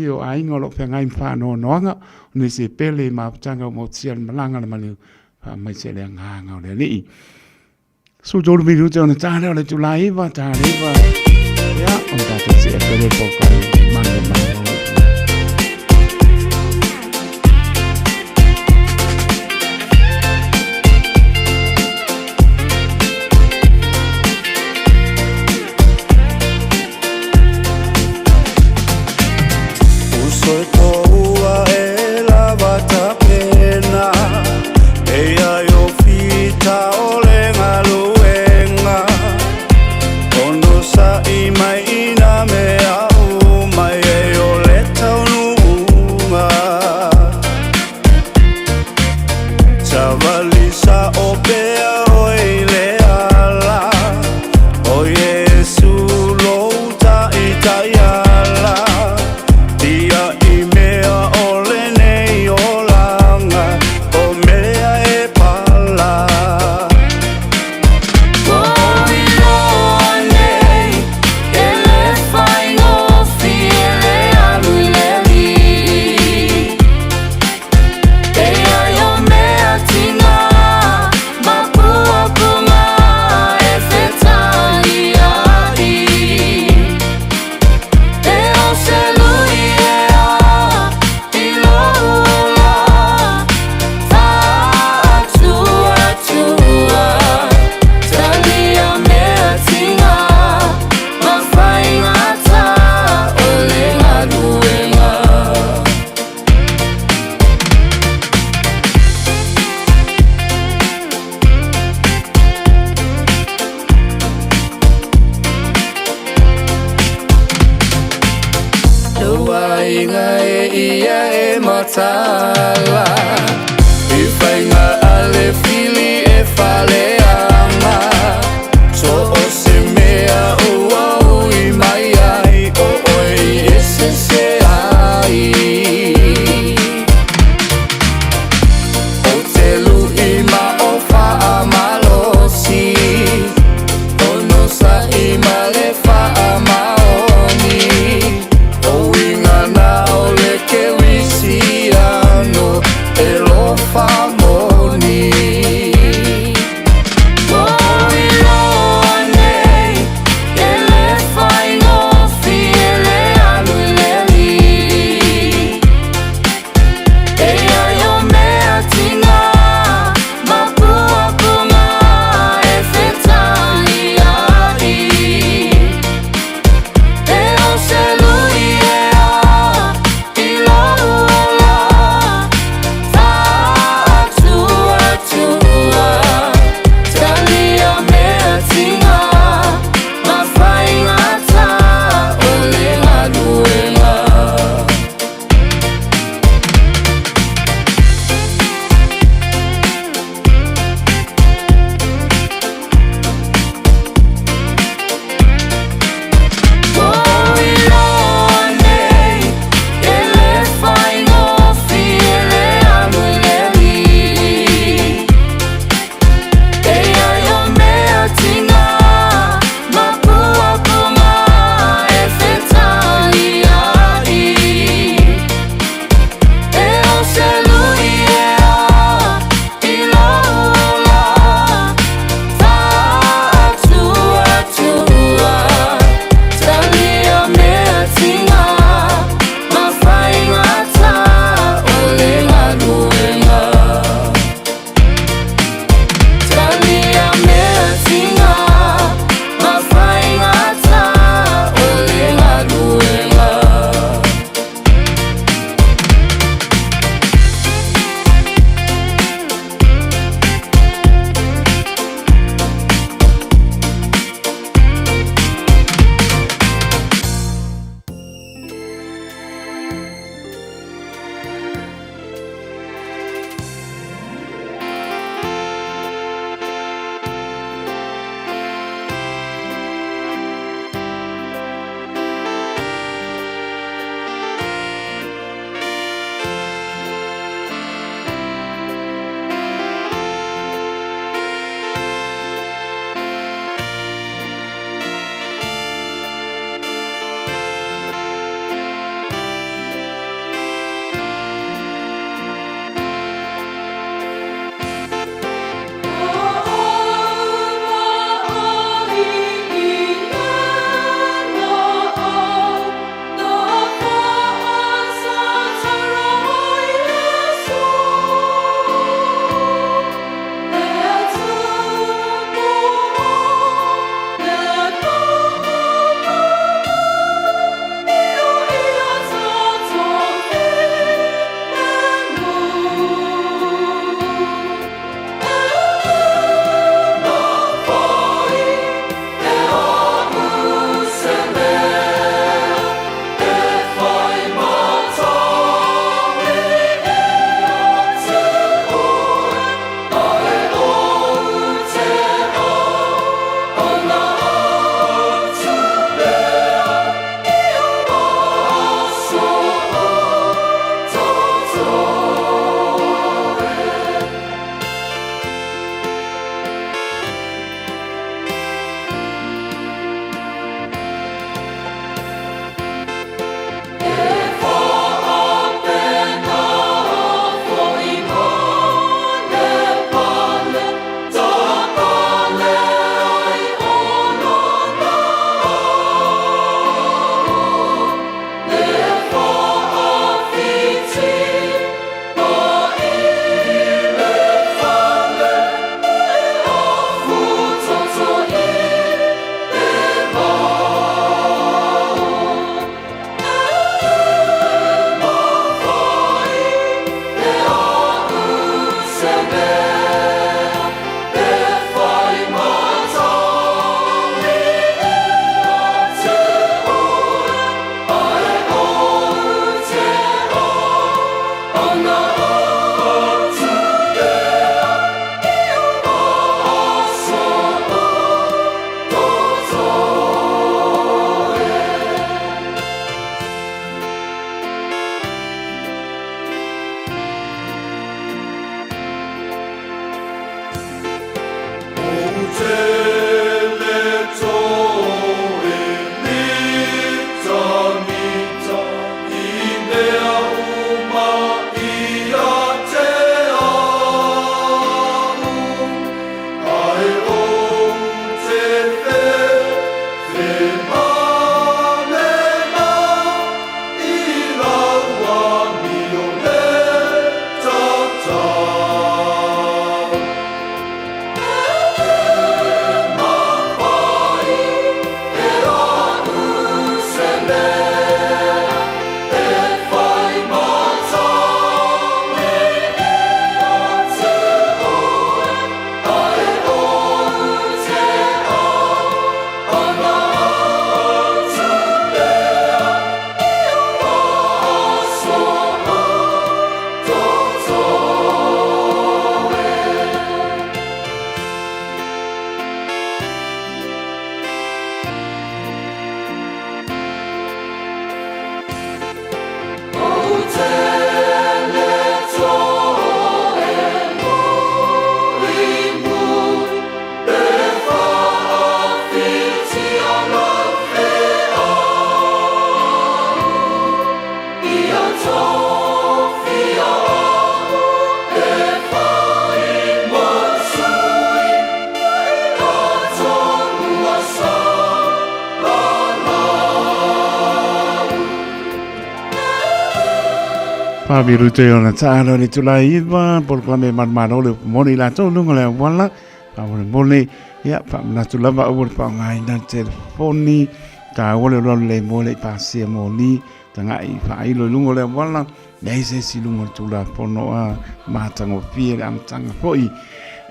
o a ingo lo whengai whano noanga nisi pele ma putanga o motian malanga na manu wha mai se le nganga o le li so tōru mi rute o na tāre o le tu laiva ya on tātou se e pele poka mano Sa i mai ina me au mai e o tala I whainga ale fili e whale ama So o se mea ua ui mai ai O oi e se ai O te lui ma o wha malosi O no sa I ma le wha maoni O inga na o le ke wisi ana Pabiru te ona tāra le tula iwa, por klame manmano le moni la tau nunga le wala, pawale moni, ia, pamnatu lava awur pa ngai na telefoni, ta wale lon le mole pasia moni, ta ngai pa ilo lungo le wala, nei se si lungo tula pono a matango pie le amtanga poi,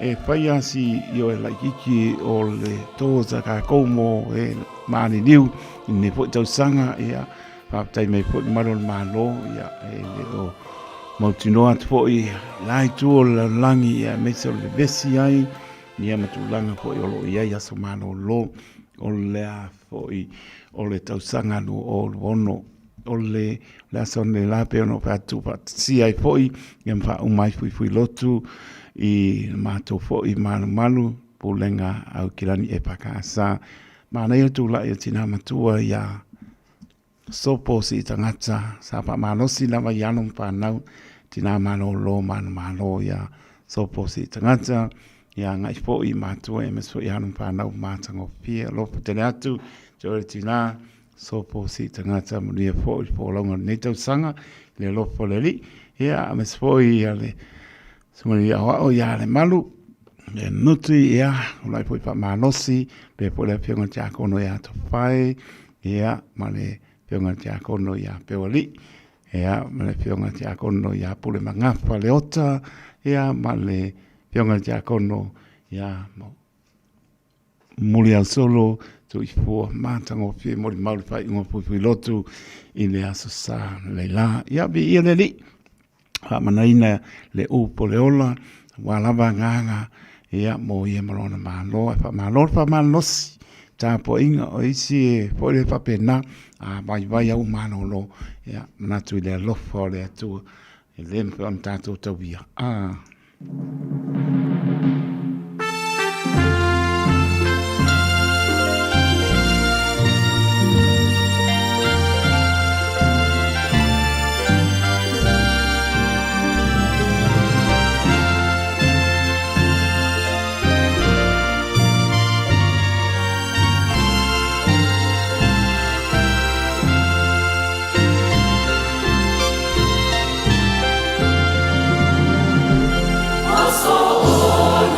e paia si io e la kiki o le toza ka komo e mani niu, ne po tau sanga, ia, Papai mai po marol malo ya o mautino at po I lai tu o langi ya me so le besi ai ni amatu langa po o lo ya so malo lo o le a po I o le tau sanga no o ono o le la son le la pe no pa tu pa si ai po I ngam fa o mai fui lotu I mato po I malu po lenga au kilani e pakasa mana yo tu la tina matua ya sopo si tangata sa pa manosi na mayanong panau tina mano lo mano ya sopo si tangata ya ngai po I matua e meso yanong panau matango pia lo tele atu jore tina sopo si tangata mulia po po longa neto sanga le lo poleli ya meso ya le sumali ya o ya le malu le nutri ya lai po pa manosi pe po le pionga jako no ya to pai ya male pionga tia kono ya peoli ya male pionga tia kono ya pule mangafa le ota ya male pionga tia kono ya muli al solo tu ifo matango fi moli mauli fa ingo pu lotu ile asosa le la ya bi ile li ha manaina le upo le ola wala banganga ya mo ye malona malo fa malosi tapo inga o isi po le papena a vai au mano lo ya natu le lo fo le tu le on tato to via Oh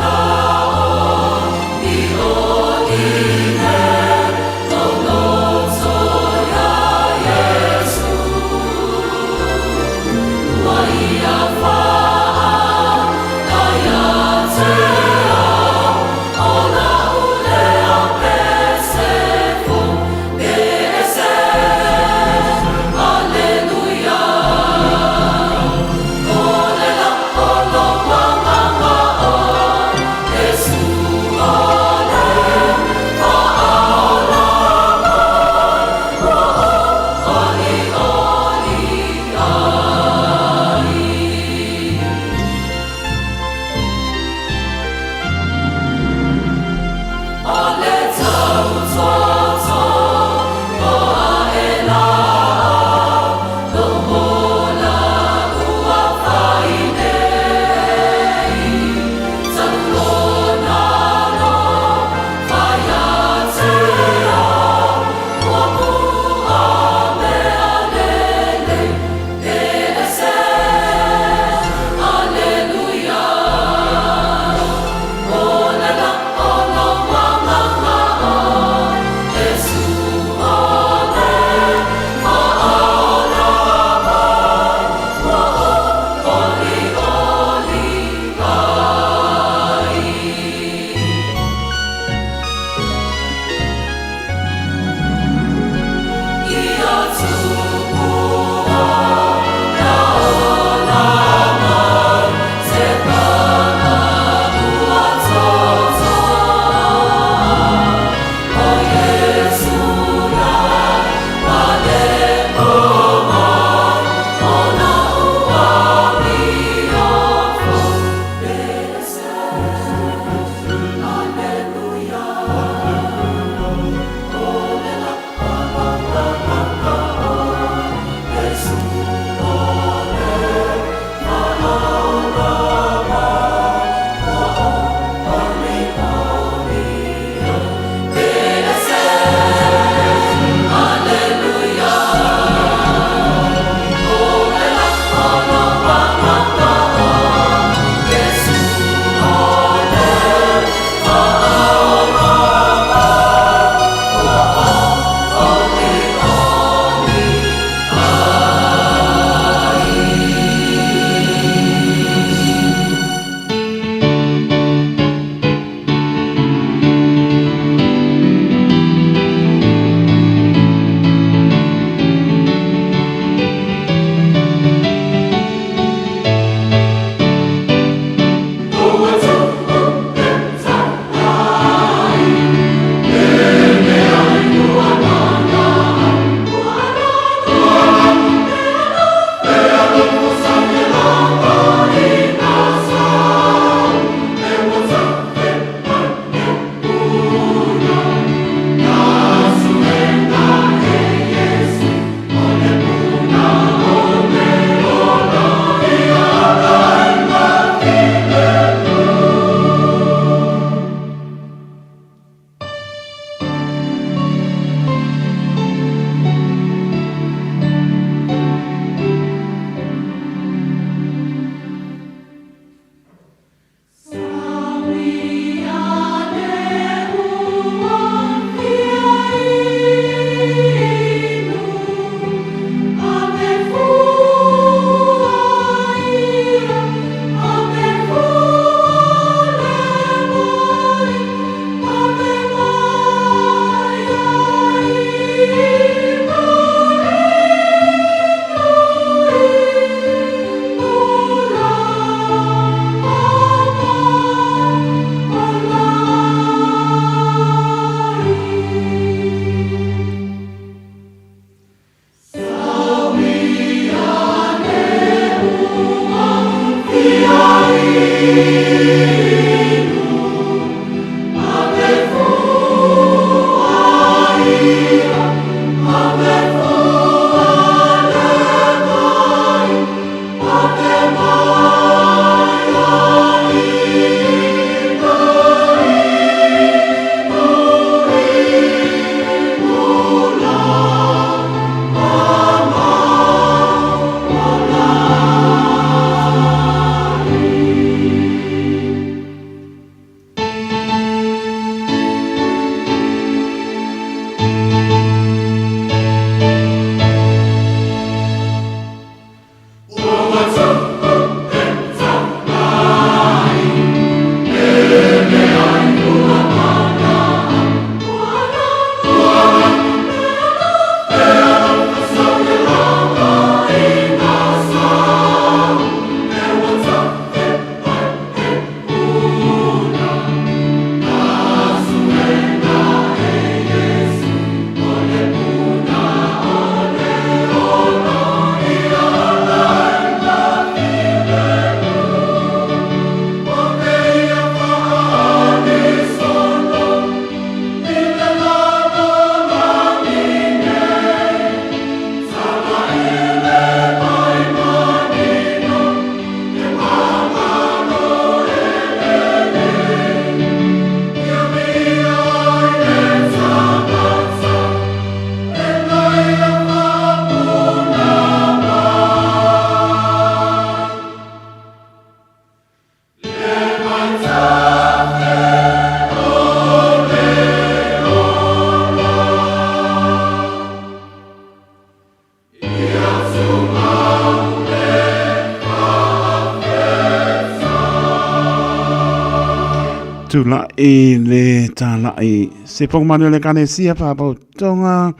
tula e le tala e se pong manu le kane sia pa pa tonga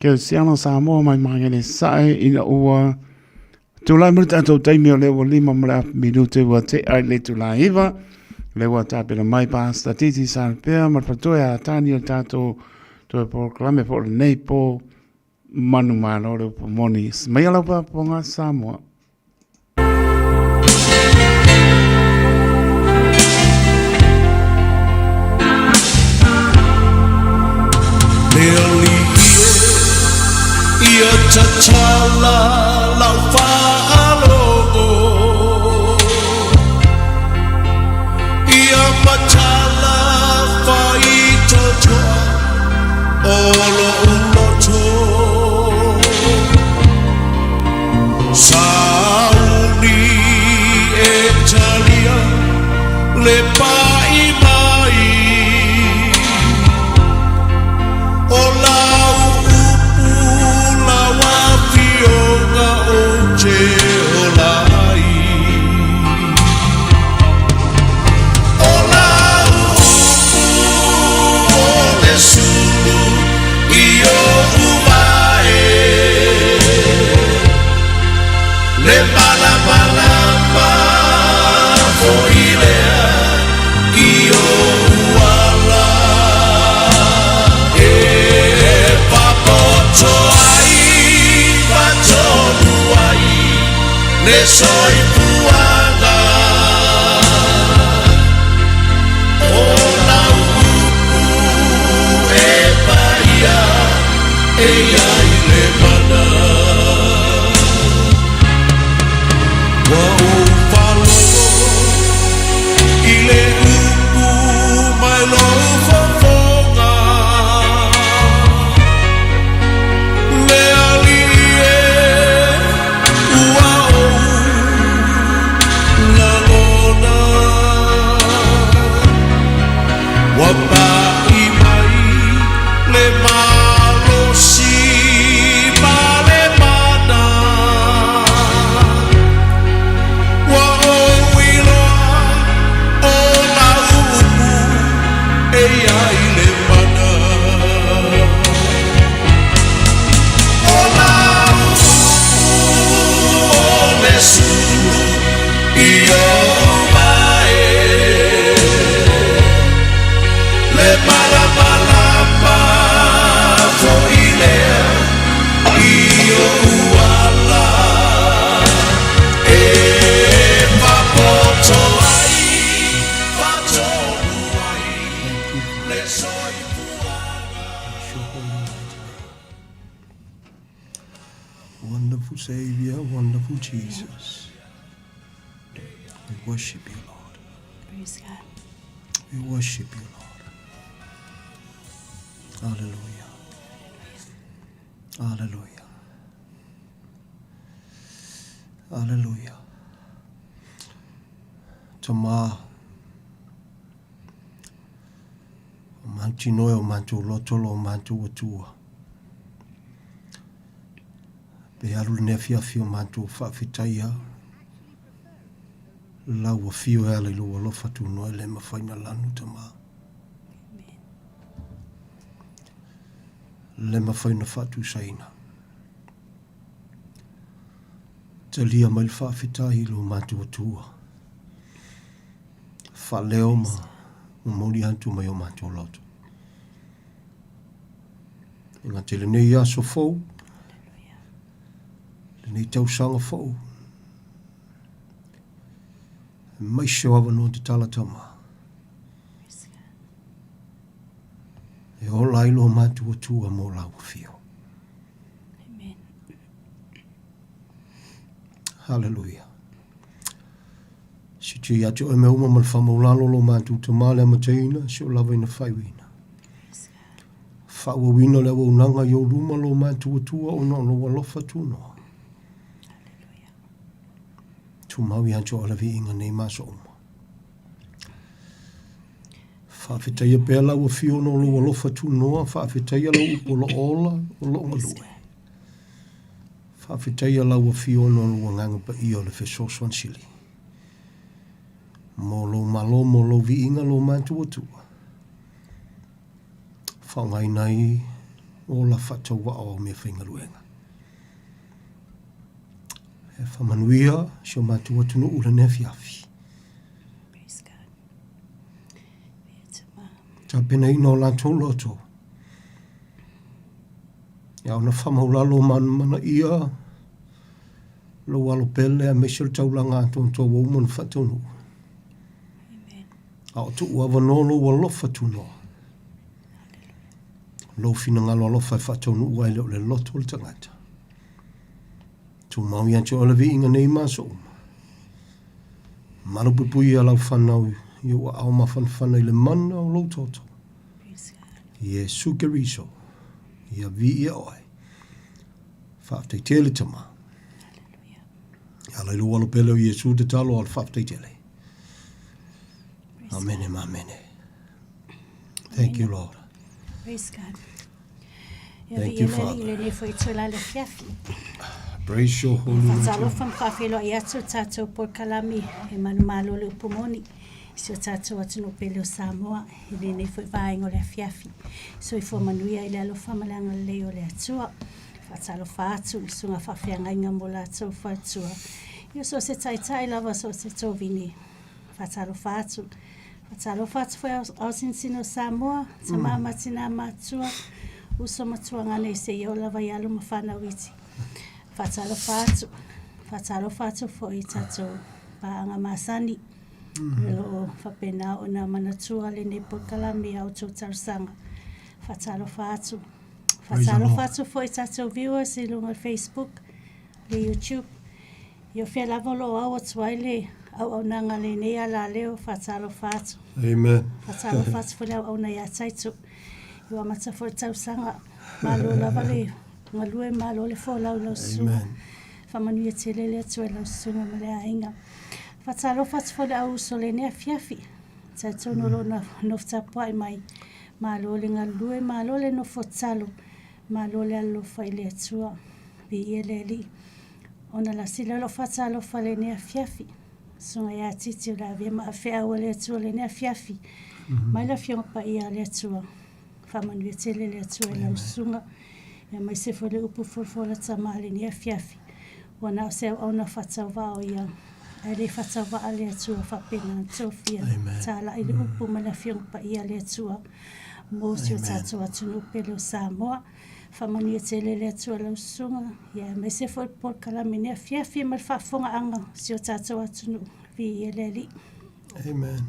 ke siano Samoa mai mai le sai ina ua tula mo tato taimi o le o lima mra minute wa te ai le tula iva le wa tapela mai pa statiti san pea ma patoya tani o tato to proclame for nei po manu mano le pomoni mai ala pa ponga Samoa. Ia tachala lau whaalogo Ia matala whaitotoa Olo uloto Sauni e talia Le pai mai O lau soy puanga Ola uku e paia e ai le mana Wa upalo i le uku mai lo fofonga Le alie ua Wapai mai le malo si male mana Wa o wilo o la umu e ai le mana O la umu o le sulu i o Malama foile io uala e papoto ai pato ai le soi Wonderful Savior, wonderful Jesus. We worship you, Lord. Praise God. We worship you, Lord. Hallelujah. Hallelujah. Hallelujah. Tama. Manti noi o mantu lotolo o mantu atua. Be alu ne fia mantu whawhitaia. Lau a fio ele lua lofa tu noi le mawhaina lanu tama. Le mawhaina whatu saina. Te lia mai whawhitahi lo mātua tua. Whaleo ma mauri antu mai o mātua loto. Inga te le nei aso fau. Le nei tausanga fau. Mai seo awa no te talatama. E o lailo mātua tua mō lau fio. Amen. Hallelujah. Si tu atu e me uma mal whamaulalo lo mātua te male amateina, si o lawa ina whaiwina. Whawawina le wa unanga i o ruma lo mātua tua o no lo walofa tunoa. Tu maui ancho o lawi inga nei maso uma. Whawhitaia pēr lau a whiona o lo alofa tu noa, whawhitaia lau upo lo ola o lo ngalue. Whawhitaia lau a whiona o lo nganga pa i o le whesoswan sili. Mo lo malo, mo lo vi inga lo mātua tua. Whangai nei o la whatau wa o mea whaingaruenga. E whamanuia, sio mātua tunu ura nea fiafi. Praise God. Ta pena ino lātou loto. Ia ona whamaulalo mana ia, lo walo pele a mesel taulanga ato tō wauman whatunu. A o tu ua wanolo wa lofa tuno. Lo fina ngalo lofa whatunu ua leo le loto le tangata. Tu mau yancho o le vi inga nei maso uma. Manu pupui a lau whanau i ua au mawhanwhana i le mana o lo toto. Iesu Keriso. Ia vi ia oe. Whaaftai tele tama. Ia leilu walo pele o Iesu te talo al whaaftai tele. Amen and amen. Thank you, Lord. Praise God. Thank you, Father. Ile ne foi tula le fiafi. Praise your holy name. Fatalo fam fafelo ia tu tato por kalami e manu malo le pumoni. So tato atu no pele o Samoa. Ile ne foi vai ngole fiafi. So ifo manuia ile alo famalanga le o le atua. Fatalo fatu sunga fafianga inga mola tu fatua. Io so se tai lava so se tovini. Fatalo fatu. Fatalo fatu foi au sinsino Samoa. Sama matina matua. Uso matua ngane se yo lava yalo mafana witi. Fatalo fatu foi tato paanga masani. Lo fapena ona manatua le ne pokalami au totarsanga. Fatalo fatu foi tato viewers i lunga Facebook, le YouTube. Yo fia lavolo au atwaile au nanga le ne ala leo fatalo fatu. Amen. Fatalo fatu foi au na ya taito. Yo amata foi tausanga malo lavale. Ngalue malo le fo lau su. Famanu ye tele le tue lau su ma le ainga. Fatalo fatu foi au sole ne fiafi. Taito no lo na nofta pai mai. Malo le ngalue malo le no fotalo. Malo le allo fai le tua. Vi eleli. Ona la sila lo fatalo fale ne fiafi. Songa ya titi la via ma fea o le tua le ne fiafi. Mai la fiona pa ia le tua. Famanu ye tele le tua lau sunga. Ya mai se fole upu fola tama le ne fiafi. Wana se ona fatau va o ia. Ele fatau va le tua fa pena Sofia. Tala ile upu ma la fiona pa ia le tua. Mosio tatu atunu pelo Samoa. Famanu tele le tua lau sunga. Ya mai se fole por kalamine fiafi ma fa fonga anga. Sio tatu atunu vi eleli. Amen.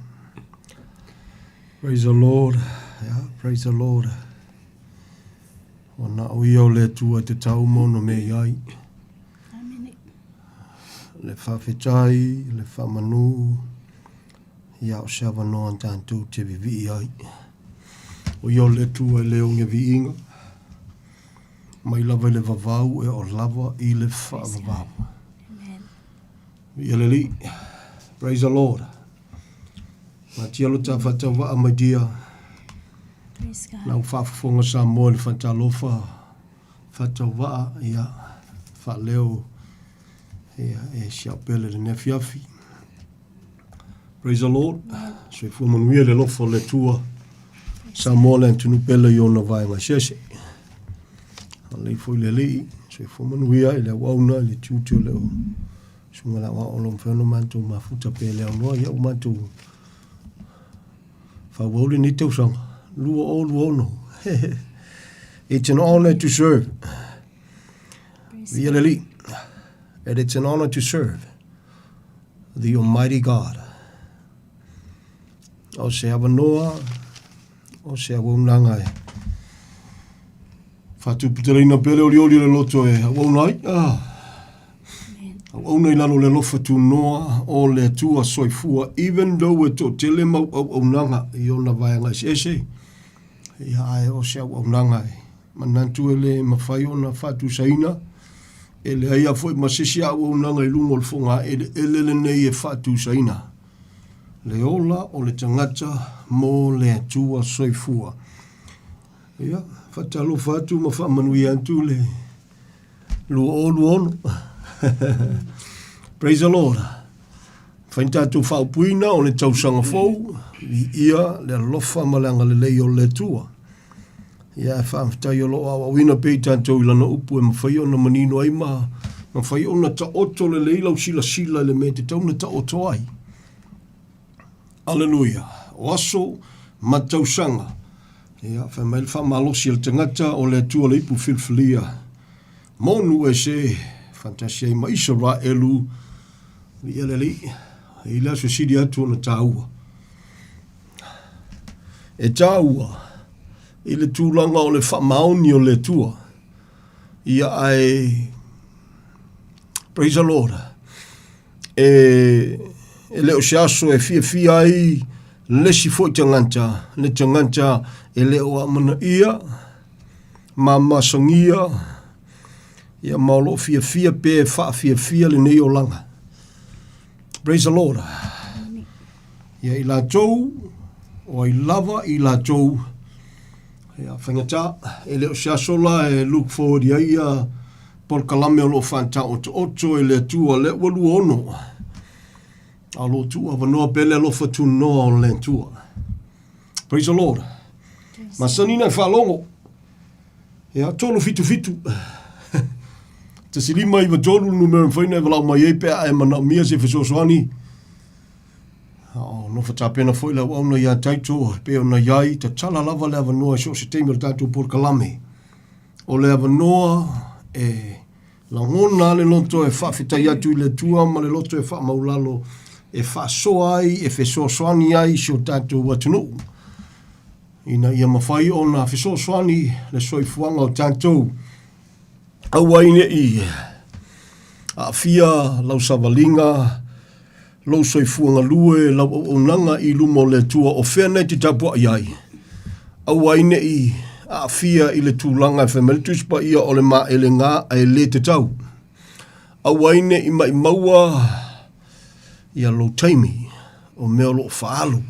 Praise the Lord. Yeah, praise the Lord. Ona o le tua te tau mono me iai. Amen. Le whawhetai, le whamanu. Ia o sea wanoa tantou te vivi iai. O le tua le onge vi inga. Mai lava le vavau e o lava i le whaavavau. Amen. Ia le li. Praise the Lord. Ma tia lo ta whatau wa amadia. Praise God. Nau whaafonga sa moa le whatalofa. Whatau wa ia whaleo. Ia e siau pele le nefiafi. Praise the Lord. So if woman we le lofo le tua. Sa moa le tunu pele i ona vai ma sese. Le foi le li. So if woman we le wauna le tutu le o. Sunga la wa olom whano mantu mafuta pele au noa ia o mantu. Whawole ni tau sanga. Lua o lua no. It's an honor to serve. Really. And it's an honor to serve the Almighty God. O se awa noa, o se awa unangai. Whatu putarina pere ori le loto e awa unai. Awa unai lalo le lofa tu noa o le tua soifua. Even though e to tele mau au unanga i ona vaianga sese. Ia ai o se awa unanga e. Manantu ele mawhai ona whatu saina. Ele aia foi masisi awa unanga i lungo le fonga. Ele nei e whatu saina. Le ola o le tangata mo le tua soifua. Ia, whatalo whatu ma whamanui antu le lu ono. Praise the Lord. Whaintātou whaupuina o le tausanga fou, ia le lofa malanga le lei o le tua. Ia whaamtai o loa wa wina pei tātou ilana upu e mawhai o na manino ai mawhai o na ta oto le leilau sila le me te tau na ta oto ai. Aleluia. O aso matausanga. Ia whamail whamalosi al tangata o le tua le ipu filfilia. Monu e se, fantasia i maisa ra elu, ia le li. I la so sidi atu na taua. E taua, i le tūlanga o le whamaoni o le tua. Ia ai, praise the Lord. E leo se aso e fia ai, lesi fo tanganta, le tanganta e leo amana ia, masangia, ia maolo fia pe fia le nei o langa. Praise the Lord. Ia i la tau, o i lava i la tau. Ia whangata, e leo se asola e look forward ia ia por kalame o lo whanta oto e le tua le walu ono. A lo tua wanoa pele lo fatu noa o le tua. Praise the Lord. Masanina e whalongo. Ia tolo fitu. Te silima i watolu numero mwhaina e walau mai eipea e mana mia se whesosoani. No whatapena fwoi lau au na ia taito pe o na iai ta tala lava le avanoa so se teimel tato por kalame. O le avanoa e la ngona le loto e whawhitai atu i le tua ma le loto e whamaulalo e whasoa ai e whesosoani ai so tato watunu. Ina ia mawhai o na whesosoani le soifuanga o tato. Awaine i a fia lau savalinga, lau soifuanga lue, lau onanga i lumo le tua o whenei te tapua iai. Awaine i a fia i le tūlanga e whemelitus pa ia o le maa ele ngā e le te tau. Awaine i mai maua i a lo taimi o mea lo whaalu,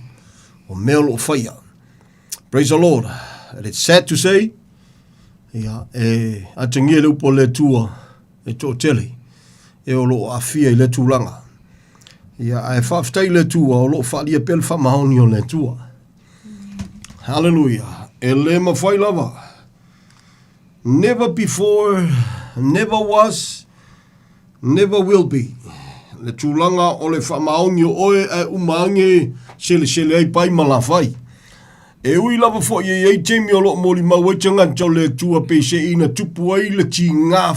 o mea lo whaia. Praise the Lord. And it's sad to say, ia e atangia le upo le tua e tō tele e o lo afia i le tūlanga. Ia e whaftai le tua o lo whalia pele whamahoni o le tua. Hallelujah. E le mawhai lava. Never before, never was, never will be. Le tūlanga o le whamahoni o oe e umaange sele ai pai malawhai. E ui lava fo ye teimi o lo moli maua tangata le tua pese ina tupu ai le ti ngā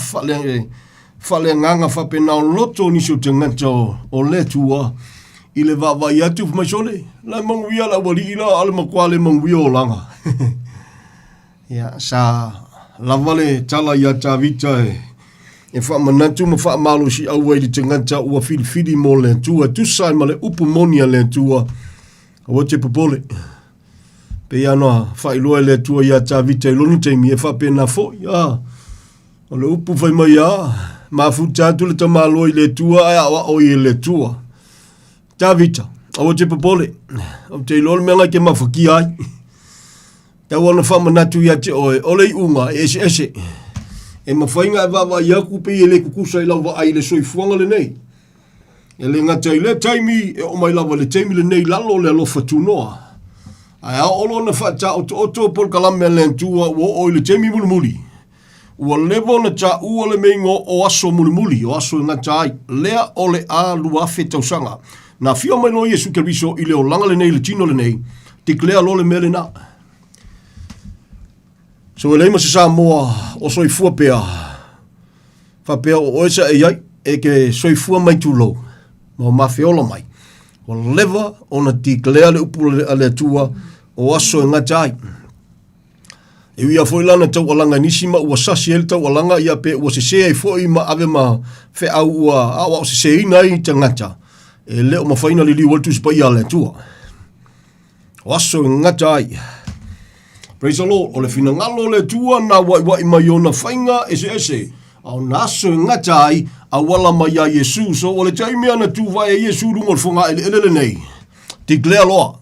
whale nganga whapena o loto niso tangata o le tua i le wawai atu fmasole. La manguia la wali ila ala makwale manguia o langa. Ia sa lavale tala ia ta vita e whamanatu ma whamalo si au ai li tangata ua fili mo le tua tusai ma le upu monia le tua o te popole. Pe ana whailoa le tua ia tā vita i lonu teimi e whapena fo, ia. O le upu whai mai ia, mafu tātu le tamalo i le tua, ai awa o i le tua. Tā vita, o te papole, o te ilolo menga ke mawhaki ai. Tā wana whamanatu ia te oe, o le unga, ese. E mawhainga e wawa ia kupe i le kukusa i lawa ai le soifuanga le nei. E le ngata i le taimi, e o mai lawa le taimi le nei lalo le alofa tunoa. Ai a olo na whata oto por kalame le tua o le temi mulimuli. Ua levo na ta ua le meingo o aso mulimuli, o aso ngā tai, lea o le a luafe tausanga. Na fio mai no Yesu Keriso i leo langa le nei, le tino le nei, te klea lo le mele na. So e leima se Samoa o soifua pea. Whapea o oesa e iai, e ke soifua mai tūlo, ma o mawhiola mai. O leva o na ti klea le upu le tua, o aso e ngatai. E wia foi lana tau alanga nisima ua sasi el tau alanga ia pe ua sesea i foi ma ave ma fe au ua awa o sesea ina i ta ngata. E leo ma whaina li waltu sipa ia le tua. O aso e ngatai. Praise the Lord. O le fina ngalo le tua na wai mai o na whainga ese. Au na aso e ngatai a wala mai a Yesu. So o le taimea na tu vai a Yesu rungo fonga ele nei. Ti glea loa.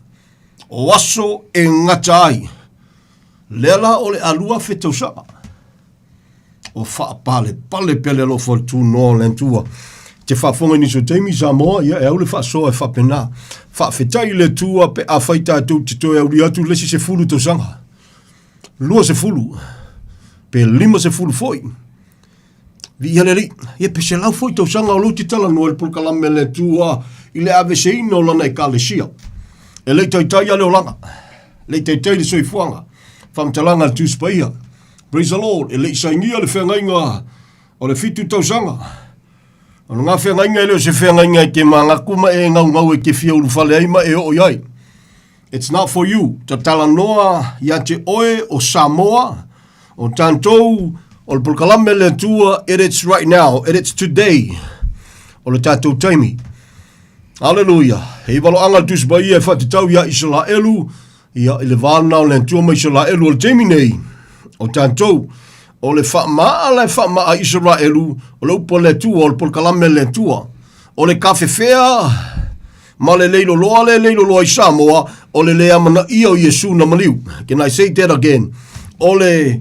O aso e ngatai. Lela o le alua fetausa. O wha pale pele lo for tu no lentua. te whafonga ni so teimi Samoa, ia e au le whaasoa e whapena. Whaafetai le tua pe a whaita atu te toe au atu lesi se fulu tau sanga. Lua se fulu. Pe 5 se fulu foi. Vi ia le ri, ia pe se lau foi tau sanga o lo te tala noa le pulkalame le tua i le ave se ino lana e kalesia. E lei taitai a leo langa. Lei taitai le soifuanga. Whamtalanga le tūspaia. Praise the Lord. E lei saingia le whengainga o le fitu tau sanga. O ngā whengainga e leo se whengainga e ke mga kuma e ngau e ke fia uru whale aima e o iai. It's not for you. Ta tala noa ia te oe o Samoa, o tantou, o le pulkalame le tua, it's right now, it's today. O le tātou taimi. Hallelujah. Hei walo anga tusba ia e whatitau ia Israelu, ia i le vāna o le tua ma Israelu o le taimi nei. O tantou, o le whamaa Israelu, o le upo le tua, o le pulkalame le tua. O le kawhewhea, ma le leilo loa i Samoa, o le lea mana ia o Yesu na maliu. Can I say that again? O le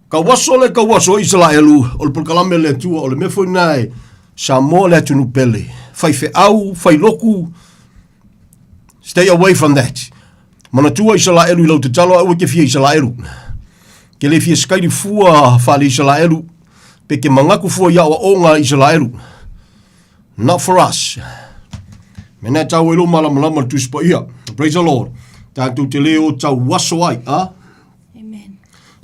kawaso Israelu, o le pulkalame le tua, o le mefo nai, Samoa le atunu pele. Fai fe au, fai loku, stay away from that. Mana tua Israelu i lau te talo au ke fia Israelu. Ke le fia skairi fua whale Israelu, pe ke mangaku fua iawa o ngā Israelu. Not for us. Mena tau elo malama tuspa ia. Praise the Lord. Tātou te leo tau waso ai, ha? Amen.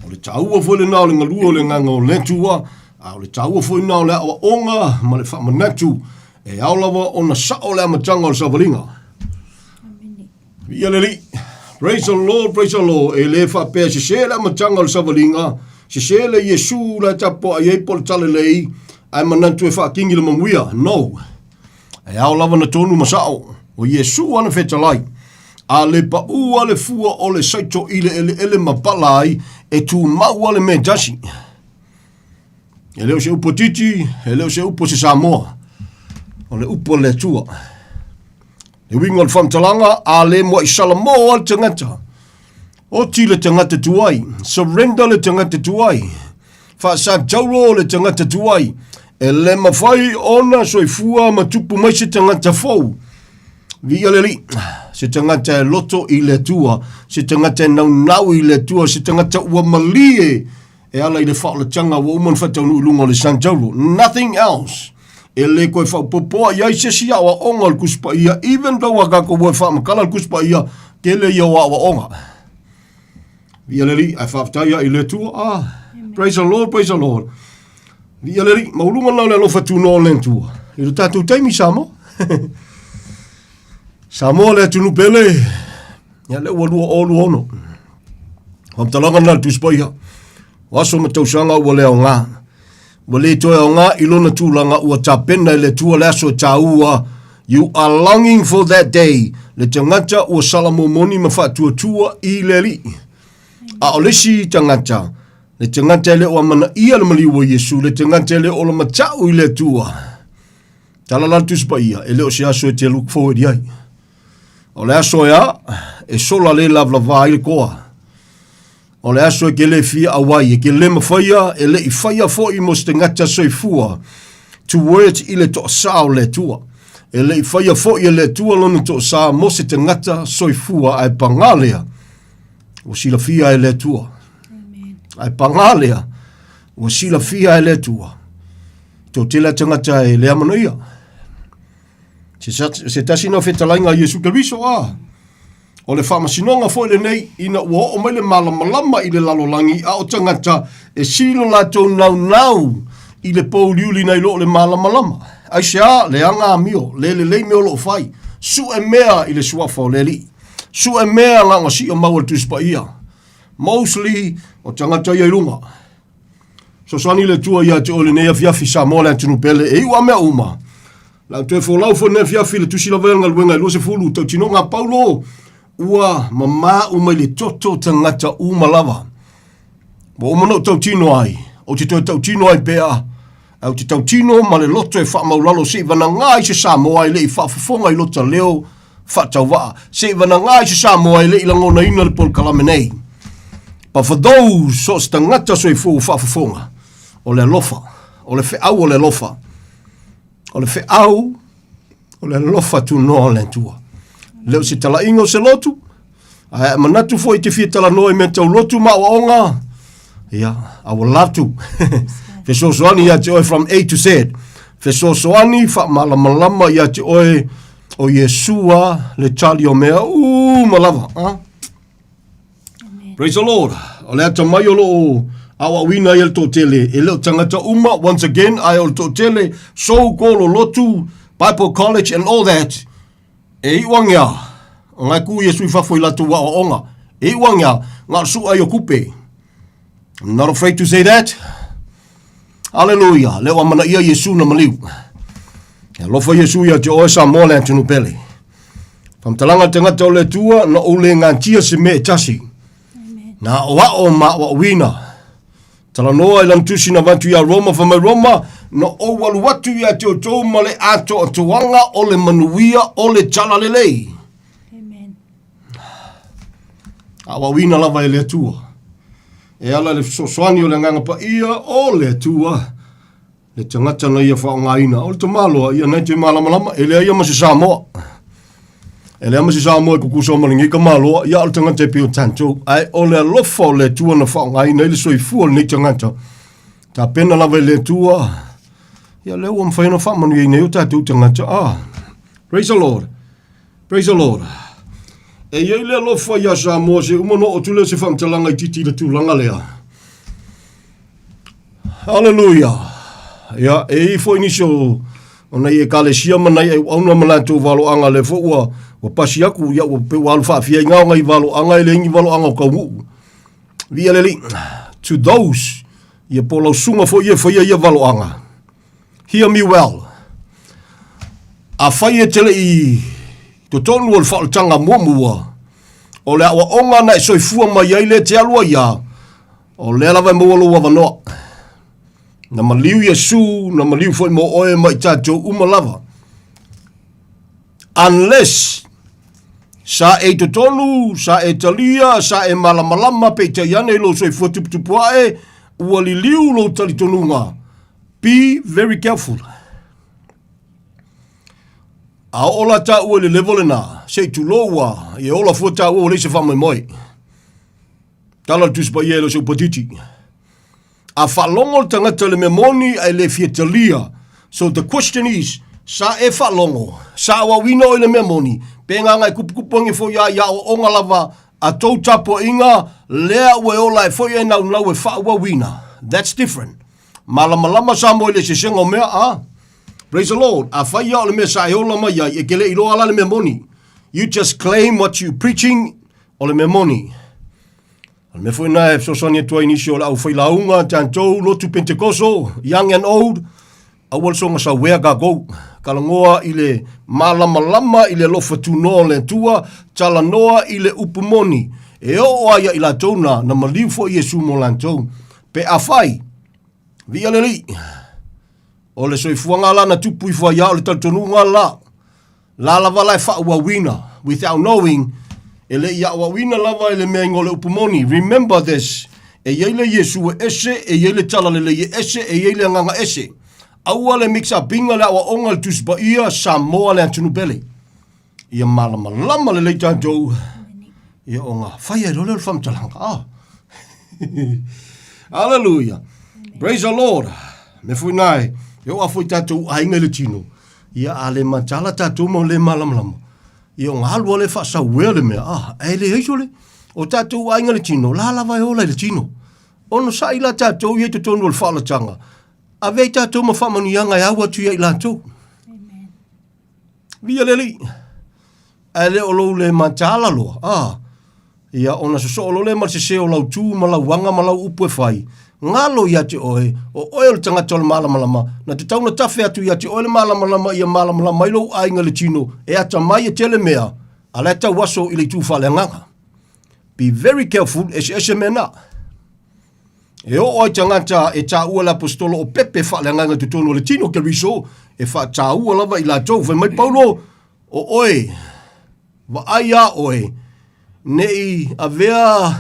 O le taua foi le nao le ngalua o le nganga o le tua, o le taua foi nao le awa onga, ma le whamanatu, e aulawa o na sao le amatanga o le savalinga. Amen. Ia le li. Praise the Lord, praise the Lord. E le whapea se se le amatanga o le savalinga, se se le Yesu la tapo a iei pole tale lei, ai manantu e whakingi le mamuia. No. E aulawa na tonu masao, o Yesu ana whetalai. A le pa'ua le fua o le saito i le ele mapalai e tu maua le me dasi. E leo se upo titi, e leo se upo se Samoa. O le upo le tua. Le winga le whamtalanga, a le mua i Salamoa le tangata. O ti le tangata tuai, surrender le tangata tuai. Whaasa tauro le tangata tuai. E le mawhai ona soifua matupu mai se tangata fau. Via le li. Se tangata e loto i le tua, se tangata e nau i le tua, se tangata ua malie e ala i le whao le tanga wa uman whatau nu ulunga le Santauro. Nothing else. E le koe whao popoa iai se si awa onga le kuspa ia, even though a kako ua wha makala le kuspa ia, ke le ia awa onga. Via le li, ai whaaftaia i le tua, praise the Lord, praise the Lord. Via le li, maulunga nau le lofa tu no le tua. I le tātou taimi Samo. Samoa le atunu pele, ia le walua olu ono. Whamtalanga na tuspaia, waso matausanga ua leo ngā. Ua le toe o ngā ilona tūlanga ua tāpena le tua le aso tāua. You are longing for that day. Le tangata ua salamomoni mawhatua tua i le li. A olesi tangata, le tangata le ua mana ia le maliwa Yesu, le tangata le ola matau i le tua. Talala tuspaia, e leo se aso e te look forward iai. O le aso ea, e sola le lavlava i le koa. O le aso e ke le fia awai, e ke le mawhaia, e le i whaia fo i mos te ngata soifua, towards i le toa sao le tua. E le i whaia fo i le tua lona toa sao, mos te ngata soifua ai pangalea, o sila fia e le tua. Amen. Ai pangalea, o sila fia e le tua. Tō tila tangata e le amanoia. Se tasi na whetalainga Yesu Keriso o le whamasinonga fo le nei ina ua o mai le malamalama i le lalolangi a o tangata e silo la tō nau i le pouliuli nei lo le malamalama. Ai se le anga amio, le meo lo fai. Su e mea i le suafa o le li. Su e mea langa si o maua le tuspa ia. Mostly o tangata ia irunga. So sani le tua ia te ole nei a fiafi Samoa le antunu pele e iwa mea uma. La te fo lau fo ne fiafi le tusi la venga luenga lo se fulu tau tino ngā paulo ua mama uma le toto tangata uma lava. Bo uma no tau tino ai. O te tau tino ai pea. Au te tau tino ma le loto e wha maulalo se vana ngai se Samoa i le i whaafafonga i lota leo whatau waa. Se vana ngai se Samoa i le i langona ina le pol kalamenei. Pa for those sorts tangata so i fu whaafafonga. O le lofa. O le whaau o le lofa. o le fe'au, o le lofa tu noa le tua. Leo se tala ingo se lotu, ai manatu fo i te fia tala noa i me tau lotu ma waonga. I would love to. Fe so soani ia te oe from A to Z. Fe so soani fa malamalama ia te oe o Yesua le tali o mea. Malava. Praise the Lord. O le ata mai o lo awa wina i el tōtele. E leo tangata uma, once again, ai o tōtele, so kolo lotu, Bible College and all that. E iwangia, ngai ku Yesu i fafo i latu wa o onga. E iwangia, ngā su ai o kupe. I'm not afraid to say that. Hallelujah. Leo amana ia Yesu na maliu. Ya lofa Yesu ia te oe Samoa le antunu pele. Pamtalanga tangata o le tua na ole ngantia se me tasi. Na oa o ma wa wina. Tala noa ilam tusi na vantu ia Roma fa mai Roma. Na o walu watu ia te o tō male ato o tuanga o le manuia o le tala lelei. Amen. Awa wina lava e le tua. E ala le soani o le nganga pa ia o le tua. Le tangata na ia whaonga ina. O le tamaloa ia nei te malamalama. E lea ia masi Samoa. E lea masi Samoa e kukusa o malingi ka maloa. Ia o le tangata e pio tanto. Ai o le alofa o le tua na whaonga ina. Ile soi fua nei tangata. Ta pena lava le tua. Ia leo am whaina whamanu i nei o tatu tangata. Praise the Lord. Praise the Lord. E iei lea lofa ia Samoa se umano o tule se whamtalanga i titi le tūlanga lea. Hallelujah. Ia, e i fo inisio o nei e kalesia manai e auna malatu valo anga le fo ua pasi aku ia ua pe walu whaafia i ngaonga i valo anga i le ingi valo anga o kawu. Via leli, to those ia polau sunga fo ia valo anga. Hear me well. A whaia tele i to tonu o le whaotanga muamua. O le awa onga na e soifua mai ai le te alua ia. O le alawa mawalo wa wanoa. Na maliu Yesu, na maliu foi mo oe mai tatou umalava. Unless sa e to tonu, sa e talia, sa e malamalama pe te iane lo soifua tuputupuae, ua li liu lo talitonunga. Be very careful. A ola ta ua le level na, se tu loa, e ola fua ta ua le se whamai moi. Tala tuspa ielo se upatiti. A whalongo tangata le memoni ai le fietalia. So the question is, sa e whalongo, sa wawina o le memoni, penga ngai kupukupongi fo ia o onga lava, a tau tapo inga, lea ue ola e fo ia nau e wha wawina. That's different. Malamalama sa mo le se sengo mea, Praise the Lord. A whaia o le mea sa e ola mai ai, e kele ilo ala le memoni. You just claim what you preaching o le memoni. Me foi na e sosani tua inisio la au whailaunga, tantou, lotu Pentecoso, young and old, awal songa sa wea ka go, kalangoa i le malamalama i le lofa tunoa le tua, tala noa i le upumoni, e o aia i la tona na maliu fo Yesu mo lantou, pe a whai, via le li, o le soifuanga la na tupu i whaia o le taltonunga la lava lai wha wina, without knowing, ele ia wawina lava ele mea ngole upumoni. Remember this. E yeile Yesu e ese, e yeile talalele ye ese, e yeile nganga ese. Aua le mixa binga le awa onga le tusba ia Samoa le antunu bele. Ia malamalama le leita jou. Ia onga. Whaia role le whamtalanga. Hallelujah. Praise the Lord. Me fui nai. Yo a fui tatou ainga le tino. Ia ale matala tatou mo le malamalama. Ia ngā halua le whasa wea le mea. E le heiso le. O tātou ainga le tino. La vai ola le tino. Ono sa ila tātou i te tonu le whalatanga. A vei tātou ma whamanianga e awa tu i lātou. Amen. Via le li. E le olo le matala loa. Ia ona so olo le mar se se o lau tū ma lau wanga ma lau upu e whai. Ngalo ia te oe, o oe le tangata o le malamalama, na te tauna tawhi atu ia te oe le malamalama ia malamalama ilo ainga le tino, e ata mai e tele mea, a le tau waso i le tūwha le nganga. Be very careful, ese mena. E o oe tangata e tā ua la apostolo o pepe wha le nganga tu tono le tino ke riso, e wha tā ua lava i la tau, whai mai paulo, o oe, wa aia oe, nei a vea,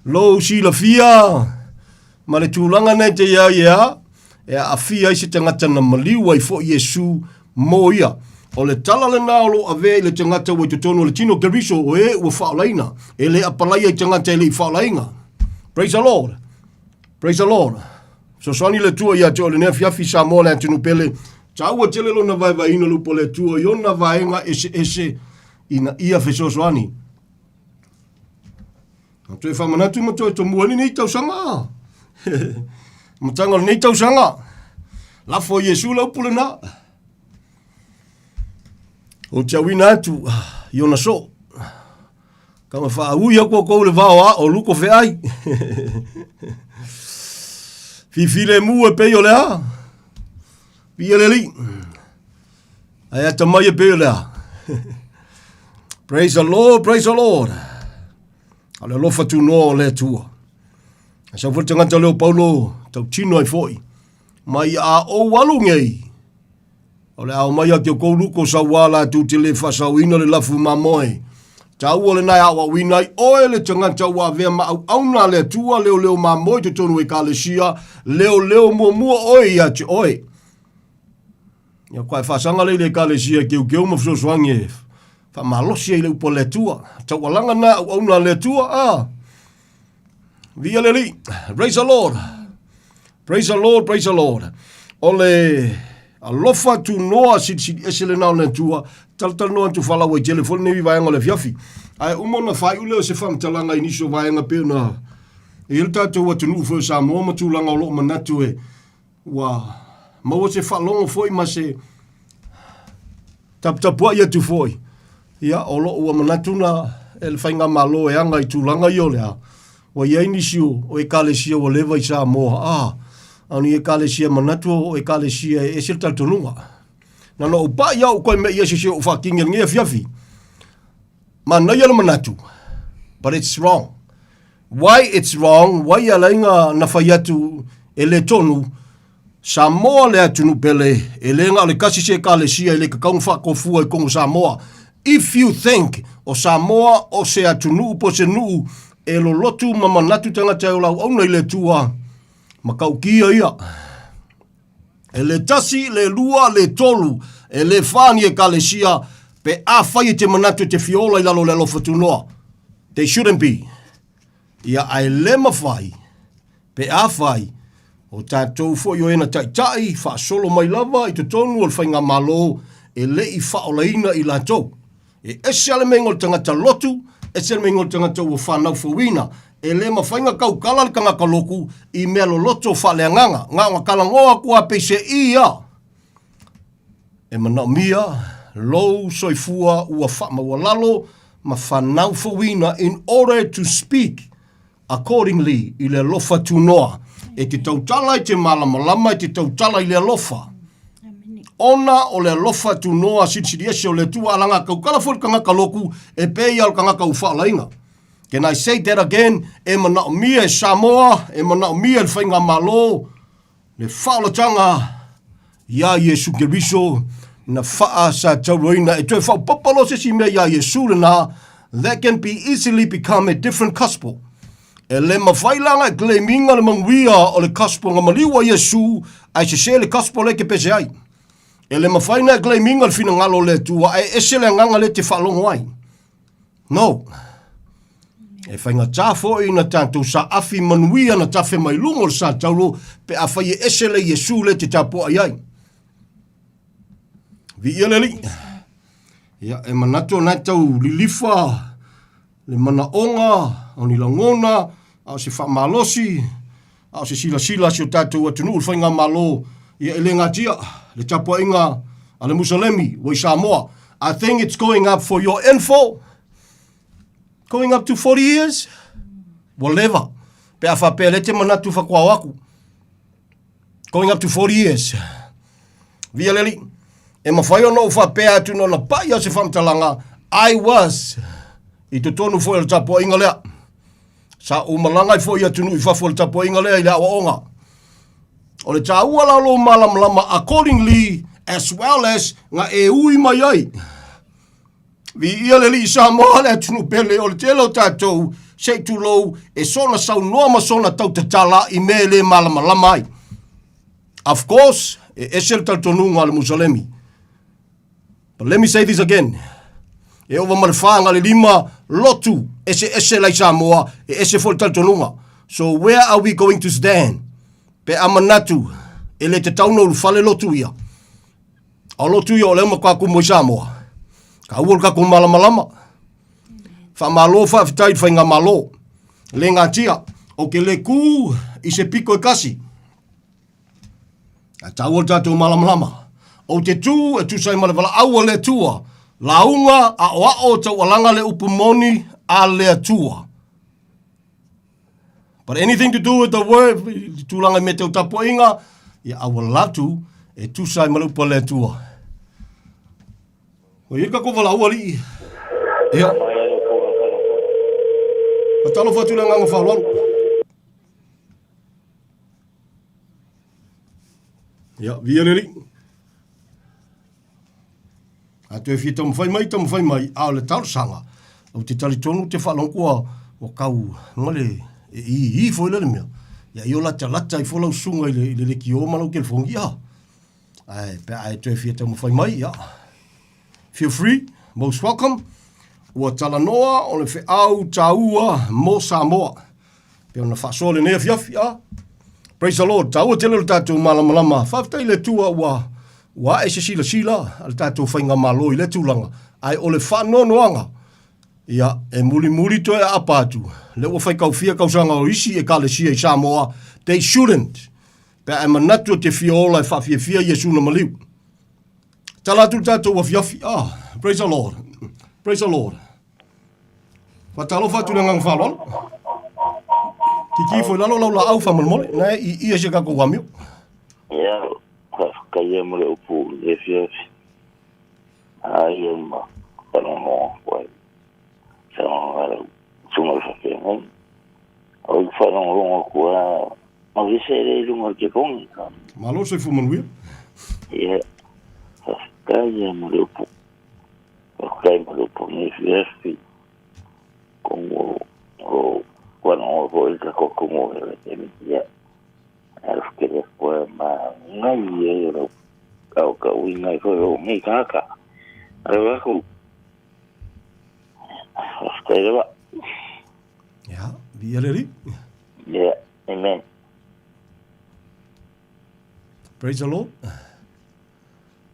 lo si la fia ma le tūlanga nei te ia e a fia i se tangata na maliu ai fo Yesu mo ia. O le tala le naolo a vea i le tangata wa tutonu le tino keriso o e ua whaolaina. E le apalai ai tangata e le i whaolainga. Praise the Lord. Praise the Lord. So swani le tua ia te o le nea fiafi Samoa le atinu pele. Taua tele lo na vai vai ina lupo le tua. Iona vaenga ese ina ia feso swani. Toi whamanatu ma toi to muani nei tau sanga. Matanga nei tau sanga. Lafo Yesu lau pule na. O te awina atu, iona so. Kama wha ui ako kou le vao a o luko fe ai. Fifile mu e peo le a. Pia le li. Ai ata mai e peo le a. Praise the Lord, praise the Lord. Ale lofa tu no le tua. Sa fu tangata leo Paulo tau tino ai foi. Mai a o walu ngei. Ole au mai a te kou luko sa wala tu te le fasawina le lafu mamoe. Tau ole nai awa winai oe le tangata wa vea ma au auna le tua leo mamoe te tonu e kalesia. Leo mua oe ia te oe. Ia koe fasanga le kalesia keu mafsoswange. Fa malosia i le upo le tua. Tau walanga na au auna le tua. Via le li. Praise the Lord. Praise the Lord, praise the Lord. Ole alofa tu noa si esele na le tua. Tal noa tu fala wa telefone ne vaenga le fiafi. Ai umona fai ule se fam talanga iniso vaenga pe na. Il tatu wa tunu fo Samoa ma tu langa lo manatu e. Wa mo se fa longo foi ma se tap ia tu foi. Ia olo ua manatu na el fainga malo e anga i tu langa i ole a. Wa ia inisio o e kalesia wa leva i Samoa. Ani e kalesia manatu o e kalesia e sil tal tununga. Na no upa ia o koe me ia se o whakinga ngia fiafi. Mana ia manatu. But it's wrong. Why it's wrong? Why ia lainga na whaiatu e le tonu Samoa le atunu pele e lenga le kasi se kalesia e le kakaung whakofua i kongo Samoa. If you think o Samoa o se atunu po se nuu e lo lotu mamanatu tangata o lau auna i le tua makaukia ia. E le tasi, le lua, le tolu, e le whani e kalesia pe a whai te manatu te fiola i lalo le lofa tunoa. They shouldn't be. Ia ai le mawhai pe a whai o tātou fo yo ena tai wha solo mai lava i te tonu o whainga malo e le i whaolaina i la tau. E ese ale mengo tangata lotu, ese ale mengo tangata ua whanau fawina. E le mawhainga kau kala le kanga kaloku i mea lo loto whalea nganga. Nganga kalangoa kua peise ia. E mana mia, lou soifua ua whama ua lalo ma whanau fawina in order to speak accordingly i le lofa tunoa. E te tautala i te malamalama i te tautala i le lofa. Ona o le lofa tu noa siri ese o le tua alanga kau kalafol kanga kaloku e pei al kanga kau whaalainga. Can I say that again? E mana o mia e Samoa, e mana o mia e whainga malo, le whaalatanga ia Yesu Keriso, na whaa sa tauroina, e toi whao papalo se si mea ia Yesu na, that can be easily become a different gospel. E le mawhailanga e gleiminga le manguia o le gospel nga maliwa Yesu, ai se le gospel le ke pese ai. E le mawhaina e gleiminga le fina ngalo le tua, e ese le nganga le te whalongo ai. No. E whainga tāfo i na tātou sa afi manuia na tawhi mai lungo le sa tauro, pe a whai e ese le Yesu le te tāpo ai ai. Vi ia le li. Ia e manato nai tau lilifa, le mana onga, o ni langona, au se whamalosi, au se sila si o tātou atunu, ul whainga malo, ia ele ngatia, le tapo inga, ale Musalemi, wai Samoa. I think it's going up for your info, going up to 40 years, whatever. Pe a whapea le te manatu whakua waku. Going up to 40 years. Via leli, e mawhai ono whapea atu no na pai a se whamtalanga, I was, i te tonu fo il tapo inga lea. Sa umalanga i fo i atunu i whafo il tapo inga lea i lea waonga. O le tā ua lalo malamlama accordingly as well as nga e ui mai ai. Vi ia le li Samoa le atunu pele o le telo tātou sei tu lou e sona sau noa ma sona tau tatala i me le malamalama ai. Of course, esel taltonunga le Musalemi. But let me say this again. E ova marwhanga le lima lotu ese lai Samoa ese fol taltonunga. So where are we going to stand? Pe amanatu ele te tauno ufale lotu ia. A lotu ia o le makaku mo Samoa. Ka uol ka malama. Fa malo fa fitai fa inga malo. Le ngatia o ke le ku i se piko e kasi. A tauol tatou malama. O te tu e tu sai male wala aua le tua. Launga a o tau alanga le upumoni a le tua. But anything to do with the word, tūlanga me te o tapoinga, ia awa latu e tu sai male upa le tua. O irka ko wala ua li. Ia. Patalo fatu le nganga whalwalu. Ia, viareri. A tu e fia tamu whai mai, a le tausanga. O te tali tonu te whalongkua o kau ngale i foi le mea. Ia i o lata i folau sunga i le ki o malau ke le fongi a. Ai, pe ai tu e fia tamu whai mai, ia. Feel free, most welcome. Ua talanoa o le whi au taua mo Samoa. Pe ona whaasole nea fiafi a. Praise the Lord. Taua tele le tātou malamalama. Whaftai le tua ua e se sila. Al tātou whainga malo i le tūlanga. Ai o le whanonoanga. Ia e muli to e apatu. Le ua whai kaufia kausanga o isi e kalesia i Samoa. They shouldn't. Pe ai manatu te fiola e whawhiawhia Yesu na maliu. Talatu tātou wa fiafi. Praise the Lord. Praise the Lord. Watalo fatu na ngang whalolo. Tiki foi lalo lau la au whamalmole. Nai i se kako wamio. Ia, whakaia mole upu e fiafi. Ai e ma, whanonga koe. Whanonga tunga whakengai. Au whanonga koe, ma vise rei lunga ke kongi. Malo se fumanuia. Ia, whakaia mole upu. Whakaia mole upu e fiafi. Kongo o whanonga koe ka kokongo e mitia. Arif kere koe ma ngai e ro ka wingai koe o ngai kaka. Arif aku. Whakaia ba. Ja, vialeri. Yeah, amen. Praise the Lord.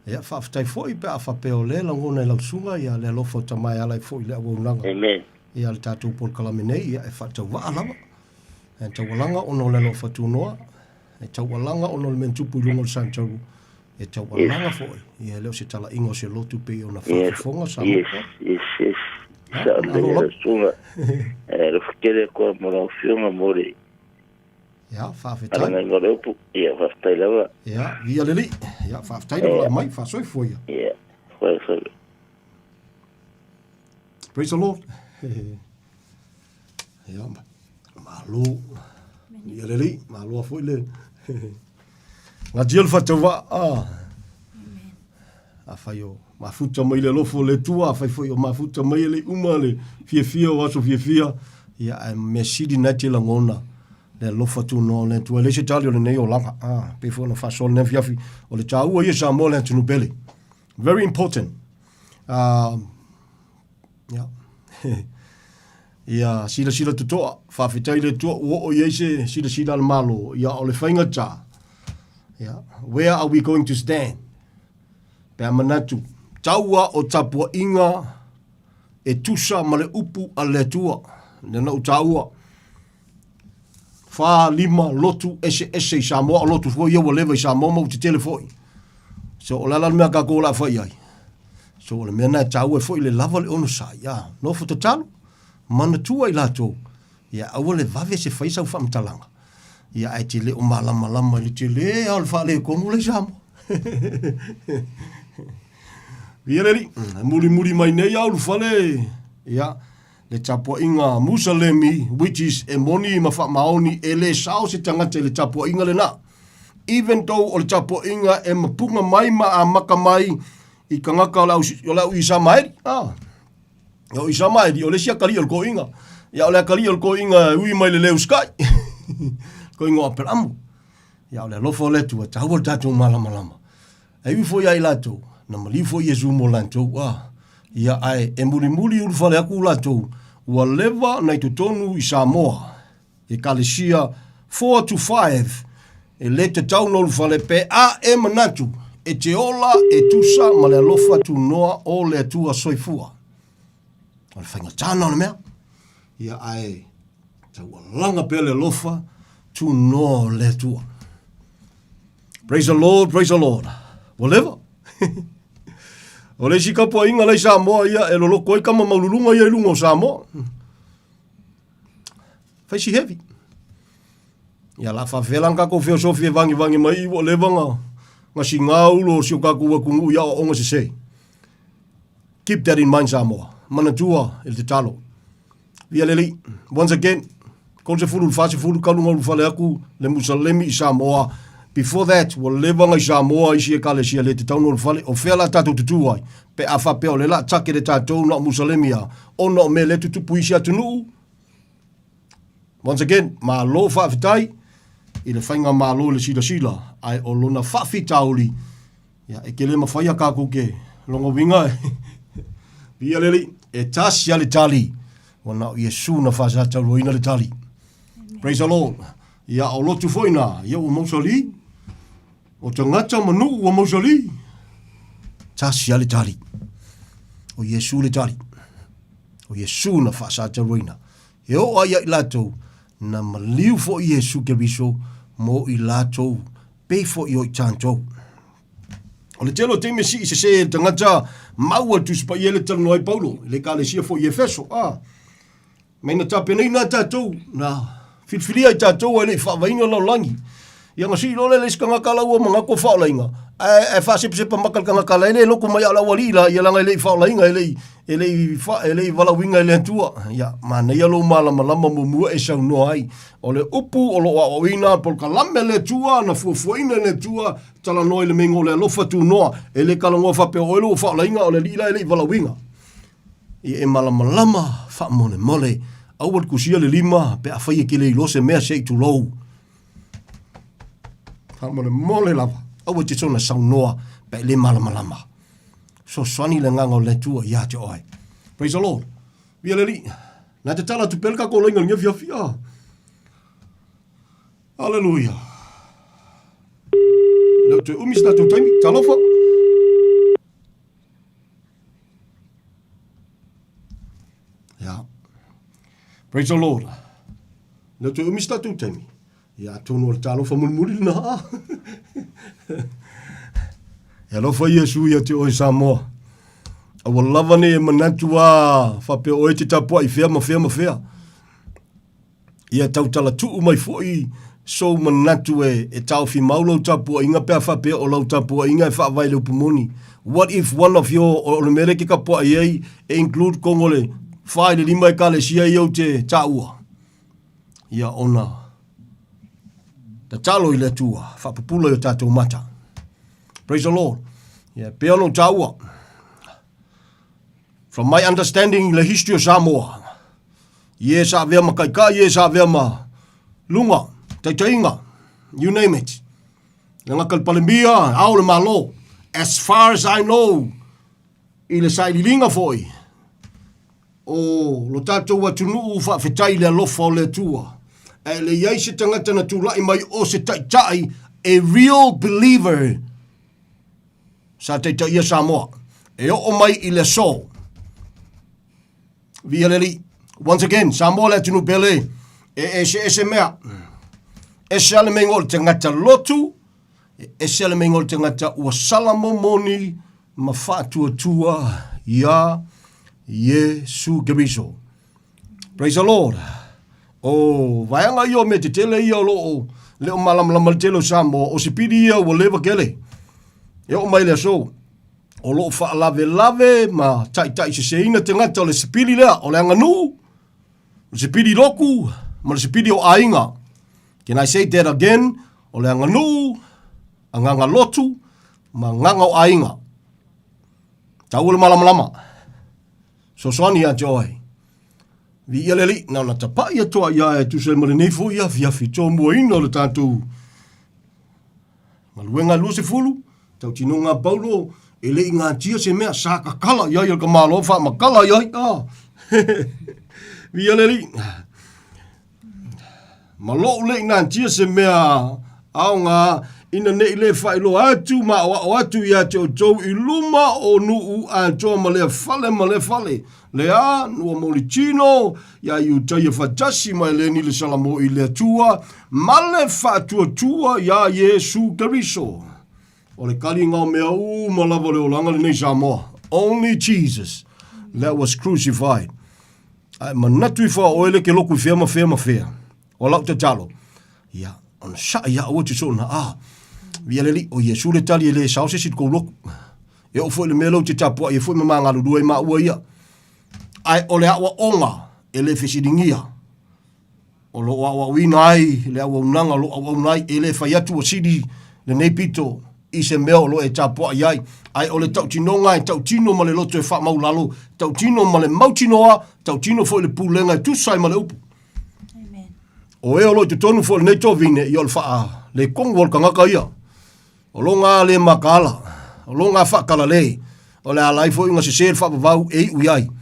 Ia, whaftai foi pe a whapeo le langona i lausunga ia le lofo tamai alai foi le awunanga. Amen. Ia le tātou pol kalamine ia e whatau waa lama. E taualanga ono le lofa tūnoa. E taualanga ono le mentupu ilunga le santauru. E taualanga foi. Ia leo se tala ingo se lotu pe o na whafonga sa moka. Yes. Sa me le sunga. Le whakere koe mora o whiunga more. Ia, whawhetai. Aranga ngore upu. Ia, whaftai lawa. Ia, via lili. Ia, whawhetai na wala mai, whasoi foi ia. Ia, whasoi. Praise the Lord. Ia, malo. Ia lili, malo a foi le. Ngā jiel whatau wa. A whai o mafuta mai le lofo le tua, a whai foi o mafuta mai le uma le fia o aso fia. Ia, e mesidi nati la ngona. Le lofa tu no le tu le tali o le nei o langa pe fo na fa sol ne fiafi o le tau ia sa mo le tunu pele. Very important. Ia sila tutoa fa fitai le tu o yese sila al malo ia o le fainga ta. Yeah, where are we going to stand? Pe manatu taua o tapua inga e tusa male upu ale tua. Nena o taua fa lima lotu ese i Samoa lotu fo ia wale i Samoa mo te telefoni. So o lala mea ka ko la fa ia. So le mea na tau e fo ile lava le ono sa ia. No fo talo. Mana tua i lato. Ia awale vave se faisa u famtalanga. Ia ai te le o malama le te le al fa le komu le Samoa. Viereri, muri mai nei au fale. Ia le tapua inga Musalemi, which is e moni ma wha maoni e le sao se tangata le tapua inga le na. Even though o le tapua inga e mapunga mai ma a maka mai i kangaka o lau i Samaeri. O i Samaeri, o le sia kari o ko inga. Ia o le kari o ko inga ui mai le leu sky. Ko inga o peramu. Ia o le lofo le tua, taua tātou malama. E wifo ia i latou, na malifo Yesu mo lantou, ia ai, e muri ulufale aku latou, ua leva nei tutonu i Samoa, e kalesia 4 to 5, e le te tau no ulufale pe a e manatu, e te ola e tusa ma le alofa tu noa o le tua soifua. O le whainga tāna o le mea, ia ai, taua langa pe le alofa tu noa o le tua. Praise the Lord, praise the Lord. Whatever. O le sikapo inga lei Samoa ia, e lolo koi kama maululunga ia ilunga o Samoa. Faisi heavy. Ia la whawhelanga ko whio sofi e vangi mai iwo levanga. Nga si ngaulo si o kaku wa kungu ia o onga se se. Keep that in mind Samoa. Manatua el te talo. Via leli, once again, kon se fulu fasi fulu kalunga ulufale aku le musalemi i Samoa. Before that, wa levanga i Samoa isi e kale sia le te tauno ulufale o whela tatou tutuai. Pe a whapea le la take le tatou na musalemi a. Ona o me le tutupu isi atunu. Once again, ma lo whawhitai, i le whainga ma lo le sila, ai o lona whawhitauli, ia e ke le mawhaia kako ke, longo winga e, pia leli, e tasi ale tali, wana o Yesu na whasata roina le tali. Praise the Lord. Ia o lotu foina, ia o mausali, o tangata manu o mausali, tasi ale tali, o Yesu le tali, o Yesu na whasata roina. E o aia i latou, na maliu fo i Yesu ke biso mo i latou pe fo i o i tantou. O le telo te mesi i se tangata maua tu spa i ele tanu ai Paulo, le ka le sia fo i Efeso. Mai na tape nei na tatou, na filfilia i tatou ai le whawainga lau langi. Ia ngasi lole le skanga kala ua mga ko whaolainga. E whasepa makal kanga kala ele loko mai ala walila, ia langa ele whaolainga ele walawinga ele antua. Ia, ma nei alo malama mumua e sau noa ai. O le upu o lo o ina pol kalame le tua, na fuafuaina le tua, tala noi le mengo le alofa tu noa, ele kalangoa whape o elu o whaolainga o le lila ele walawinga. Ia e malama wha mole, awat kusia le lima, pe a whaia ke le ilose mea sei tu lou. Mole lava, awa te tona sau noa, pe le malama. So swani le nganga o le tua ia te oai. Praise the Lord. Via le li, na te tala tu pelka ko loinga ngia fia. Hallelujah. Leo te umista tu taimi, talofa. Ja. Praise the Lord. Leo te umista tu taimi. Ia tono le talo fa mulmuli na. E lofa Yesu ia te oi Samoa. Awa lava ne e manatua fa pe oi te tapua i fea ma fea. Ia tau tala tuu mai foi so manatu e tau fi maulo tapua inga pea fa pe o lau tapua inga e fa vai le upumoni. What if one of your o le mere ke kapua iei e include kongole fai le lima e kale sia iau te taua. Ia ona. Ta talo i le tua, whapupula i tātou mata. Praise the Lord. Yeah, peano taua. From my understanding, the history of Samoa, ye sa vea makaika, ye sa vea ma lunga, taitainga, you name it. Nga kalpalembia, au le malo. As far as I know, i le saililinga foi. O lo tātou watunu whawhetai le alofa o le tua. E le iai se tangata na tūlai mai o se taitai, a real believer sa taitai ia Samoa. E o mai i le so. Via leli, once again, Samoa le tunu pele, e se mea. E se ale mengo le tangata lotu, e se ale mengo le tangata ua salamo moni ma whātua tua ia Yesu Keriso. Praise the Lord. Oh, vaianga io me te tele ia lo le malam telo Samoa o se pidi ia o leva kele. E o mai le so. O lo fa lave ma tai se ina te ngata le se pidi lea o le anganu. Se pidi loku, ma se pidi o ainga. Can I say that again? O le anganu, anganga lotu, ma nganga o ainga. Tau le malam. So swani a joy. Vi ia leli, na tapa ia toa ia e tu se mare nei fo ia fiafi tō mua ina le tātou Ngaluenga lu se fulu, tau tino ngā Paulo, ele i ngā tia se mea sa kakala iai al ka malo wha makala iai. Via leli. Malo le ngā tia se mea au ngā ina nei le whailo atu ma o atu ia te o tau i luma o nuu a toa ma le fale. Lea, nua moli tino, ia i utai e whatasi mai le ni le salamo i le atua, ma le whaatua ia Yesu Keriso. O le kali ngā mea malawa le olanga le nei Samoa. Only Jesus that was crucified. Manatu i wha oele ke loku whea. O lau te talo. Ia, ona sa ia o te sona, via leli, o Yesu le tali e le sao se sit kou loku. E o fwoi le melo te tapua, e fwoi mamanga ludua i maua ia. Ai o le awa onga e le fesiringia. O lo awa wina ai, le awa unanga, lo awa unai, e le whaiatu o sidi, le nei pito, i se meo lo e tapua iai. Ai o le tau tino ngai, tau tino ma le loto e wha maulalo, tau tino ma le mautinoa, tau tino fo le pulenga e tusai ma le upu. Amen. O e o lo te tonu fo le nei tovine, i o le wha le kongwal kangaka ia. O lo ngā le makala, o lo ngā whakala le, o le alai fo inga se se le whapavau e i uiai.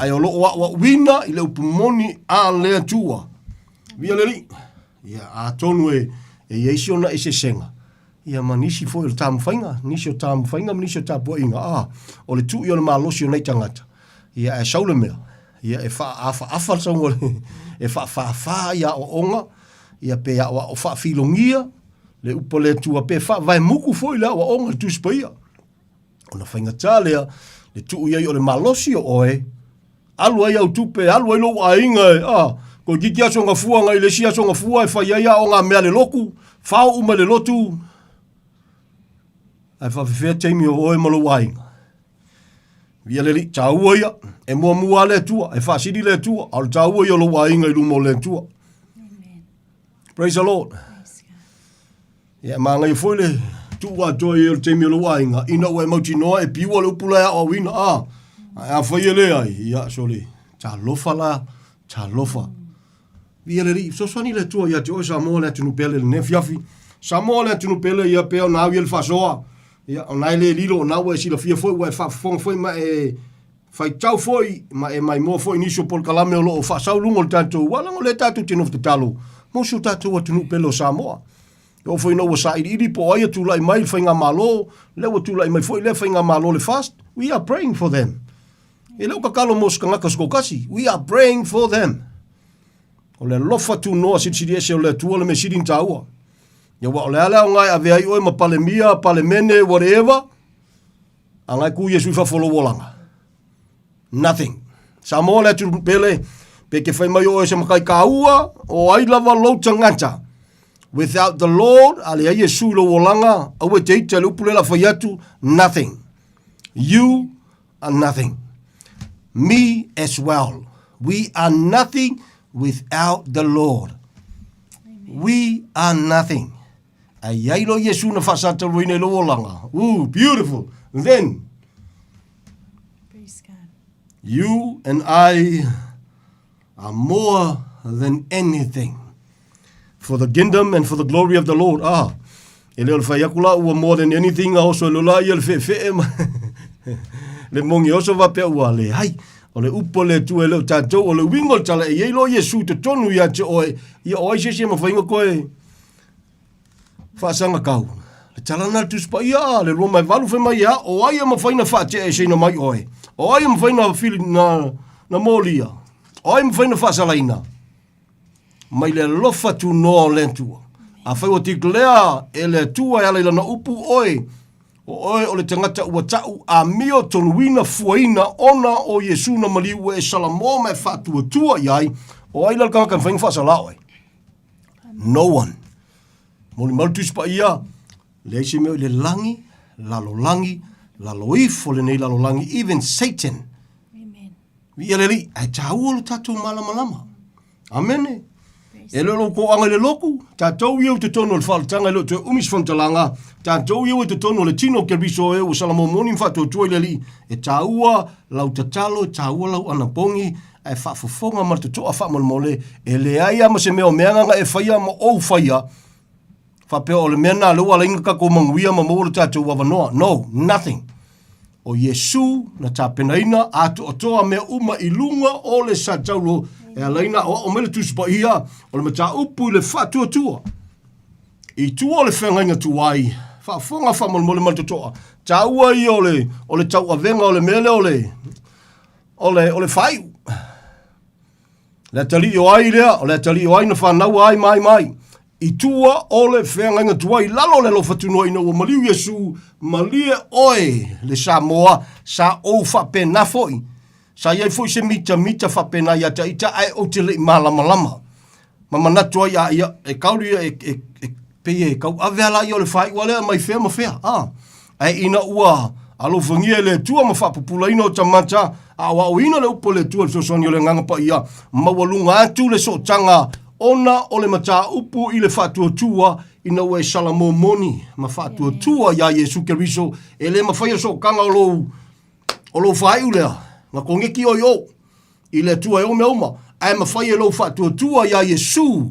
Ai o lo wa wina i le upumoni a le atua. Via leli. Ia a tonu e eisi ona e se senga. Ia ma nisi fo il tamu whainga. Nisi o tamu whainga, nisi o tapua inga. O le tu i o le malosi o nei tangata. Ia e saule mea. Ia e wha afa saunga e wha ia o onga. Ia pe ia o wha filongia. Le upo le tua pe wha vai muku fo i le o onga tu spaia. Ona whainga tālea. Le tu i o le malosi o oe. Alu ai au tupe, alu ai lo ainga ko kiki aso nga fua ngai le si aso nga fua e whai ai o ngā mea le loku, whao uma le lotu, ai whawhiwhea teimi o oe malo ainga. Via le li, tāua ia, e mua le tua, e whasiri le tua, al tāua ia lo ainga i lumo le tua. Amen. Praise the Lord. Praise God. Ia maa ngai fwoi le tua toi e teimi o lo ainga, ina ue mauti noa e piwa le upulea o wina a whai le ai, ia soli, tā lofa la, tā lofa. Via le ri, so swani le tua ia te oi Samoa le atunu pele le nefiafi, Samoa le atunu pele ia peo na awi le whasoa, ia o nai le lilo o naua e sila fia foi, ua e whafonga foi ma e whai tau foi, ma e mai mua foi nisio pol kalame o lo o whasau lungo le tātou, walango le tātou tino te talo, mosu tātou atunu pele o Samoa. O foi no sa iri po ai tu lai mai whainga malo, le wa tu lai mai foi le whainga malo le fast, we are praying for them. E leo kakalo mos kangaka skokasi. We are praying for them. O le lofa tu noa sitiri ese o le tua le me sirin taua. Ia wa o le ala o ngai ave ai oe ma pale mia, pale mene, whatever. A ngai ku Yesu fa follow wolanga. Nothing. Samoa le tu pele, pe ke whai mai oe se makai kaua, o ai lava lo tangata. Without the Lord, ale ai Yesu lo wolanga, awe te ita le upulela whaiatu, nothing. You are nothing. Me as well. We are nothing without the Lord. Amen. We are nothing. Ai lo Yesu na fasata ruine lo olanga. Ooh, beautiful. Then, Praise God. you and I are more than anything for the kingdom and for the glory of the Lord. Ele o whaiakula ua more than anything also lo la ia le fe le mongi oso va pe ua le hai o le upo le tu ele o tātou o le wingo tala e lo Yesu te tonu ia te oe ia oe se ma whainga koe whaasanga kau le talana tu spa ia le roma valu fe mai ia o ai ma whaina whaate e se na mai oe o ai ma whaina fili na molia o ai ma whaina whaasalaina mai le lofa tu no le tua a whai o tiklea e le tua e ala ila na upu oe o le tangata ua tau a mio tonuina fuaina ona o Yesu na maliu e salamo me fatua tua iai o ai lalkanga kan whainga whaasalao e. No one. Moli maltus pa ia le ise meo le langi, lalo ifo le nei lalo langi, even Satan. Amen. Ia le li, ai tau o tatu malama. Amene. E lelo ko anga le loku, tātou iau te tono le whalatanga le te umis whantalanga, tātou iau te tono le tino ke riso e o salamo moni mwhato tua i le li, e tāua lau tatalo, e tāua lau anapongi, e whafofonga ma te toa whamalmole, e le aia ma se meo meanga e whaia ma ou whaia, Whapea o le mena le wala inga kako manguia ma maura tātou wawanoa. No, nothing. O Yesu na tāpenaina atu o toa mea uma ilunga o le sa taulo e alaina o mele tusipa ia o le mata upu i le whatua tua. I tua o le whengainga tuai. Whafonga whamalmole matotoa. Taua i o le tau avenga o le mele o le whaiu. Le tali o ai lea, o le tali o ai na whanau ai mai. I tua o le whengainga tuai lalo le lo whatunua ina o maliu Yesu malie oe le Samoa sa o whapena foi. Sa iai foi se mita whapena ia ta ita ai o te le malama. Mamanatu ai ia e kauri e peye kau aveala i o le whai wale mai whea ma whea. Ai ina ua alo whangia le tua ma whapupula ina o tamata a wa o ina le upo le tua le sosoni o le nganga pa ia mawalunga atu le so tanga ona o le mata upu i le whatua tua ina ue salamo moni ma whatua tua ia Yesu Keriso e le mawhaia so kanga o lo whai ulea nga kongeki o i le tua e o me oma ai mawhaia lo whatua tua ia Yesu